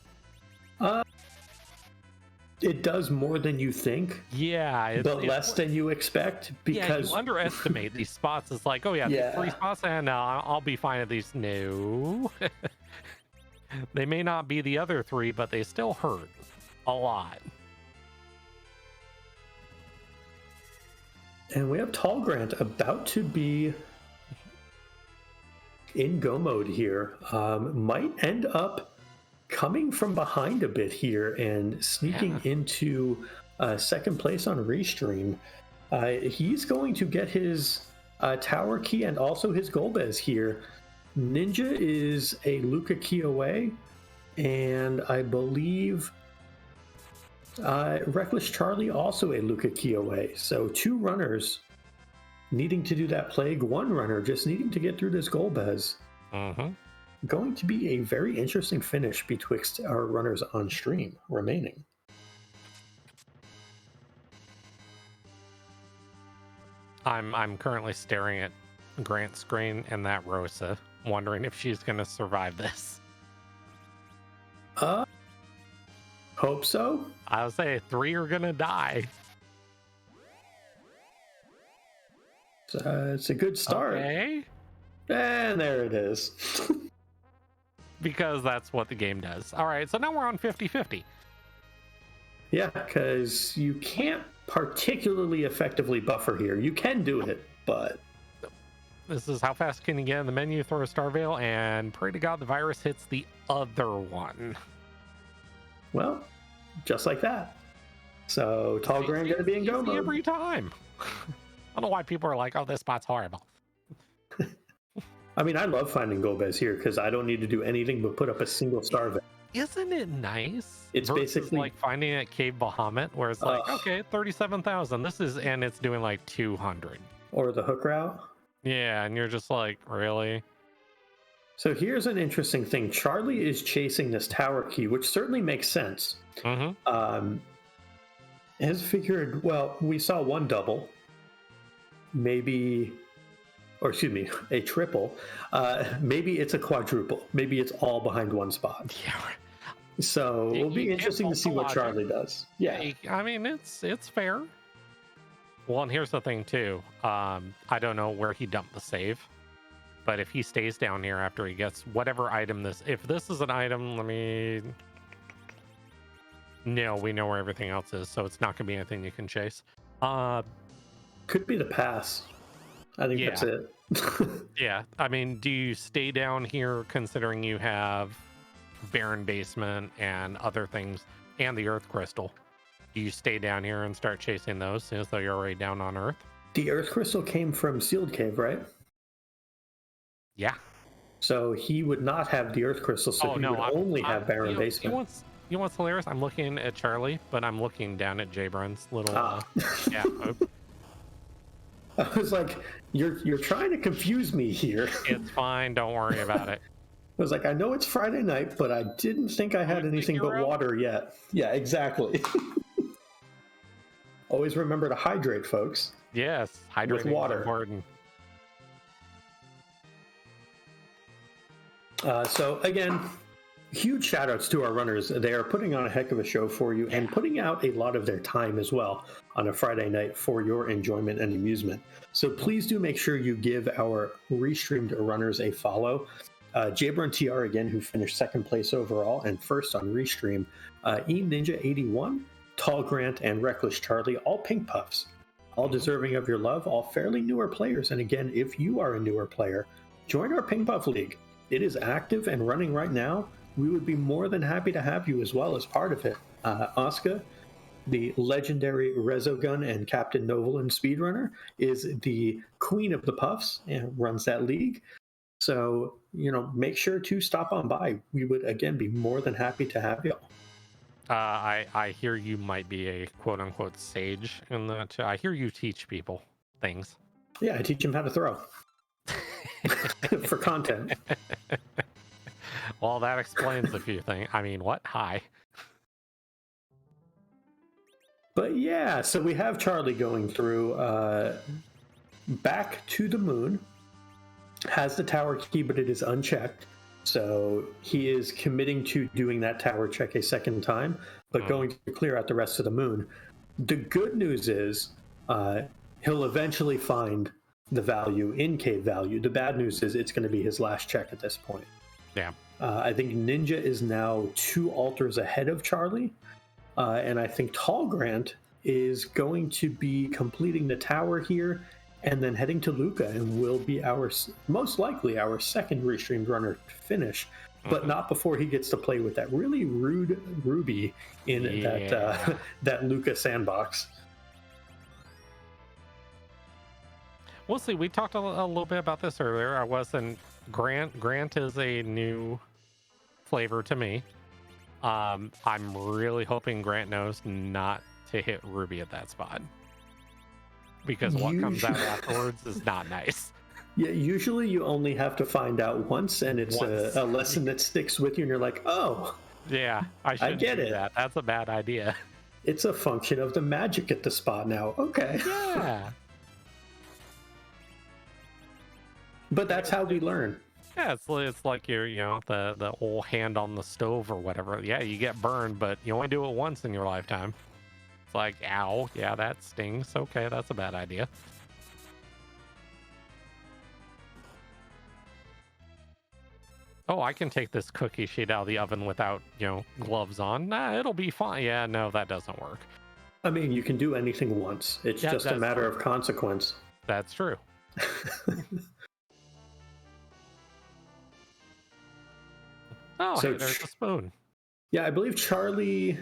A: It does more than you think.
B: Yeah,
A: but less than you expect, because
B: you underestimate these spots. It's like, oh yeah, these 3 spots, and I'll be fine at these. No. They may not be the other 3, but they still hurt a lot.
A: And we have Tall Grant about to be in go mode here. Might end up coming from behind a bit here and sneaking into second place on Restream. He's going to get his tower key and also his Golbez here. Ninja is a Luca key away, and I believe Reckless Charlie also a Luca key away. So 2 runners needing to do that plague, 1 runner just needing to get through this Golbez. Going to be a very interesting finish betwixt our runners on stream remaining.
B: I'm currently staring at Grant's screen and that Rosa, wondering if she's going to survive this.
A: Hope so.
B: I'll say 3 are going to die.
A: It's a good start.
B: Okay.
A: And there it is.
B: Because that's what the game does. All right, so now we're on 50-50.
A: Yeah, because you can't particularly effectively buffer here. You can do it, but...
B: This is how fast can you get in the menu, throw a Star Veil, and pray to God the virus hits the other one.
A: Well, just like that. So, Tall Grant going to be in go mode.
B: Every time. I don't know why people are like, oh, this spot's horrible.
A: I mean, I love finding Golbez here because I don't need to do anything but put up a single Star Veil.
B: Isn't it nice?
A: It's basically
B: like finding it at Cave Bahamut, where it's like, okay, 37,000. This is, and it's doing like 200.
A: Or the hook route.
B: Yeah, and you're just like, really?
A: So here's an interesting thing. Charlie is chasing this tower key, which certainly makes sense. Has figured, well, we saw 1 double, maybe, or excuse me, a triple. Maybe it's a quadruple. Maybe it's all behind 1 spot.
B: Yeah.
A: So it'll be interesting to see what Charlie does. Yeah.
B: I mean, it's fair. Well, and here's the thing too. I don't know where he dumped the save, but if he stays down here after he gets whatever item if this is an item, no, we know where everything else is, so it's not gonna be anything you can chase.
A: Could be the pass. I think that's it.
B: Yeah, I mean, do you stay down here considering you have Baron Basement and other things and the Earth Crystal? Do you stay down here and start chasing those since though you're already down on Earth?
A: The Earth Crystal came from Sealed Cave, right?
B: Yeah.
A: So he would not have the Earth Crystal, so he would only have Baron Basement.
B: You know what's hilarious? I'm looking at Charlie, but I'm looking down at Jbrun's little... yeah.
A: I was like, you're trying to confuse me here.
B: It's fine. Don't worry about it.
A: I was like, I know it's Friday night, but I didn't think I had anything but water yet. Yeah, exactly. Always remember to hydrate, folks.
B: Yes, hydrate
A: with water.
B: Important.
A: So again, huge shout outs to our runners. They are putting on a heck of a show for you and putting out a lot of their time as well on a Friday night for your enjoyment and amusement. So please do make sure you give our restreamed runners a follow. Jabber and TR again, who finished second place overall and first on Restream. E-Ninja81, Tall Grant, and Reckless Charlie, all pink puffs. All deserving of your love, all fairly newer players. And again, if you are a newer player, join our Pink Puff League. It is active and running right now. We would be more than happy to have you as well as part of it. Asuka, the legendary Rezogun and Captain Novoland speedrunner, is the queen of the puffs and runs that league. So, make sure to stop on by. We would, again, be more than happy to have you.
B: I hear you might be a quote-unquote sage in that. I hear you teach people things.
A: Yeah, I teach them how to throw. For content.
B: Well, that explains a few things. I mean, what? Hi.
A: But yeah, so we have Charlie going through back to the moon. Has the tower key, but it is unchecked. So he is committing to doing that tower check a second time, but going to clear out the rest of the moon. The good news is he'll eventually find the value in cave value. The bad news is it's going to be his last check at this point.
B: Yeah.
A: I think Ninja is now 2 altars ahead of Charlie. And I think Tall Grant is going to be completing the tower here and then heading to Luca and will be most likely our second restreamed runner to finish, but not before he gets to play with that really rude Ruby in that Luca sandbox.
B: We'll see. We talked a little bit about this earlier. Grant is a new flavor to me. I'm really hoping Grant knows not to hit Ruby at that spot, because what comes out afterwards is not nice.
A: Yeah, usually you only have to find out once, and it's a lesson that sticks with you, and you're like, oh.
B: Yeah, I get it. That's a bad idea.
A: It's a function of the magic at the spot now. Okay.
B: Yeah.
A: But that's how we learn.
B: Yeah, it's like the old hand on the stove or whatever. Yeah, you get burned, but you only do it once in your lifetime. It's like, ow, yeah, that stings. Okay, that's a bad idea. Oh, I can take this cookie sheet out of the oven without, gloves on. Nah, it'll be fine. Yeah, no, that doesn't work.
A: I mean, you can do anything once. It's just a matter of consequence.
B: That's true. Oh, so hey, there's a spoon.
A: Yeah, I believe Charlie,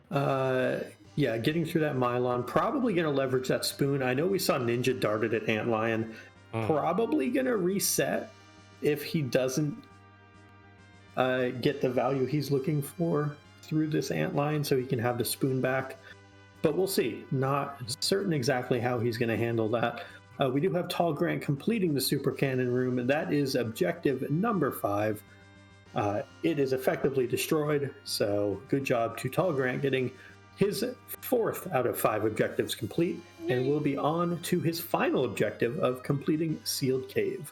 A: getting through that Mylon, probably going to leverage that spoon. I know we saw Ninja darted at Antlion. Probably going to reset if he doesn't get the value he's looking for through this Antlion, so he can have the spoon back. But we'll see. Not certain exactly how he's going to handle that. We do have Tall Grant completing the Super Cannon room, and that is objective number 5. It is effectively destroyed, so good job to Tall Grant getting his 4th out of 5 objectives complete, and will be on to his final objective of completing Sealed Cave.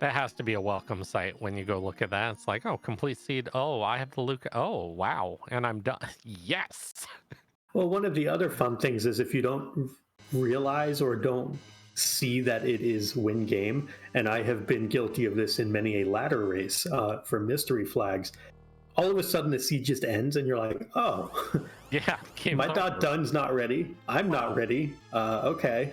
B: That has to be a welcome sight when you go look at that. It's like, oh, complete seed. Oh, I have to look. Oh, wow. And I'm done. Yes.
A: Well, one of the other fun things is if you don't realize or don't see that it is win game, and I have been guilty of this in many a ladder race for mystery flags, all of a sudden the seed just ends and you're like, oh,
B: yeah,
A: my done's not ready. I'm not ready. Okay.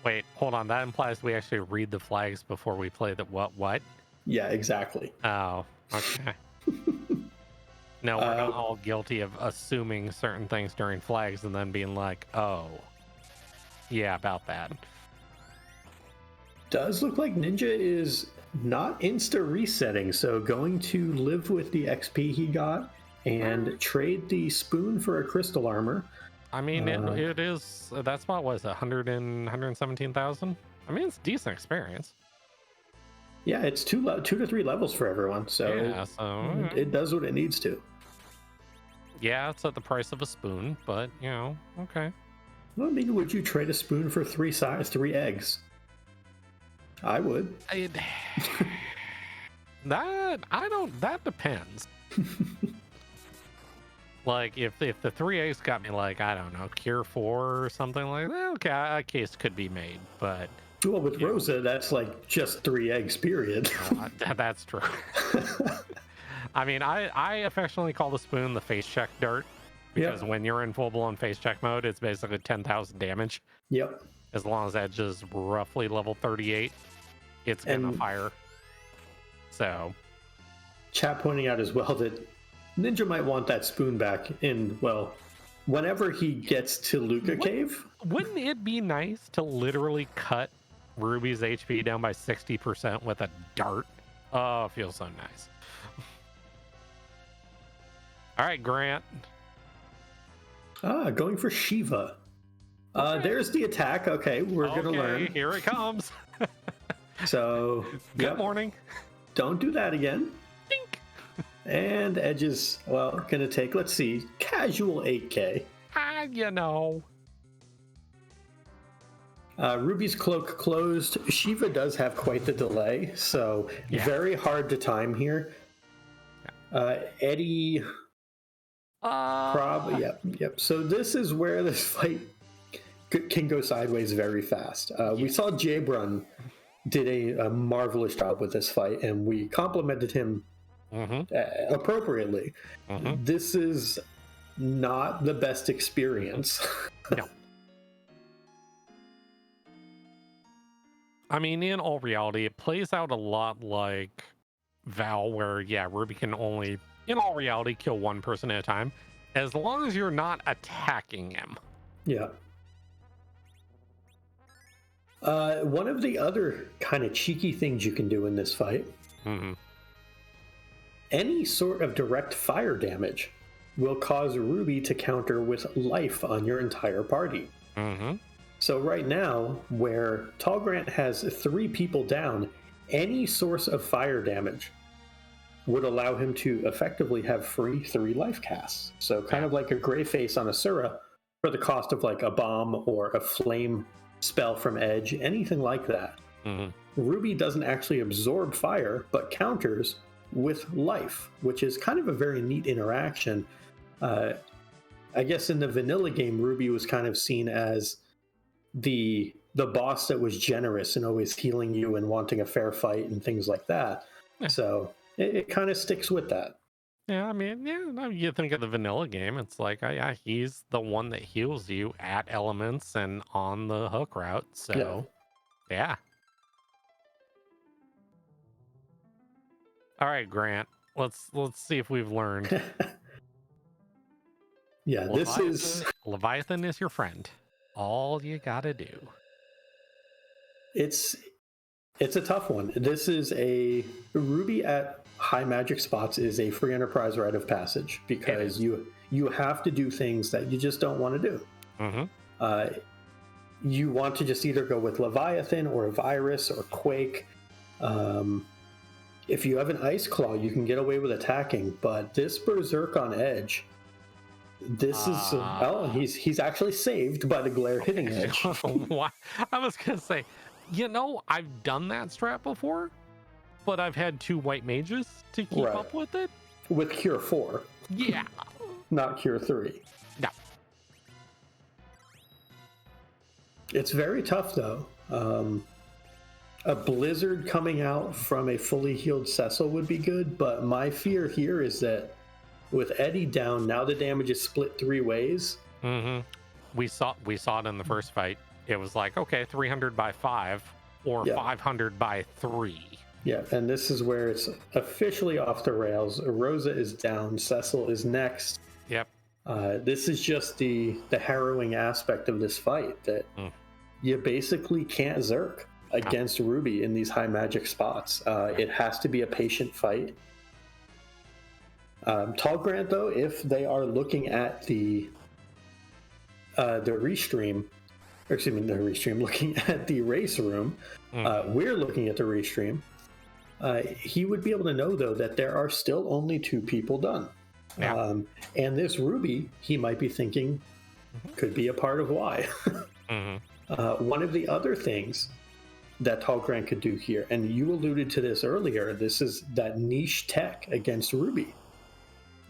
B: Wait, hold on. That implies we actually read the flags before we play the what?
A: Yeah, exactly.
B: Oh, okay. No, we're not all guilty of assuming certain things during flags and then being like, oh, yeah, about that.
A: Does look like Ninja is not insta resetting, so going to live with the XP he got and trade the spoon for a crystal armor.
B: I mean, it is, that spot was 117,000. I mean, it's decent experience.
A: Yeah, it's 2 to 3 levels for everyone, so,
B: yeah, so
A: it does what it needs to.
B: Yeah, it's at the price of a spoon, but, okay.
A: Well, I mean, would you trade a spoon for 3 eggs? I would.
B: That depends. Like, if the 3 eggs got me, like, I don't know, Cure 4 or something like that, okay, a case could be made. But
A: Well, with Rosa, that's like just 3 eggs, period.
B: that's true. I mean, I affectionately call the spoon the face check dart, because when you're in full-blown face check mode, it's basically 10,000 damage.
A: Yep.
B: As long as Edge is roughly level 38, it's gonna fire. So,
A: chat pointing out as well that Ninja might want that spoon back in, well, whenever he gets to Luca Cave.
B: Wouldn't it be nice to literally cut Ruby's HP down by 60% with a dart? Oh, it feels so nice. All right, Grant.
A: Going for Shiva. There's the attack. Okay, we're going to learn.
B: Here it comes.
A: So,
B: good morning.
A: Don't do that again.
B: Dink.
A: And Edge is, well, going to take, let's see, casual 8k.
B: You know.
A: Ruby's cloak closed. Shiva does have quite the delay, so very hard to time here. Eddie... Probably, yep. So this is where this fight can go sideways very fast. We saw Jabrun did a marvelous job with this fight, and we complimented him appropriately. This is not the best experience.
B: No. I mean, in all reality, it plays out a lot like Val, where, Ruby can only, in all reality, kill one person at a time, as long as you're not attacking him.
A: Yeah. One of the other kind of cheeky things you can do in this fight, any sort of direct fire damage will cause Ruby to counter with life on your entire party. So right now, where Tall Grant has 3 people down, any source of fire damage would allow him to effectively have free 3 life casts. So kind of like a gray face on Asura for the cost of like a bomb or a flame spell from Edge, anything like that. Ruby doesn't actually absorb fire, but counters with life, which is kind of a very neat interaction. I guess in the vanilla game, Ruby was kind of seen as the boss that was generous and always healing you and wanting a fair fight and things like that. So it kind of sticks with that.
B: Yeah, I mean, you think of the vanilla game, it's like, he's the one that heals you at elements and on the hook route. So, yeah. All right, Grant. Let's see if we've learned. Leviathan is your friend. All you gotta do.
A: It's a tough one. This is a Ruby at high magic spots is a free enterprise rite of passage, because you have to do things that you just don't want to do. You want to just either go with Leviathan or Virus or Quake. If you have an Ice Claw, you can get away with attacking, but this Berserk on Edge, this is he's actually saved by the glare hitting Edge.
B: I was gonna say, I've done that strat before, but I've had 2 white mages to keep up with it.
A: With Cure 4.
B: Yeah.
A: Not Cure 3.
B: No.
A: It's very tough, though. A Blizzard coming out from a fully healed Cecil would be good, but my fear here is that with Eddie down, now the damage is split 3 ways.
B: We saw it in the first fight. It was like, okay, 300 by 5 or 500 by 3.
A: Yeah, and this is where it's officially off the rails. Rosa is down. Cecil is next.
B: Yep.
A: This is just the harrowing aspect of this fight, that you basically can't Zerk against Ruby in these high magic spots. It has to be a patient fight. Tall Grant, though, if they are looking at the restream, looking at the race room, we're looking at the restream, he would be able to know, though, that there are still only 2 people done. And this Ruby, he might be thinking, could be a part of why. One of the other things that Tall Grant could do here, and you alluded to this earlier, this is that niche tech against Ruby.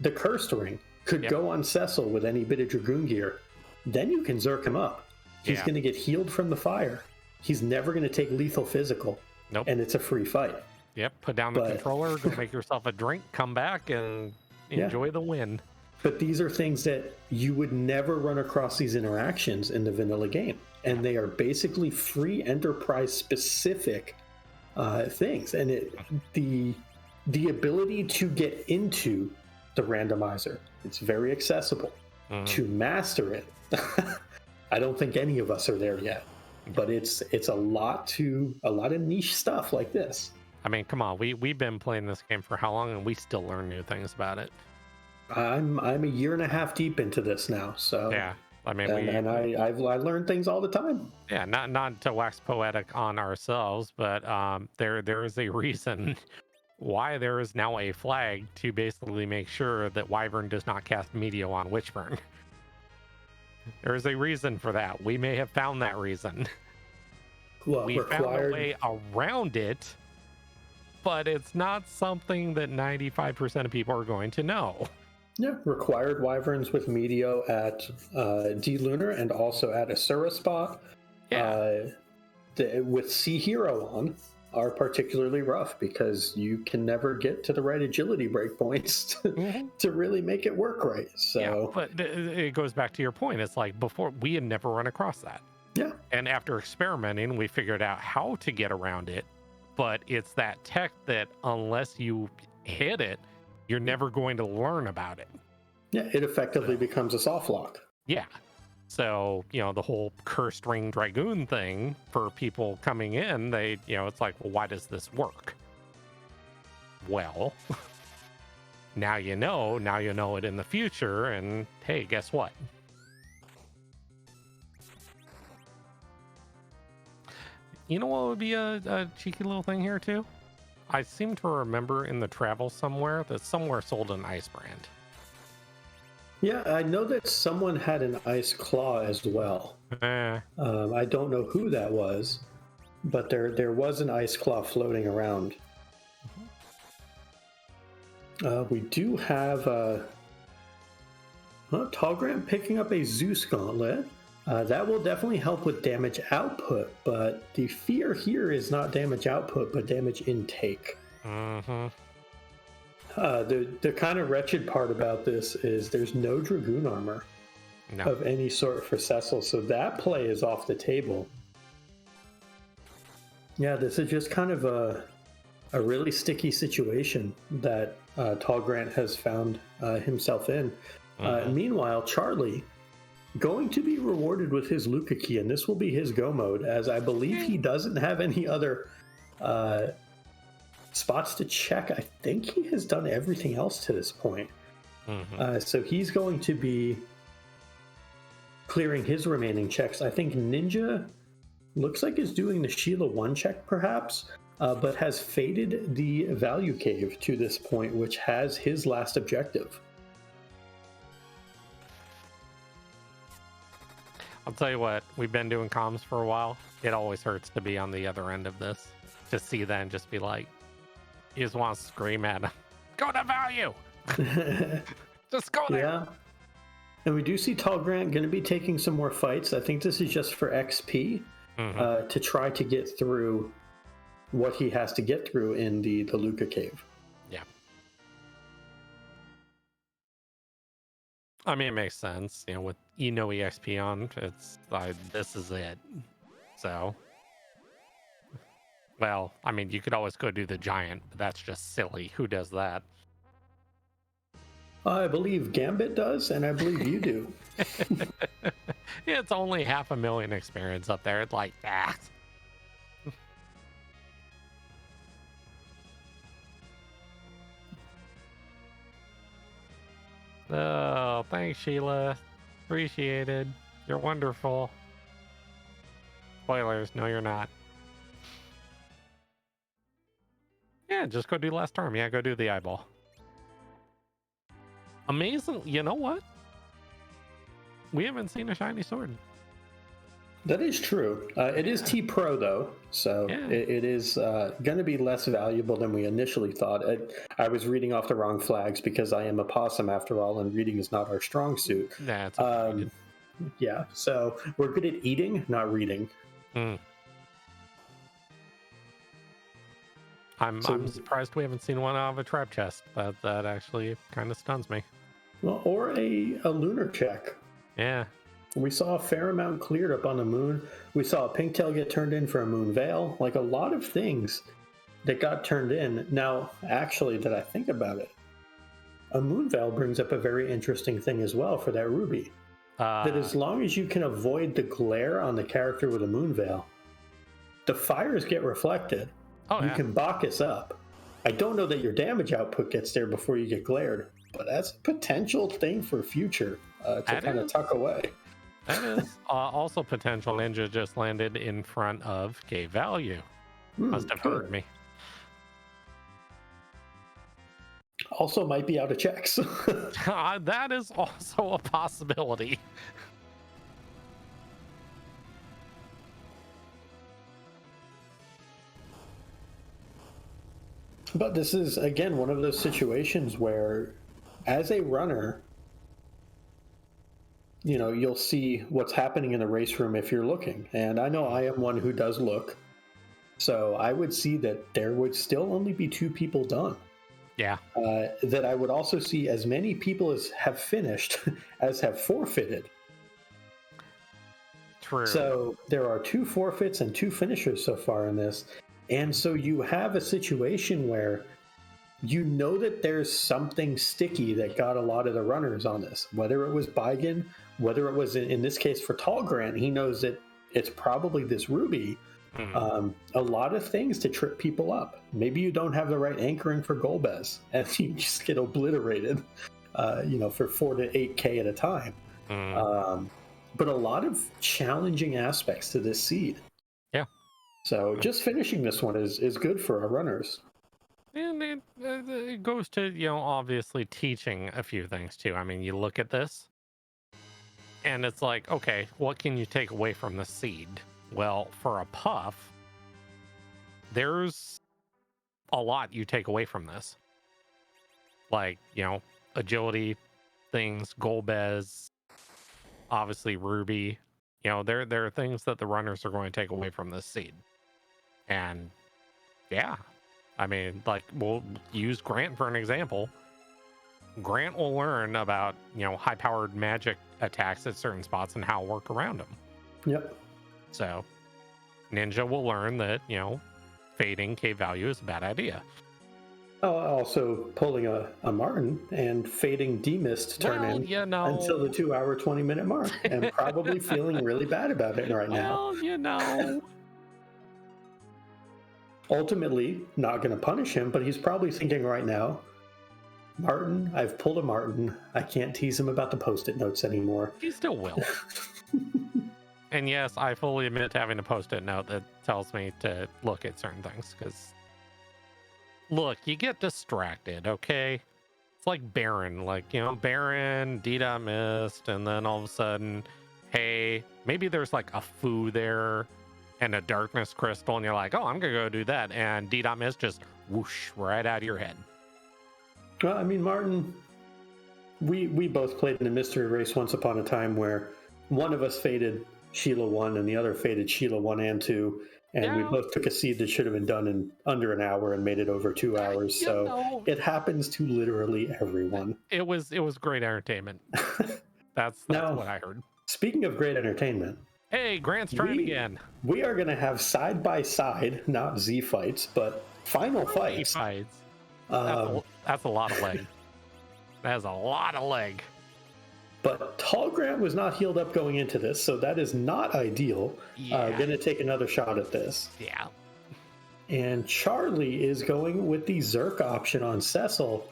A: The Cursed Ring. could go on Cecil with any bit of Dragoon gear. Then you can Zerk him up. He's going to get healed from the fire. He's never going to take lethal physical.
B: Nope.
A: And it's a free fight.
B: Yep. Put down the controller, go make yourself a drink, come back, and enjoy the win.
A: But these are things that you would never run across these interactions in the vanilla game. And they are basically free enterprise specific things. And the ability to get into the randomizer, it's very accessible. To master it, I don't think any of us are there yet. But it's a lot of niche stuff like this.
B: I mean, come on, we've been playing this game for how long, and we still learn new things about it.
A: I'm a year and a half deep into this now, so
B: yeah. I mean,
A: I learn things all the time.
B: Yeah, not to wax poetic on ourselves, but there is a reason why there is now a flag to basically make sure that Wyvern does not cast Meteor on Witchburn. There is a reason for that. We may have found that reason.
A: Well,
B: we found a way around it, but it's not something that 95% of people are going to know.
A: Yeah, required Wyverns with Meteo at D-Lunar and also at Asura spot. Yeah. With Sea Hero on are particularly rough because you can never get to the right agility breakpoints to really make it work right. So,
B: yeah, but it goes back to your point. It's like before we had never run across that.
A: Yeah.
B: And after experimenting, we figured out how to get around it. But it's that tech that unless you hit it, you're never going to learn about it.
A: Yeah, it effectively becomes a soft lock.
B: Yeah. So, the whole cursed ring dragoon thing for people coming in, it's like, well, why does this work? Well, now you know it in the future, and hey, guess what? You know what would be a cheeky little thing here too? I seem to remember in the travel somewhere that somewhere sold an ice brand.
A: Yeah, I know that someone had an ice claw as well. I don't know who that was, but there was an ice claw floating around. We do have Talgram picking up a Zeus Gauntlet. That will definitely help with damage output, but the fear here is not damage output, but damage intake. The kind of wretched part about this is there's no Dragoon armor of any sort for Cecil, so that play is off the table. Yeah, this is just kind of a really sticky situation that Tall Grant has found himself in. Meanwhile, Charlie going to be rewarded with his Luca key, and this will be his go mode, as I believe he doesn't have any other spots to check. I think he has done everything else to this point. So he's going to be clearing his remaining checks. I think Ninja looks like is doing the Sheila 1 check perhaps, but has faded the Value Cave to this point, which has his last objective.
B: I'll tell you what, we've been doing comms for a while. It always hurts to be on the other end of this. To see that and just be like, you just want to scream at him. Go to value! Just go there!
A: Yeah. And we do see Tall Grant going to be taking some more fights. I think this is just for XP to try to get through what he has to get through in the Luca Cave.
B: Yeah. I mean, it makes sense. With EXP on, it's like, this is it. So, well, I mean, you could always go do the giant, but that's just silly. Who does that?
A: I believe Gambit does, and I believe you do.
B: Yeah, it's only 500,000 experience up there. It's like that. Oh, thanks, Sheila. Appreciated. You're wonderful. Spoilers, no, you're not. Yeah, just go do last arm. Yeah, go do the eyeball. Amazing. You know what? We haven't seen a shiny sword.
A: That is true. It is T Pro though, so
B: Yeah.
A: it is going to be less valuable than we initially thought. I was reading off the wrong flags because I am a possum after all, and reading is not our strong suit.
B: Nah, it's okay.
A: Yeah, so we're good at eating, not reading.
B: I'm surprised we haven't seen one out of a trap chest. That actually kind of stuns me.
A: Well, or a lunar check.
B: Yeah.
A: We saw a fair amount cleared up on the moon. We saw a pinktail get turned in for a moon veil. Like a lot of things that got turned in. Now, actually, that I think about it, a moon veil brings up a very interesting thing as well for that ruby. That as long as you can avoid the glare on the character with a moon veil, the fires get reflected. You can Bacchus up. I don't know that your damage output gets there before you get glared, but that's a potential thing for future to kind of tuck away.
B: That is also potential. Ninja just landed in front of K value. Must have heard me.
A: Also might be out of checks.
B: That is also a possibility.
A: But this is, again, one of those situations where, as a runner, you know, you'll see what's happening in the race room if you're looking. And I know I am one who does look. So I would see that there would still only be 2 people done.
B: Yeah.
A: That I would also see as many people as have finished as have forfeited.
B: True.
A: So there are 2 forfeits and 2 finishers so far in this. And so you have a situation where you know that there's something sticky that got a lot of the runners on this. Whether it was Baigen, whether it was in this case for Tall Grant, he knows that it's probably this ruby. A lot of things to trip people up. Maybe you don't have the right anchoring for Golbez, and you just get obliterated, for 4 to 8K at a time. But a lot of challenging aspects to this seed.
B: Yeah.
A: So just finishing this one is good for our runners.
B: And it goes to, obviously teaching a few things too. I mean, you look at this and it's like, okay, what can you take away from the seed? Well, for a puff, there's a lot you take away from this. Like, agility things, Golbez, obviously Ruby. There are things that the runners are going to take away from this seed. And yeah, I mean, like, we'll use Grant for an example. Grant will learn about, high-powered magic attacks at certain spots and how to work around them.
A: Yep.
B: So, Ninja will learn that, fading K value is a bad idea.
A: Also pulling a Martin and fading Demist turn until the 2 hour, 20-minute mark, and probably feeling really bad about it right now. Ultimately, not going to punish him, but he's probably thinking right now, Martin, I've pulled a Martin. I can't tease him about the Post-it notes anymore.
B: He still will. And yes, I fully admit to having a Post-it note that tells me to look at certain things, because look, you get distracted, okay? It's like Baron, Baron, D. missed, and then all of a sudden, hey, maybe there's like a foo there and a darkness crystal, and you're like, oh, I'm gonna go do that, and D. missed just whoosh right out of your head.
A: Well, I mean, Martin, we both played in a mystery race once upon a time where one of us faded Sheila 1 and the other faded Sheila 1 and 2. And we both took a seed that should have been done in under an hour and made it over 2 hours. It happens to literally everyone.
B: It was great entertainment. That's what I heard.
A: Speaking of great entertainment.
B: Hey, Grant's trying again.
A: We are going to have side-by-side, not Z fights, but final fights.
B: That's a lot of leg. That is a lot of leg.
A: But Tall Grant was not healed up going into this, so that is not ideal. Going to take another shot at this.
B: Yeah.
A: And Charlie is going with the Zerk option on Cecil.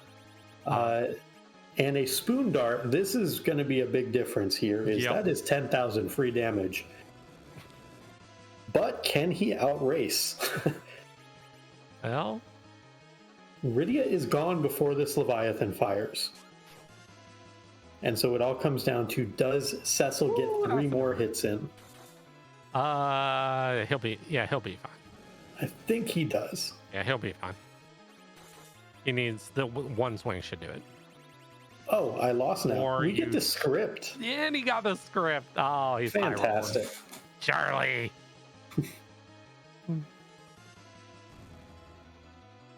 A: And a Spoon Dart. This is going to be a big difference here. That is 10,000 free damage. But can he outrace?
B: Well,
A: Rydia is gone before this Leviathan fires. And so it all comes down to, does Cecil get 3 more hits in?
B: He'll be fine.
A: I think he does.
B: Yeah, he'll be fine. He needs the one swing should do it.
A: Oh, I lost now.
B: Or
A: We get the script.
B: Yeah, and he got the script. Oh, he's
A: fantastic.
B: Charlie.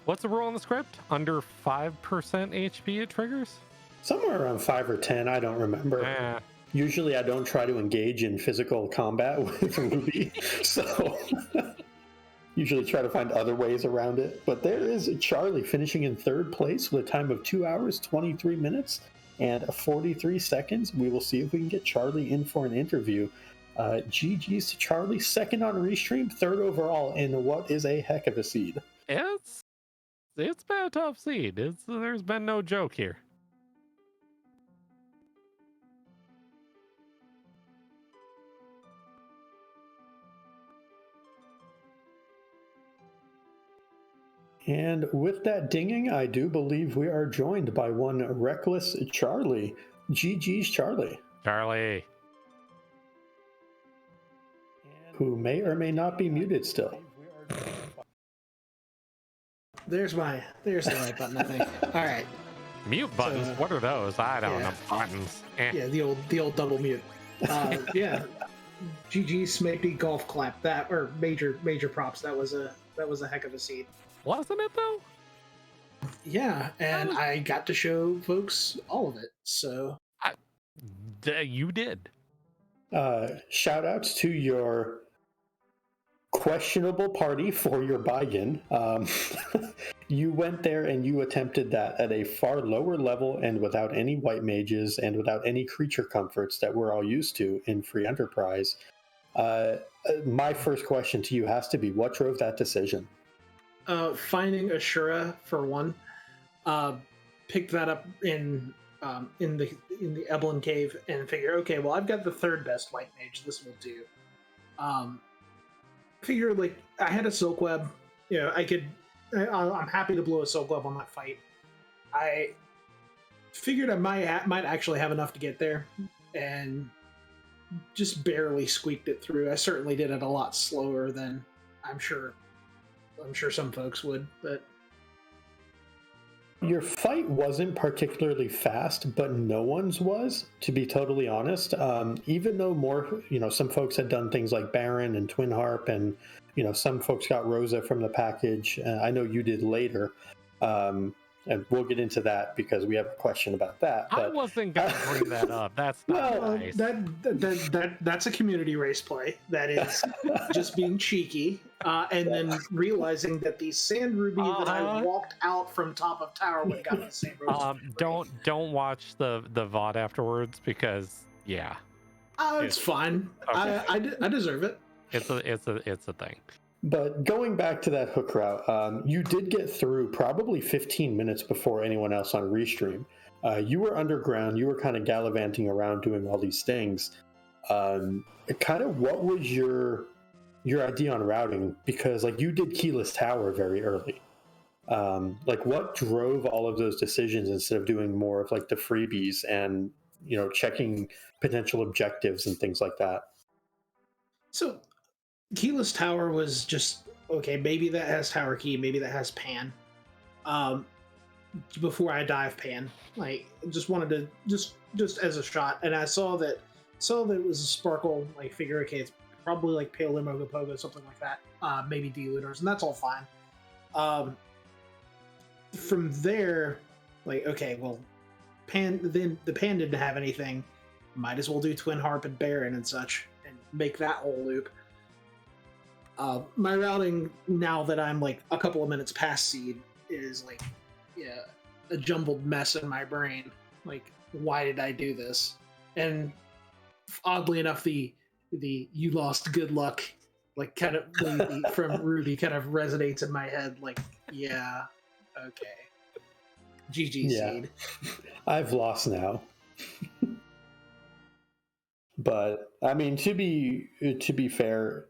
B: What's the rule on the script? Under 5% HP it triggers?
A: Somewhere around 5 or 10, I don't remember. Usually I don't try to engage in physical combat with Ruby, so usually try to find other ways around it. But there is Charlie finishing in third place with a time of 2 hours, 23 minutes, and 43 seconds. We will see if we can get Charlie in for an interview. GG's to Charlie, second on Restream, third overall in what is a heck of a seed.
B: It's been a tough seed. There's been no joke here.
A: And with that dinging, I do believe we are joined by one reckless Charlie. GG's Charlie.
B: Charlie.
A: Who may or may not be muted still.
D: There's the right button, I think. All right.
B: Mute buttons? What are those? I don't know. Buttons.
D: Yeah, the old double mute. Yeah. GG Smitty golf clap. That or major props. That was a heck of a seed.
B: Wasn't it though?
D: Yeah, and I got to show folks all of it. So
B: you did.
A: Shout outs to your questionable party for your buy-in. You went there and you attempted that at a far lower level and without any white mages and without any creature comforts that we're all used to in free enterprise. My first question to you has to be, what drove that decision?
D: Finding Ashura for one. Picked that up in the Eblin cave and figure, okay, well, I've got the third best white mage. This will do. Figure like I had a silk web. You know, I'm happy to blow a silk web on that fight. I figured I might actually have enough to get there, and just barely squeaked it through. I certainly did it a lot slower than I'm sure some folks would, but
A: your fight wasn't particularly fast, but no one's was, to be totally honest. Even though more, some folks had done things like Baron and Twin Harp, and some folks got Rosa from the package. I know you did later, and we'll get into that because we have a question about that.
B: But I wasn't going to bring that up. That's not nice.
D: That's a community race play. That is just being cheeky, and then realizing that the sand ruby that I walked out from top of tower would have gotten the same Rosa.
B: Don't watch the VOD afterwards because
D: it's fine. Okay. I deserve it.
B: It's a thing.
A: But going back to that hook route, you did get through probably 15 minutes before anyone else on Restream. You were underground. You were kind of gallivanting around doing all these things. Kind of what was your idea on routing? Because you did Keyless Tower very early. What drove all of those decisions instead of doing more of the freebies and checking potential objectives and things like that?
D: So Keyless Tower was just, okay, maybe that has Tower Key, maybe that has Pan. Before I dive Pan, just wanted to, just as a shot, and I saw that it was a Sparkle, figure, okay, it's probably Pale Limogo Pogo, something like that, maybe D-Looters, and that's all fine. From there, okay, well, Pan, then the Pan didn't have anything, might as well do Twin Harp and Baron and such, and make that whole loop. My routing, now that I'm a couple of minutes past seed, is a jumbled mess in my brain. Why did I do this? And oddly enough, the you lost good luck, kind of from Ruby kind of resonates in my head. Yeah, okay. GG seed.
A: I've lost now. But I mean, to be fair,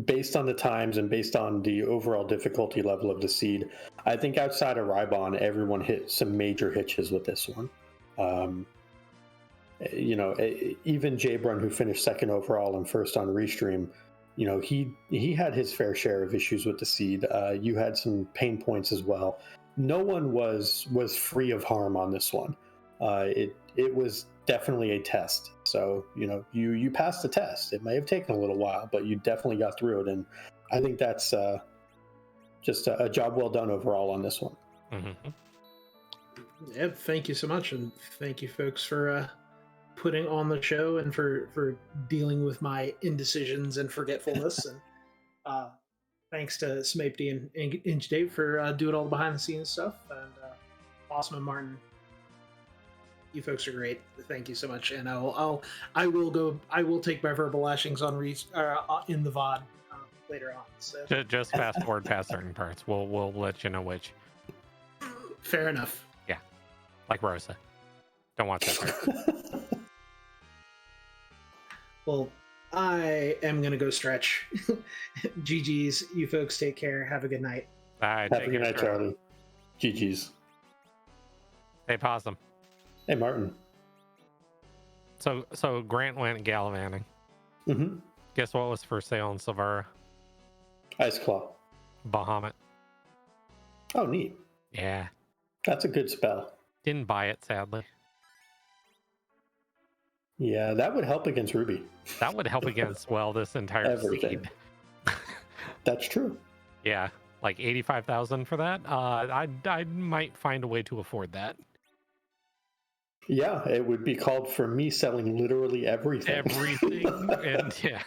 A: based on the times and based on the overall difficulty level of the seed, I think outside of Rybon, everyone hit some major hitches with this one. Even Jabron, who finished second overall and first on Restream, he had his fair share of issues with the seed. You had some pain points as well. No one was free of harm on this one. It was definitely a test. So you passed the test. It may have taken a little while, but you definitely got through it, and I think that's just a job well done overall on this one.
B: Mm-hmm.
D: Yeah, thank you so much, and thank you folks for putting on the show and for dealing with my indecisions and forgetfulness. And thanks to Smapety and Inch Dave for doing all the behind the scenes stuff. And Awesome and Martin, you folks are great. Thank you so much. And I will take my verbal lashings on in the VOD later on. So
B: Just fast forward past certain parts. We'll let you know which.
D: Fair enough.
B: Yeah, like Rosa. Don't watch that part.
D: Well, I am gonna go stretch. GG's. You folks take care. Have a good night.
B: All right,
A: Have a good night, Charlie. GG's.
B: Hey, Possum.
A: Hey, Martin.
B: So Grant went gallivanting.
A: Mm-hmm.
B: Guess what was for sale in Silvera?
A: Ice Claw.
B: Bahamut.
A: Oh, neat.
B: Yeah.
A: That's a good spell.
B: Didn't buy it, sadly.
A: Yeah, that would help against Ruby.
B: That would help against, this entire
A: Everything.
B: seed.
A: That's true.
B: Yeah, like 85,000 for that. I might find a way to afford that.
A: Yeah, it would be called for me selling literally everything.
B: Everything, and yeah.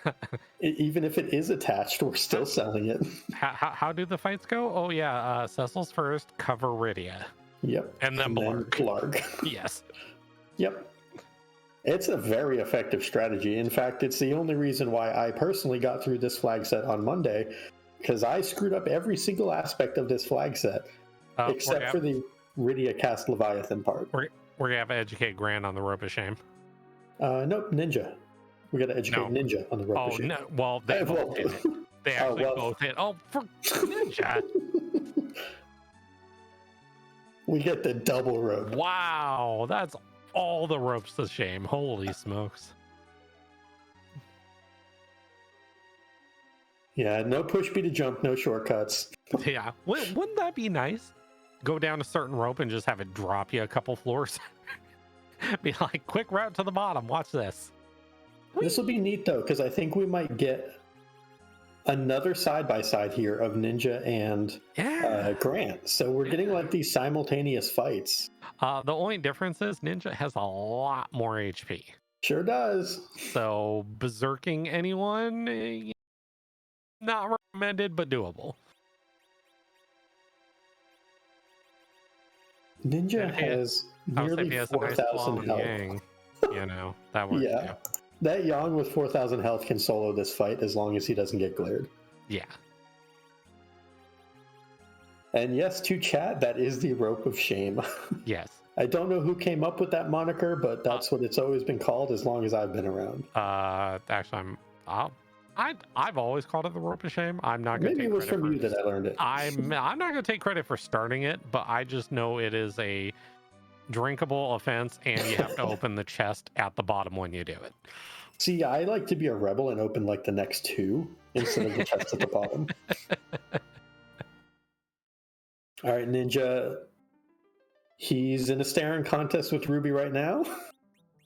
A: Even if it is attached, we're still selling it.
B: How do the fights go? Oh yeah, Cecil's first, cover Rydia.
A: Yep.
B: And then
A: Blarg.
B: Yes.
A: Yep. It's a very effective strategy. In fact, it's the only reason why I personally got through this flag set on Monday, because I screwed up every single aspect of this flag set, except for the Rydia cast Leviathan part.
B: We're gonna have to educate Grant on the rope of shame.
A: Nope, Ninja. We got to educate Ninja on the rope of shame.
B: No, well, they both did it. They actually both did. Oh, for Ninja.
A: We get the double rope.
B: Wow, that's all the ropes to shame. Holy smokes.
A: Yeah, no push B to jump, no shortcuts.
B: Yeah, wouldn't that be nice? Go down a certain rope and just have it drop you a couple floors. Be like, quick route to the bottom. Watch this.
A: This will be neat though, because I think we might get another side-by-side here of Ninja and Grant. So we're getting like these simultaneous fights.
B: The only difference is Ninja has a lot more HP.
A: Sure does.
B: So berserking anyone, not recommended, but doable.
A: Ninja has nearly 4,000 health.
B: Yang, that works.
A: Yeah. That Yang with 4,000 health can solo this fight as long as he doesn't get glared.
B: Yeah.
A: And yes, to chat, that is the rope of shame.
B: Yes.
A: I don't know who came up with that moniker, but that's what it's always been called as long as I've been around.
B: Actually, I've always called it the rope of shame. I'm not going to take credit. Maybe it was from
A: you that I learned it.
B: I'm not going to take credit for starting it, but I just know it is a drinkable offense, and you have to open the chest at the bottom when you do it.
A: See, I like to be a rebel and open like the next two instead of the chest at the bottom. All right, Ninja. He's in a staring contest with Ruby right now.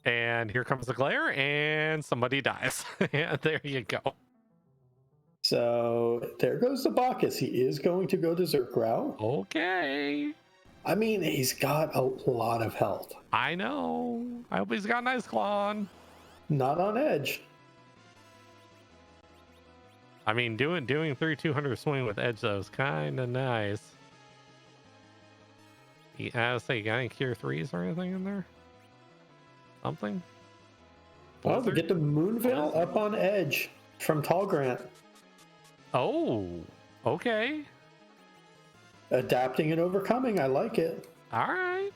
B: And here comes the glare, and somebody dies. Yeah, there you go.
A: So there goes the Bacchus. He is going to go to Zerkrau.
B: Okay.
A: I mean, he's got a lot of health.
B: I know. I hope he's got a nice claw on.
A: Not on edge.
B: I mean, doing 3-200 swing with edge though is kind of nice. I was say, you got any cure 3s or anything in there? Something?
A: Oh, we get the Moonveil up on edge from Tall Grant.
B: Oh, okay.
A: Adapting and overcoming. I like it.
B: All right.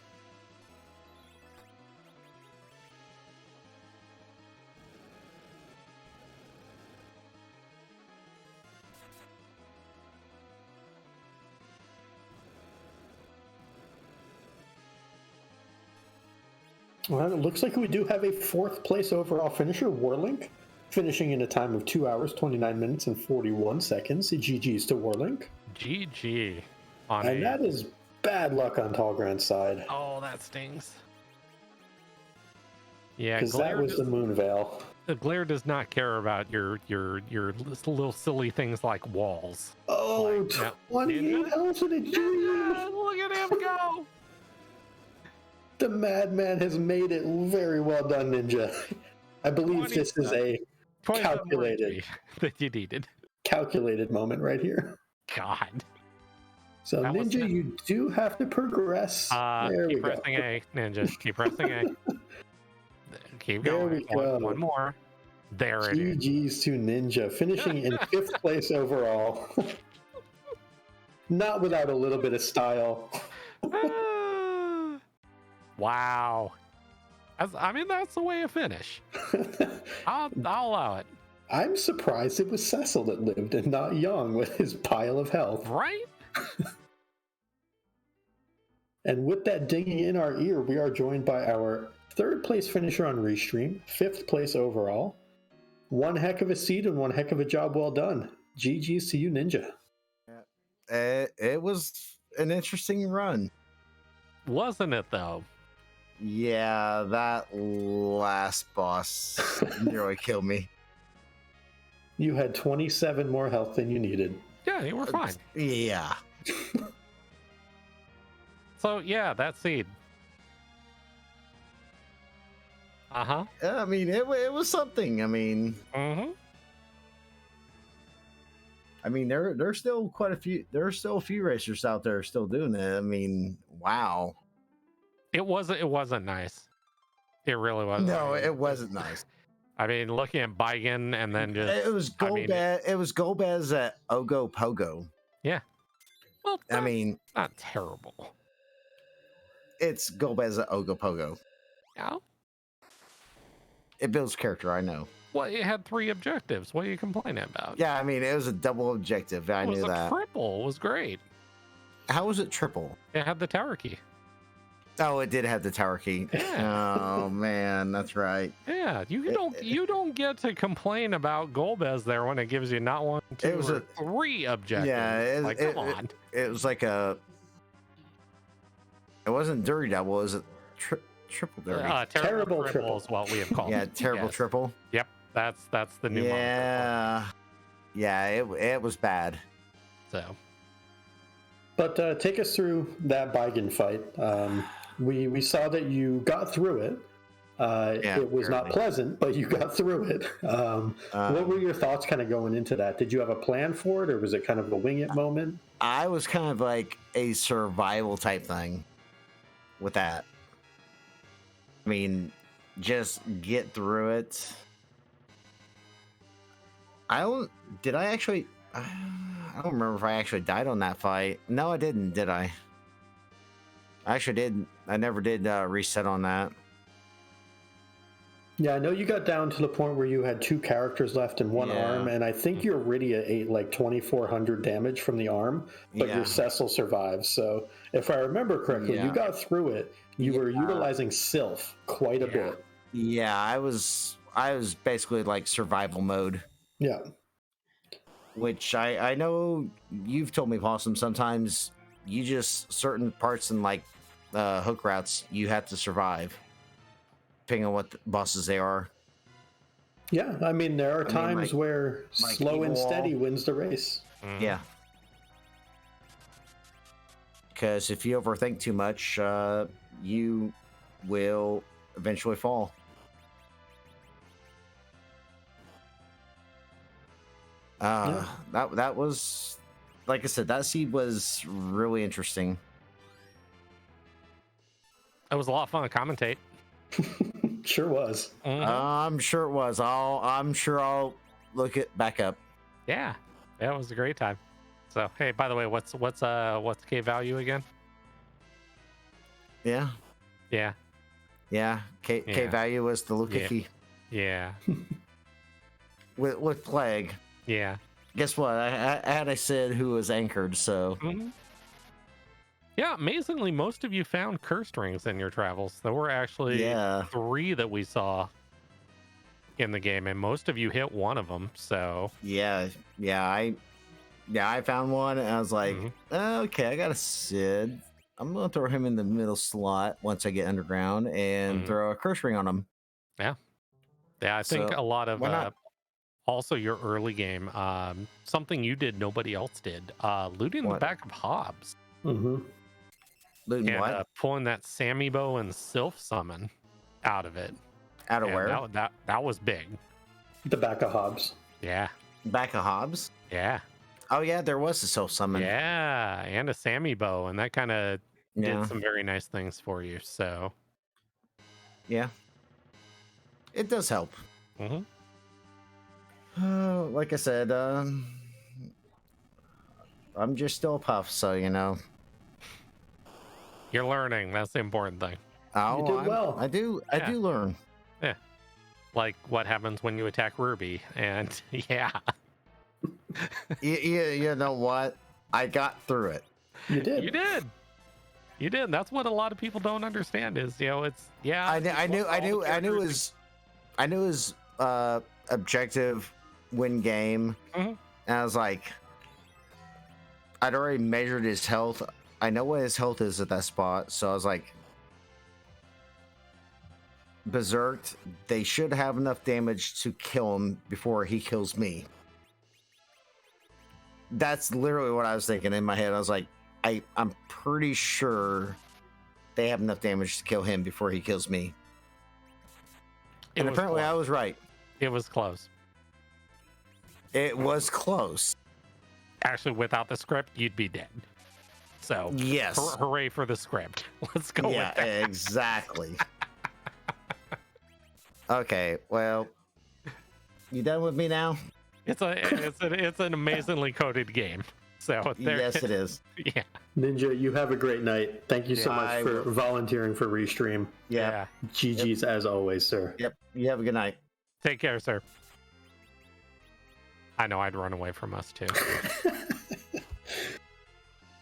A: Well, it looks like we do have a 4th place overall finisher, Warlink, finishing in a time of 2 hours, 29 minutes, and 41 seconds. GG's to Warlink.
B: GG.
A: And that is bad luck on Tallgrand's side.
B: Oh, that stings. Yeah,
A: because that was the moon veil.
B: The Glare does not care about your little silly things like walls.
A: Oh, like, 28,000 a G!
B: Look at him go!
A: The madman has made it very well done, Ninja. I believe this is a calculated
B: that you needed.
A: Calculated moment right here.
B: God.
A: So that Ninja, you do have to progress.
B: Keep pressing A, Ninja. Keep pressing A. Keep going.
A: There we go.
B: One more. There it is.
A: GG's to Ninja, finishing in 5th place overall. Not without a little bit of style.
B: Wow. I mean, that's the way to finish. I'll allow it.
A: I'm surprised it was Cecil that lived and not Young with his pile of health.
B: Right?
A: And with that dinging in our ear, we are joined by our 3rd place finisher on Restream, 5th place overall. One heck of a seed and one heck of a job well done. GG's to you, Ninja.
E: It was an interesting run.
B: Wasn't it, though?
E: Yeah, that last boss nearly killed me.
A: You had 27 more health than you needed.
B: Yeah, you were fine.
E: Yeah.
B: So, yeah, that seed. Uh-huh.
E: I mean, it was something. I mean...
B: Mm-hmm.
E: I mean, there's still quite a few. There are still a few racers out there still doing it. I mean, wow.
B: It wasn't nice. It really wasn't.
E: No, it wasn't nice.
B: I mean, looking at Bigan and then just
E: it was Golbez. It was Golbez at Ogo Pogo.
B: Yeah. Well,
E: I mean,
B: not terrible.
E: It's Golbez at Ogo Pogo.
B: Yeah.
E: It builds character, I know.
B: Well, it had 3 objectives. What are you complaining about?
E: Yeah, I mean, it was a double objective. I knew that. It was a
B: triple. It was great.
E: How was it triple?
B: It had the tower key.
E: Oh, it did have the tower key.
B: Yeah.
E: Oh man, that's right.
B: Yeah, you don't get to complain about Golbez there when it gives you not 1, 2, or 3 objectives.
E: Yeah,
B: come on.
E: It was like a. It wasn't dirty double. It was a triple dirty.
B: Terrible triple is what we have called.
E: Yeah, terrible triple.
B: Yep, that's the new.
E: Yeah, yeah, it was bad.
B: So.
A: But take us through that Bigan fight. We saw that you got through it. It was not pleasant, but you got through it. What were your thoughts kind of going into that? Did you have a plan for it, or was it kind of a wing it moment?
E: I was kind of like a survival type thing with that. I mean, just get through it. I don't remember if I actually died on that fight. No, I didn't, did I? I actually did. I never did reset on that.
A: Yeah, I know you got down to the point where you had 2 characters left in one arm, and I think your Rydia ate like 2,400 damage from the arm, but your Cecil survives. So if I remember correctly, you got through it. You were utilizing Sylph quite a bit.
E: Yeah, I was basically like survival mode.
A: Yeah.
E: Which I know you've told me, Possum, sometimes you just, certain parts in like hook routes, you have to survive, depending on what the bosses they are.
A: Yeah, I mean, there are times where slow and steady wins the race.
E: Yeah. Because if you overthink too much, you will eventually fall. That was, like I said, that seed was really interesting.
B: It was a lot of fun to commentate.
A: Sure was.
E: I'm sure it was. I'm sure I'll look it back up.
B: Yeah, it was a great time. So hey, by the way, what's K value again?
E: Yeah. K value was the Luca key.
B: Yeah.
E: with plague.
B: Yeah.
E: Guess what? I had a Sid who was anchored, so.
B: Yeah, amazingly, most of you found curse rings in your travels. There were actually
E: Yeah.
B: 3 that we saw in the game, and most of you hit one of them. So
E: Yeah. I found one, and I was like,
B: Mhm.
E: okay, I got a Sid. I'm gonna throw him in the middle slot once I get underground and
B: Mhm.
E: throw a curse ring on him.
B: yeah, I think
E: So
B: a lot of
E: why not?
B: also your early game, something you did nobody else did, looting the
E: What?
B: back of Hobbs
A: Mm-hmm.
E: Looting
B: and
E: what?
B: pulling that Sammy bow and Sylph summon out of it.
E: Out of
B: And
E: where?
B: that was big.
A: The back of Hobbs.
B: Yeah,
E: Back of Hobbs?
B: yeah,
E: Oh yeah, there was a self summon.
B: yeah, and a Sammy bow, and that kind of did
E: Yeah.
B: some very nice things for you. So,
E: Yeah. It does help.
B: mhm.
E: Like I said, I'm just still a puff, so you know.
B: You're learning. That's the important thing.
E: Oh,
A: did well.
E: I do
B: Yeah.
E: learn.
B: Yeah, like what happens when you attack Ruby, and yeah,
E: You know what? I got through it.
A: You did.
B: you did. You did. That's what a lot of people don't understand is, it's
E: I knew it was objective win game.
B: Mhm.
E: And I was like, I'd already measured his health. I know what his health is at that spot, so I was like, Berserked, they should have enough damage to kill him before he kills me. That's literally what I was thinking in my head. I was like, I'm pretty sure they have enough damage to kill him before he kills me. And apparently I was right.
B: It was close.
E: It was close.
B: Actually, without the script, you'd be dead. So,
E: Yes.
B: hooray for the script. Let's go
E: Yeah,
B: with that.
E: exactly. Okay, well, you done with me now?
B: It's an amazingly coded game. So
E: Yes, it is.
B: Yeah.
A: Ninja, you have a great night. Thank you so
B: Yeah,
A: much
E: I
A: for
E: will.
A: volunteering for Restream.
E: Yeah.
A: GG's as always, sir.
E: Yep. You have a good night.
B: Take care, sir. I know I'd run away from us too.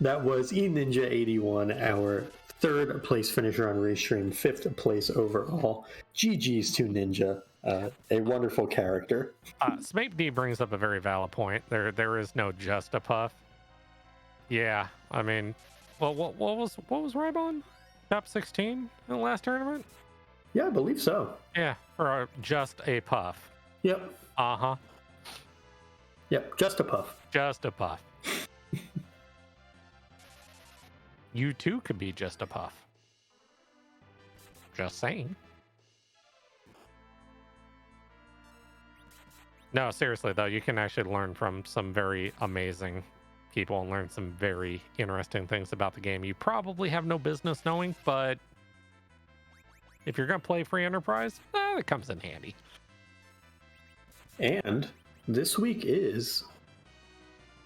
A: That was eNinja81, our third place finisher on Restream, fifth place overall. GG's to Ninja, a wonderful character.
B: Smape D brings up a very valid point. There is no just a puff. Yeah, I mean, well, what was Rybon? Top 16 in the last tournament?
A: Yeah, I believe so.
B: Yeah, for just a puff.
A: Yep.
B: Uh-huh.
A: Yep, just a puff.
B: Just a puff. You too could be just a puff. Just saying. No, seriously though, you can actually learn from some very amazing people and learn some very interesting things about the game you probably have no business knowing, but if you're going to play free enterprise, it comes in handy.
A: And this week is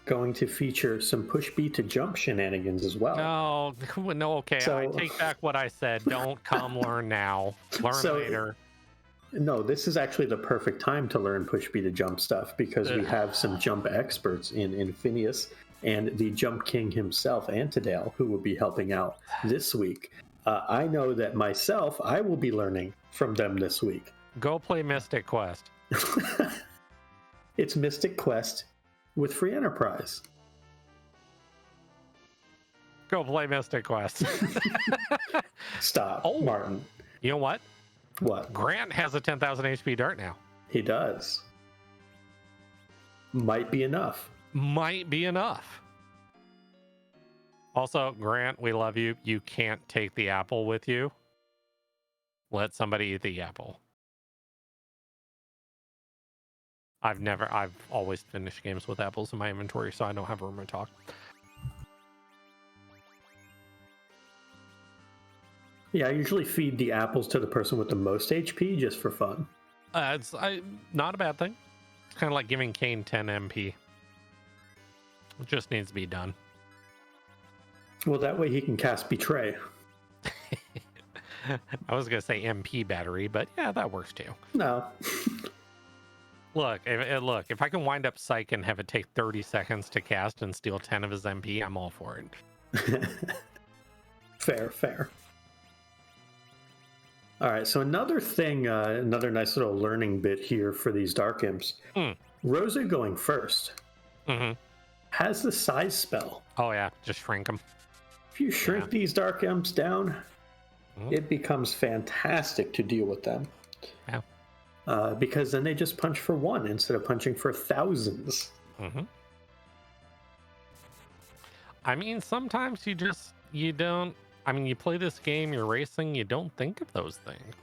A: going to feature some push B to jump shenanigans as well.
B: No, okay.
A: So-
B: I take back what I said. Don't come learn now. Learn
A: So-
B: later.
A: No, this is actually the perfect time to learn push B to jump stuff because we have some jump experts in Infinius and the Jump King himself, Antidale, who will be helping out this week. I know that myself, I will be learning from them this week.
B: Go play Mystic Quest.
A: It's Mystic Quest with free enterprise.
B: Go play Mystic Quest.
A: Stop,
B: Oh.
A: Martin.
B: You know what?
A: What?
B: Grant has a 10,000 HP dart now.
A: He does. Might be enough.
B: Might be enough. Also, Grant, we love you. You can't take the apple with you. Let somebody eat the apple. I've always finished games with apples in my inventory, so I don't have room to talk.
A: Yeah, I usually feed the apples to the person with the most HP just for fun.
B: It's not a bad thing. It's kind of like giving Kane 10 MP. It just needs to be done.
A: Well, that way he can cast Betray.
B: I was going to say MP battery, but yeah, that works too.
A: No.
B: Look, if I can wind up Psych and have it take 30 seconds to cast and steal 10 of his MP, I'm all for it.
A: Fair, fair. All right, so another thing, another nice little learning bit here for these Dark Imps. Rosa going first has the size spell.
B: Oh yeah, just shrink them.
A: If you shrink these Dark Imps down, it becomes fantastic to deal with them.
B: Yeah.
A: Because then they just punch for one instead of punching for thousands.
B: I mean, sometimes you don't. I mean, you play this game, you're racing, you don't think of those things.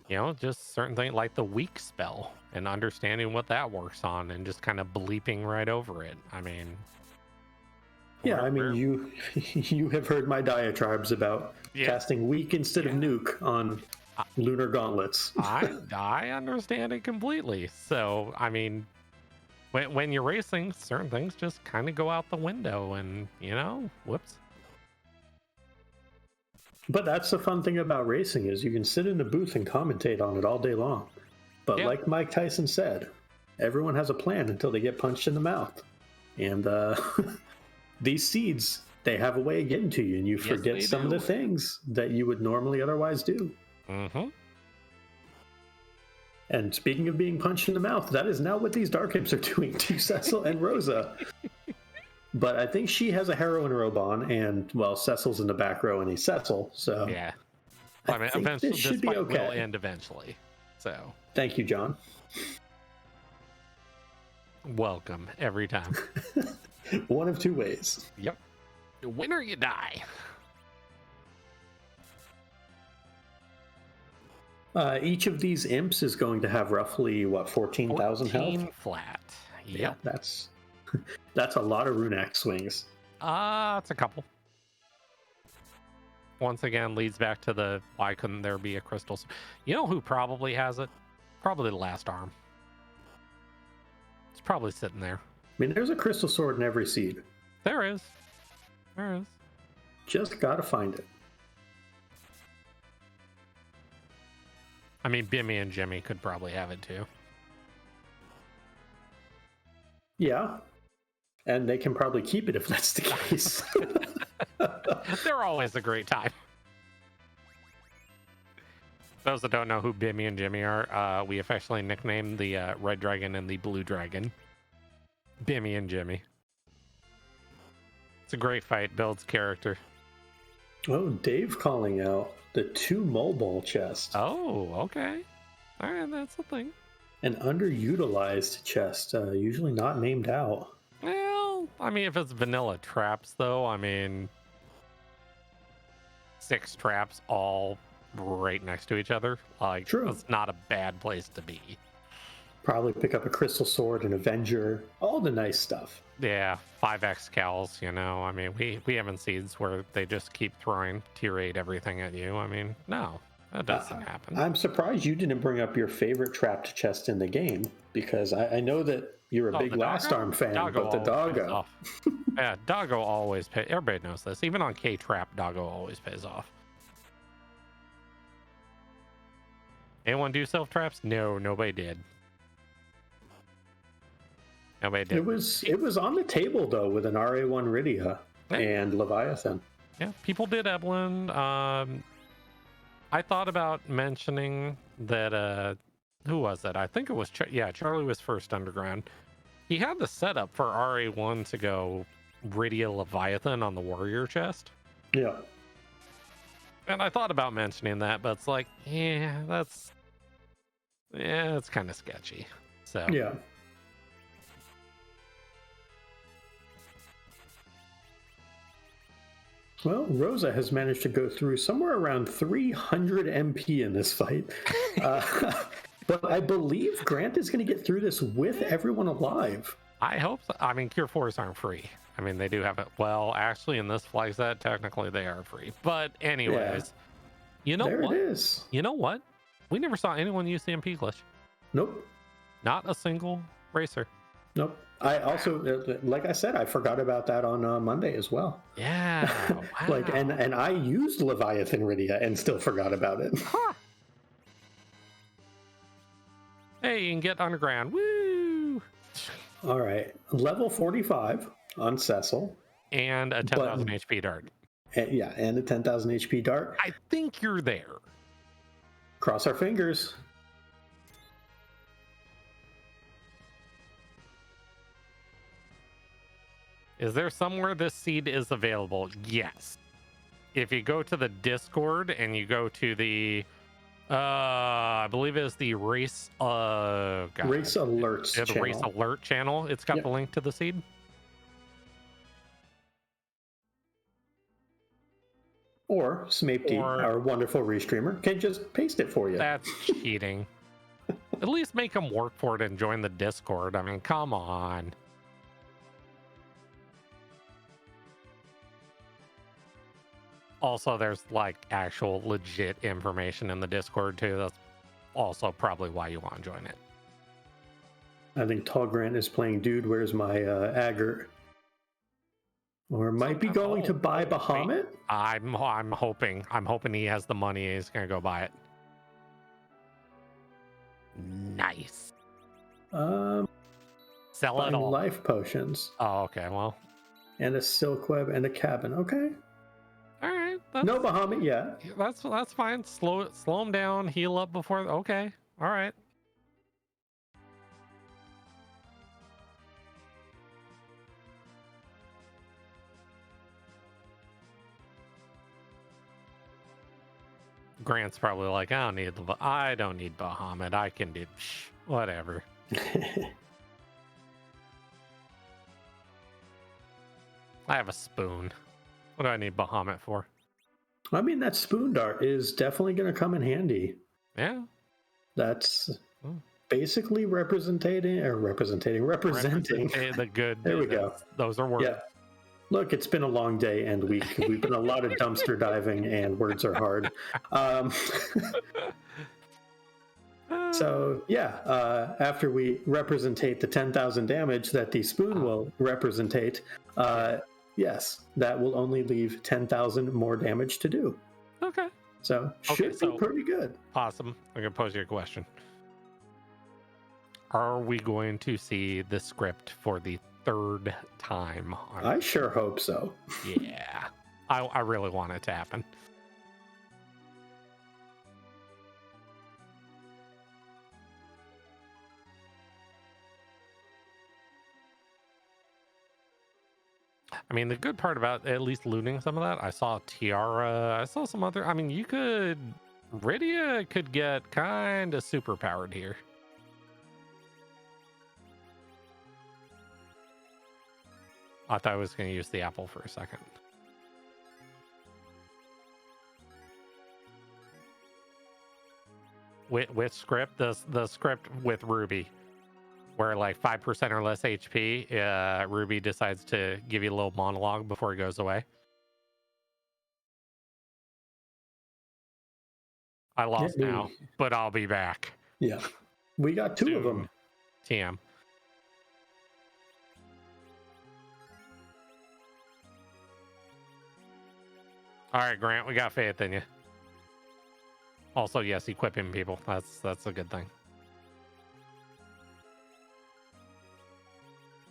B: You know, just certain things like the weak spell and understanding what that works on and just kind of bleeping right over it. I mean,
A: yeah, I mean, you have heard my diatribes about casting weak instead of nuke on lunar gauntlets.
B: I understand it completely. So, I mean, when you're racing, certain things just kind of go out the window and, you know, whoops.
A: But that's the fun thing about racing is you can sit in a booth and commentate on it all day long. But like Mike Tyson said, everyone has a plan until they get punched in the mouth. And these seeds, they have a way of getting to you, and you forget some of the things that you would normally otherwise do. And speaking of being punched in the mouth, that is now what these Dark Imps are doing to Cecil and Rosa. But I think she has a heroin robe on, and, well, Cecil's in the back row, and he's Cecil, so...
B: Yeah. I mean, eventually, this
A: should be okay.
B: will end eventually, so...
A: Thank you, John.
B: Welcome, every time.
A: One of two ways.
B: Yep. You win or you die.
A: Each of these imps is going to have roughly, 14,000 health?
B: 14 flat. Yep.
A: Yeah, that's a lot of rune axe swings.
B: It's a couple. Once again, leads back to the why couldn't there be a crystal? You know who probably has it? Probably the last arm. It's probably sitting there.
A: I mean, there's a crystal sword in every seed.
B: There is. There is.
A: Just gotta find it.
B: I mean, Bimmy and Jimmy could probably have it too.
A: Yeah. And they can probably keep it if that's the case.
B: They're always a great time. Those that don't know who Bimmy and Jimmy are, we officially nicknamed the Red Dragon and the Blue Dragon Bimmy and Jimmy. It's a great fight, builds character.
A: Oh, Dave calling out the 2 mobile chest.
B: Oh, okay. All right, that's the thing.
A: An underutilized chest, usually not named out.
B: Well, I mean, if it's vanilla traps, though, I mean, 6 traps all right next to each other. Like,
A: True.
B: It's not a bad place to be.
A: Probably pick up a crystal sword, an Avenger, all the nice stuff.
B: Yeah, 5x cals, you know. I mean, we haven't seeds where they just keep throwing tier 8 everything at you. I mean, no, that doesn't happen.
A: I'm surprised you didn't bring up your favorite trapped chest in the game, because I know that you're a big Last Arm fan, but the Doggo.
B: Yeah, Doggo always pays. Everybody knows this. Even on K-Trap, Doggo always pays off. Anyone do self-traps? No, nobody did. Nobody did.
A: It was on the table, though, with an RA1 Rydia and Leviathan.
B: Yeah, people did Evelyn. I thought about mentioning that, who was that? I think it was, Charlie was first underground. He had the setup for RA1 to go Rydia Leviathan on the warrior chest.
A: Yeah.
B: And I thought about mentioning that, but it's like, it's kind of sketchy. So
A: yeah. Well, Rosa has managed to go through somewhere around 300 MP in this fight. But I believe Grant is going to get through this with everyone alive.
B: I hope so. I mean, Cure 4s aren't free. I mean, they do have it. Well, actually, in this flag set, technically they are free. But anyways, you know
A: there
B: what?
A: It is.
B: You know what? We never saw anyone use the MP glitch.
A: Nope.
B: Not a single racer.
A: Nope. I also, like I said, I forgot about that on Monday as well.
B: Yeah. Wow.
A: And I used Leviathan Rydia and still forgot about it.
B: Huh. Hey, you can get underground. Woo!
A: All right. Level 45 on Cecil.
B: And a 10,000 HP dart.
A: And a 10,000 HP dart.
B: I think you're there.
A: Cross our fingers.
B: Is there somewhere this seed is available? Yes. If you go to the Discord and you go to the, I believe it's the race,
A: Race alerts
B: the
A: channel.
B: race alert channel. It's got
A: Yep.
B: the link to the seed.
A: Or Smapey,
B: Or-
A: our wonderful restreamer, can just paste it for you.
B: That's cheating. At least make them work for it and join the Discord. I mean, come on. Also, there's like actual legit information in the Discord too. That's also probably why you want to join it.
A: I think Tall Grant is playing Dude, Where's My Agger? Or might be going to buy Bahamut?
B: I'm hoping he has the money and he's gonna go buy it. Nice. Sell it
A: Buying
B: all.
A: life potions.
B: Oh, okay. Well,
A: And a silk web and a cabin. Okay.
B: all right. That's,
A: No Bahamut yet.
B: that's fine. Slow him down. Heal up before. Okay. All right. Grant's probably like, I don't need Bahamut. I can do whatever. I have a spoon. What do I need Bahamut for?
A: I mean, that spoon dart is definitely going to come in handy.
B: Yeah.
A: That's
B: Hmm.
A: basically representing
B: The good.
A: There we go.
B: Those are words.
A: Yeah. Look, it's been a long day and week. We've been a lot of dumpster diving, and words are hard. So yeah, after we representate the 10,000 damage that the spoon will representate, yes, that will only leave 10,000 more damage to do.
B: Okay.
A: So should be pretty good.
B: Awesome. I'm gonna pose you a question. Are we going to see the script for the third time?
A: I sure hope so.
B: Yeah. I really want it to happen. I mean, the good part about at least looting some of that, I saw Tiara, I saw some other, I mean, Rydia could get kind of super powered here. I thought I was going to use the apple for a second. With script, the script with Ruby, where like 5% or less HP, Ruby decides to give you a little monologue before he goes away. I lost now, but I'll be back.
A: Yeah, we got two of them.
B: TM. All right, Grant, we got faith in you. Also, yes, equipping people. That's a good thing.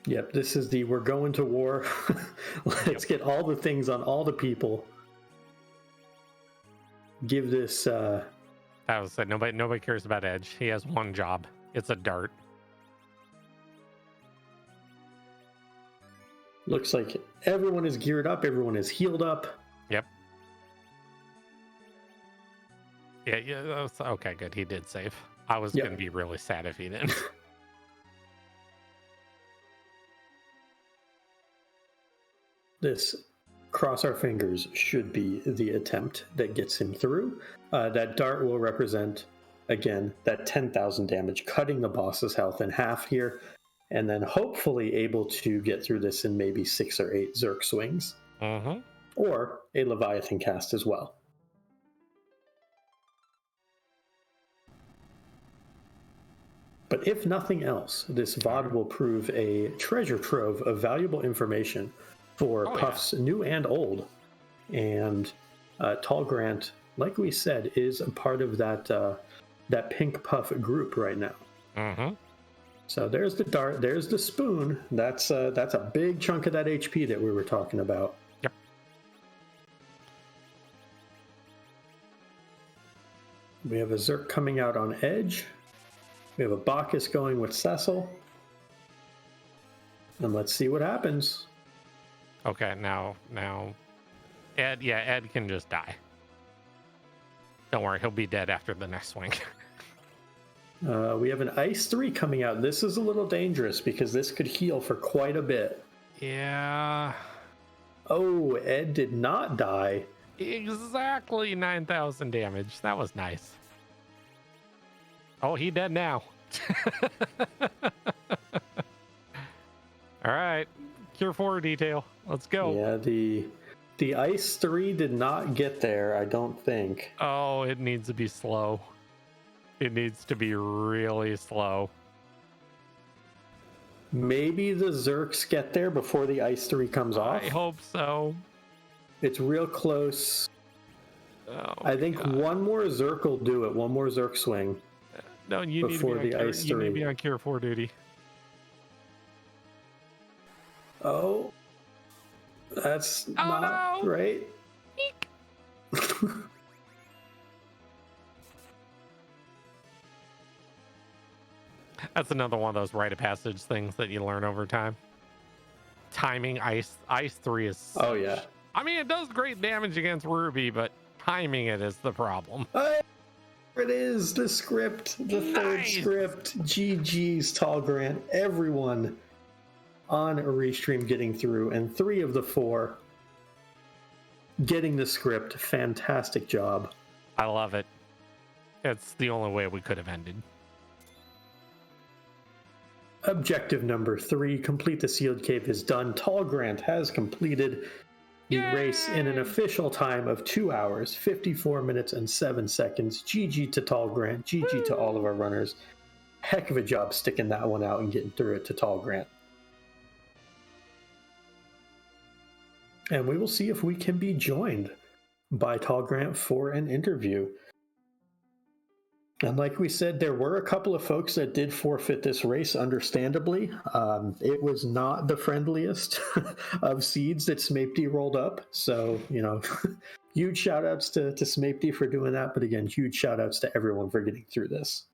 A: Yep, this is we're going to war. Let's get all the things on all the people. Give this
B: That was said. Nobody cares about Edge. He has one job. It's a dart.
A: Looks like everyone is geared up, everyone is healed up.
B: Yep. Yeah, that's, okay, good. He did save. I was going to be really sad if he didn't.
A: This, cross our fingers, should be the attempt that gets him through. That dart will represent, again, that 10,000 damage, cutting the boss's health in half here, and then hopefully able to get through this in maybe 6 or 8 Zerk swings.
B: Mm-hmm.
A: Or a Leviathan cast as well. But if nothing else, this VOD will prove a treasure trove of valuable information for Puffs new and old. And Tall Grant, like we said, is a part of that Pink Puff group right now.
B: Mm-hmm.
A: So there's the dart, there's the spoon. That's a big chunk of that HP that we were talking about.
B: Yep.
A: We have a Zerk coming out on edge. We have a Bacchus going with Cecil. And let's see what happens.
B: Okay, now Ed, yeah, Ed can just die. Don't worry, he'll be dead after the next swing.
A: We have an Ice 3 coming out. This is a little dangerous because this could heal for quite a bit.
B: Yeah.
A: Oh, Ed did not die.
B: Exactly 9,000 damage. That was nice. Oh, he dead now. All right. Cure 4 detail. Let's go.
A: Yeah, the Ice 3 did not get there, I don't think.
B: Oh, it needs to be slow. It needs to be really slow.
A: Maybe the Zerks get there before the Ice 3 comes off.
B: I hope so.
A: It's real close.
B: Oh,
A: I think
B: God.
A: one more Zerk will do it. One more Zerk swing.
B: No, you need
A: before
B: to be
A: the
B: on
A: Ice
B: you need to
A: 3.
B: be on Cure 4 duty.
A: Oh, that's not
B: no.
A: right.
B: That's another one of those rite of passage things that you learn over time. Timing Ice 3 is...
A: Oh, yeah.
B: I mean, it does great damage against Ruby, but timing it is the problem.
A: There it is, the script, the third script. GG's, Tall Grant. Everyone on a restream getting through, and 3 of the 4 getting the script. Fantastic job.
B: I love it. It's the only way we could have ended.
A: Objective number 3, complete the sealed cave is done. Tall Grant has completed the race in an official time of 2 hours, 54 minutes, and 7 seconds. GG to Tall Grant. GG to all of our runners. Heck of a job sticking that one out and getting through it to Tall Grant. And we will see if we can be joined by Tall Grant for an interview. And like we said, there were a couple of folks that did forfeit this race, understandably. It was not the friendliest of seeds that Smaped rolled up. So, huge shout outs to Smaped for doing that. But again, huge shout outs to everyone for getting through this.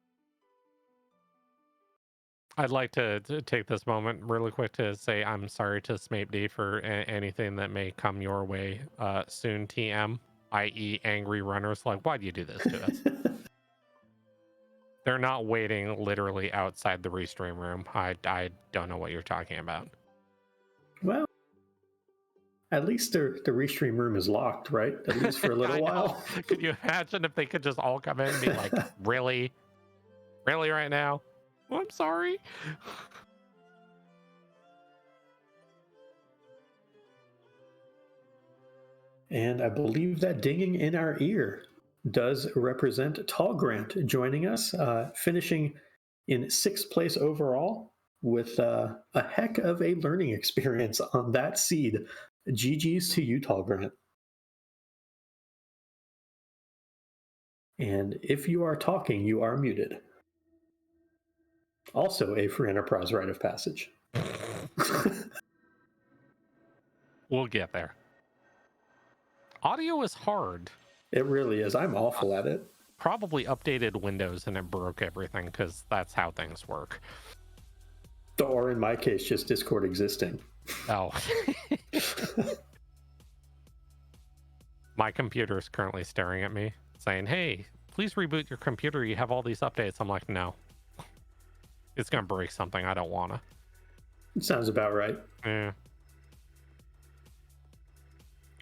B: I'd like to take this moment really quick to say I'm sorry to Smaped for anything that may come your way soon, TM, i.e. angry runners. Like, why'd you do this to us? They're not waiting literally outside the restream room. I don't know what you're talking about.
A: Well, at least the restream room is locked, right? At least for a little while.
B: Could you imagine if they could just all come in and be like, really? Really right now? Oh, I'm sorry.
A: And I believe that dinging in our ear does represent Tall Grant joining us, finishing in 6th place overall with a heck of a learning experience on that seed. GG's to you, Tall Grant. And if you are talking, you are muted. Also a free enterprise rite of passage.
B: We'll get there. Audio is hard.
A: It really is. I'm awful at it.
B: Probably updated Windows and it broke everything because that's how things work.
A: Or in my case, just Discord existing.
B: Oh. My computer is currently staring at me saying, hey, please reboot your computer. You have all these updates. I'm like, no. It's going to break something. I don't want to.
A: It sounds about right.
B: Yeah.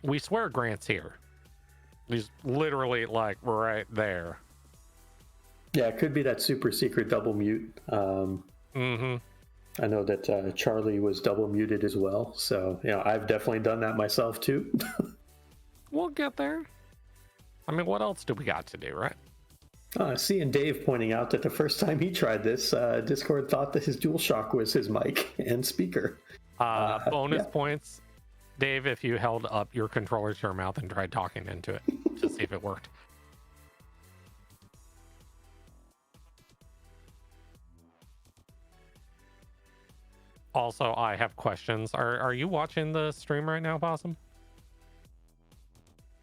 B: We swear Grant's here. He's literally like right there.
A: Yeah, it could be that super secret double mute.
B: Mm-hmm.
A: I know that Charlie was double muted as well. So, I've definitely done that myself too.
B: We'll get there. I mean, what else do we got to do, right?
A: Seeing Dave pointing out that the first time he tried this, Discord thought that his DualShock was his mic and speaker.
B: Bonus points, Dave, if you held up your controller to your mouth and tried talking into it to see if it worked. Also, I have questions. Are you watching the stream right now, Possum?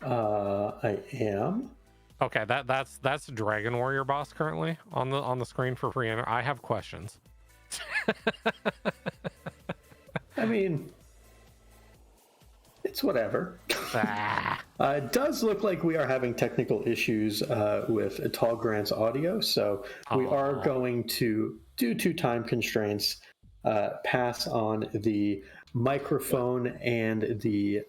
A: I am.
B: Okay, that's Dragon Warrior boss currently on the screen for free. And I have questions.
A: I mean, it's whatever.
B: Ah.
A: It does look like we are having technical issues with Tall Grant's audio, so we are going to, due to time constraints, pass on the microphone and the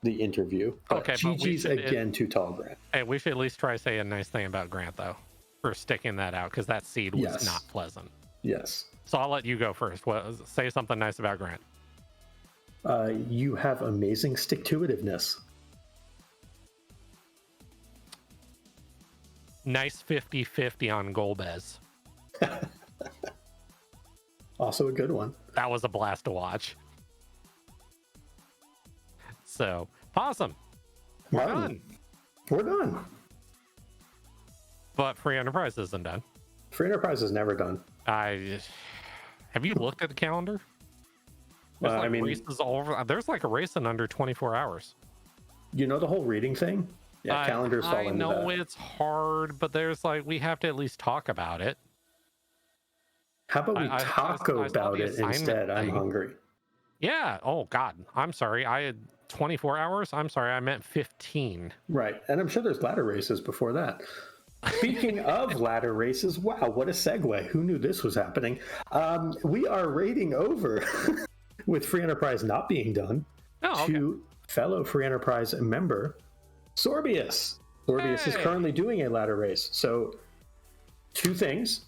A: interview. But
B: Okay, but we
A: GG's
B: should
A: again to Tall Grant.
B: Hey, we should at least try to say a nice thing about Grant though, for sticking that out, because that seed was
A: Yes.
B: not pleasant.
A: Yes.
B: So I'll let you go first. Say something nice about Grant.
A: You have amazing stick-to-itiveness.
B: Nice 50-50 on Golbez.
A: Also a good one.
B: That was a blast to watch. So, awesome. We're
A: Martin,
B: done.
A: We're done.
B: But Free Enterprise isn't done.
A: Free Enterprise is never done.
B: Have you looked at the calendar? There's like races all over. There's like a race in under 24 hours.
A: You know the whole reading thing? Yeah, calendars fall into that.
B: I know it's hard, but there's like, we have to at least talk about it.
A: How about we talk about it instead? I'm hungry.
B: Yeah. Oh, God. I'm sorry. I had 24 hours. I'm sorry. I meant 15.
A: Right. And I'm sure there's ladder races before that. Speaking of ladder races, wow, what a segue. Who knew this was happening? We are raiding over with Free Enterprise not being done to fellow Free Enterprise member Sorbius. Sorbius is currently doing a ladder race. So, two things.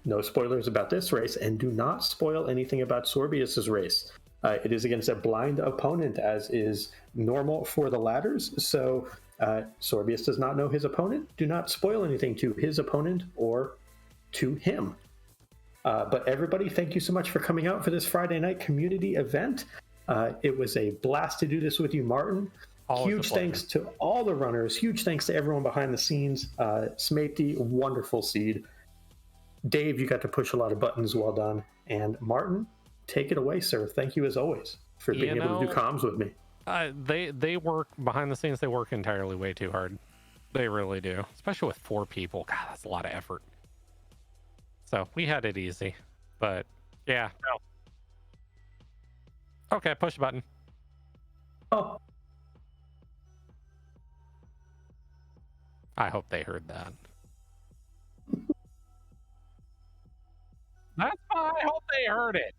A: No spoilers about this race, and do not spoil anything about Sorbius's race. It is against a blind opponent, as is normal for the ladders. So, Sorbius does not know his opponent. Do not spoil anything to his opponent or to him. But everybody, thank you so much for coming out for this Friday night community event. It was a blast to do this with you, Martin. Huge thanks to all the runners. Huge thanks to everyone behind the scenes. Smapey, wonderful seed. Dave, you got to push a lot of buttons. Well done. And Martin, take it away, sir. Thank you as always for being able to do comms with me.
B: They work behind the scenes. They work entirely way too hard. They really do, especially with 4 people. God, that's a lot of effort. So we had it easy, but yeah. No. Okay, push a button.
A: Oh.
B: I hope they heard that. That's fine. I hope they heard it.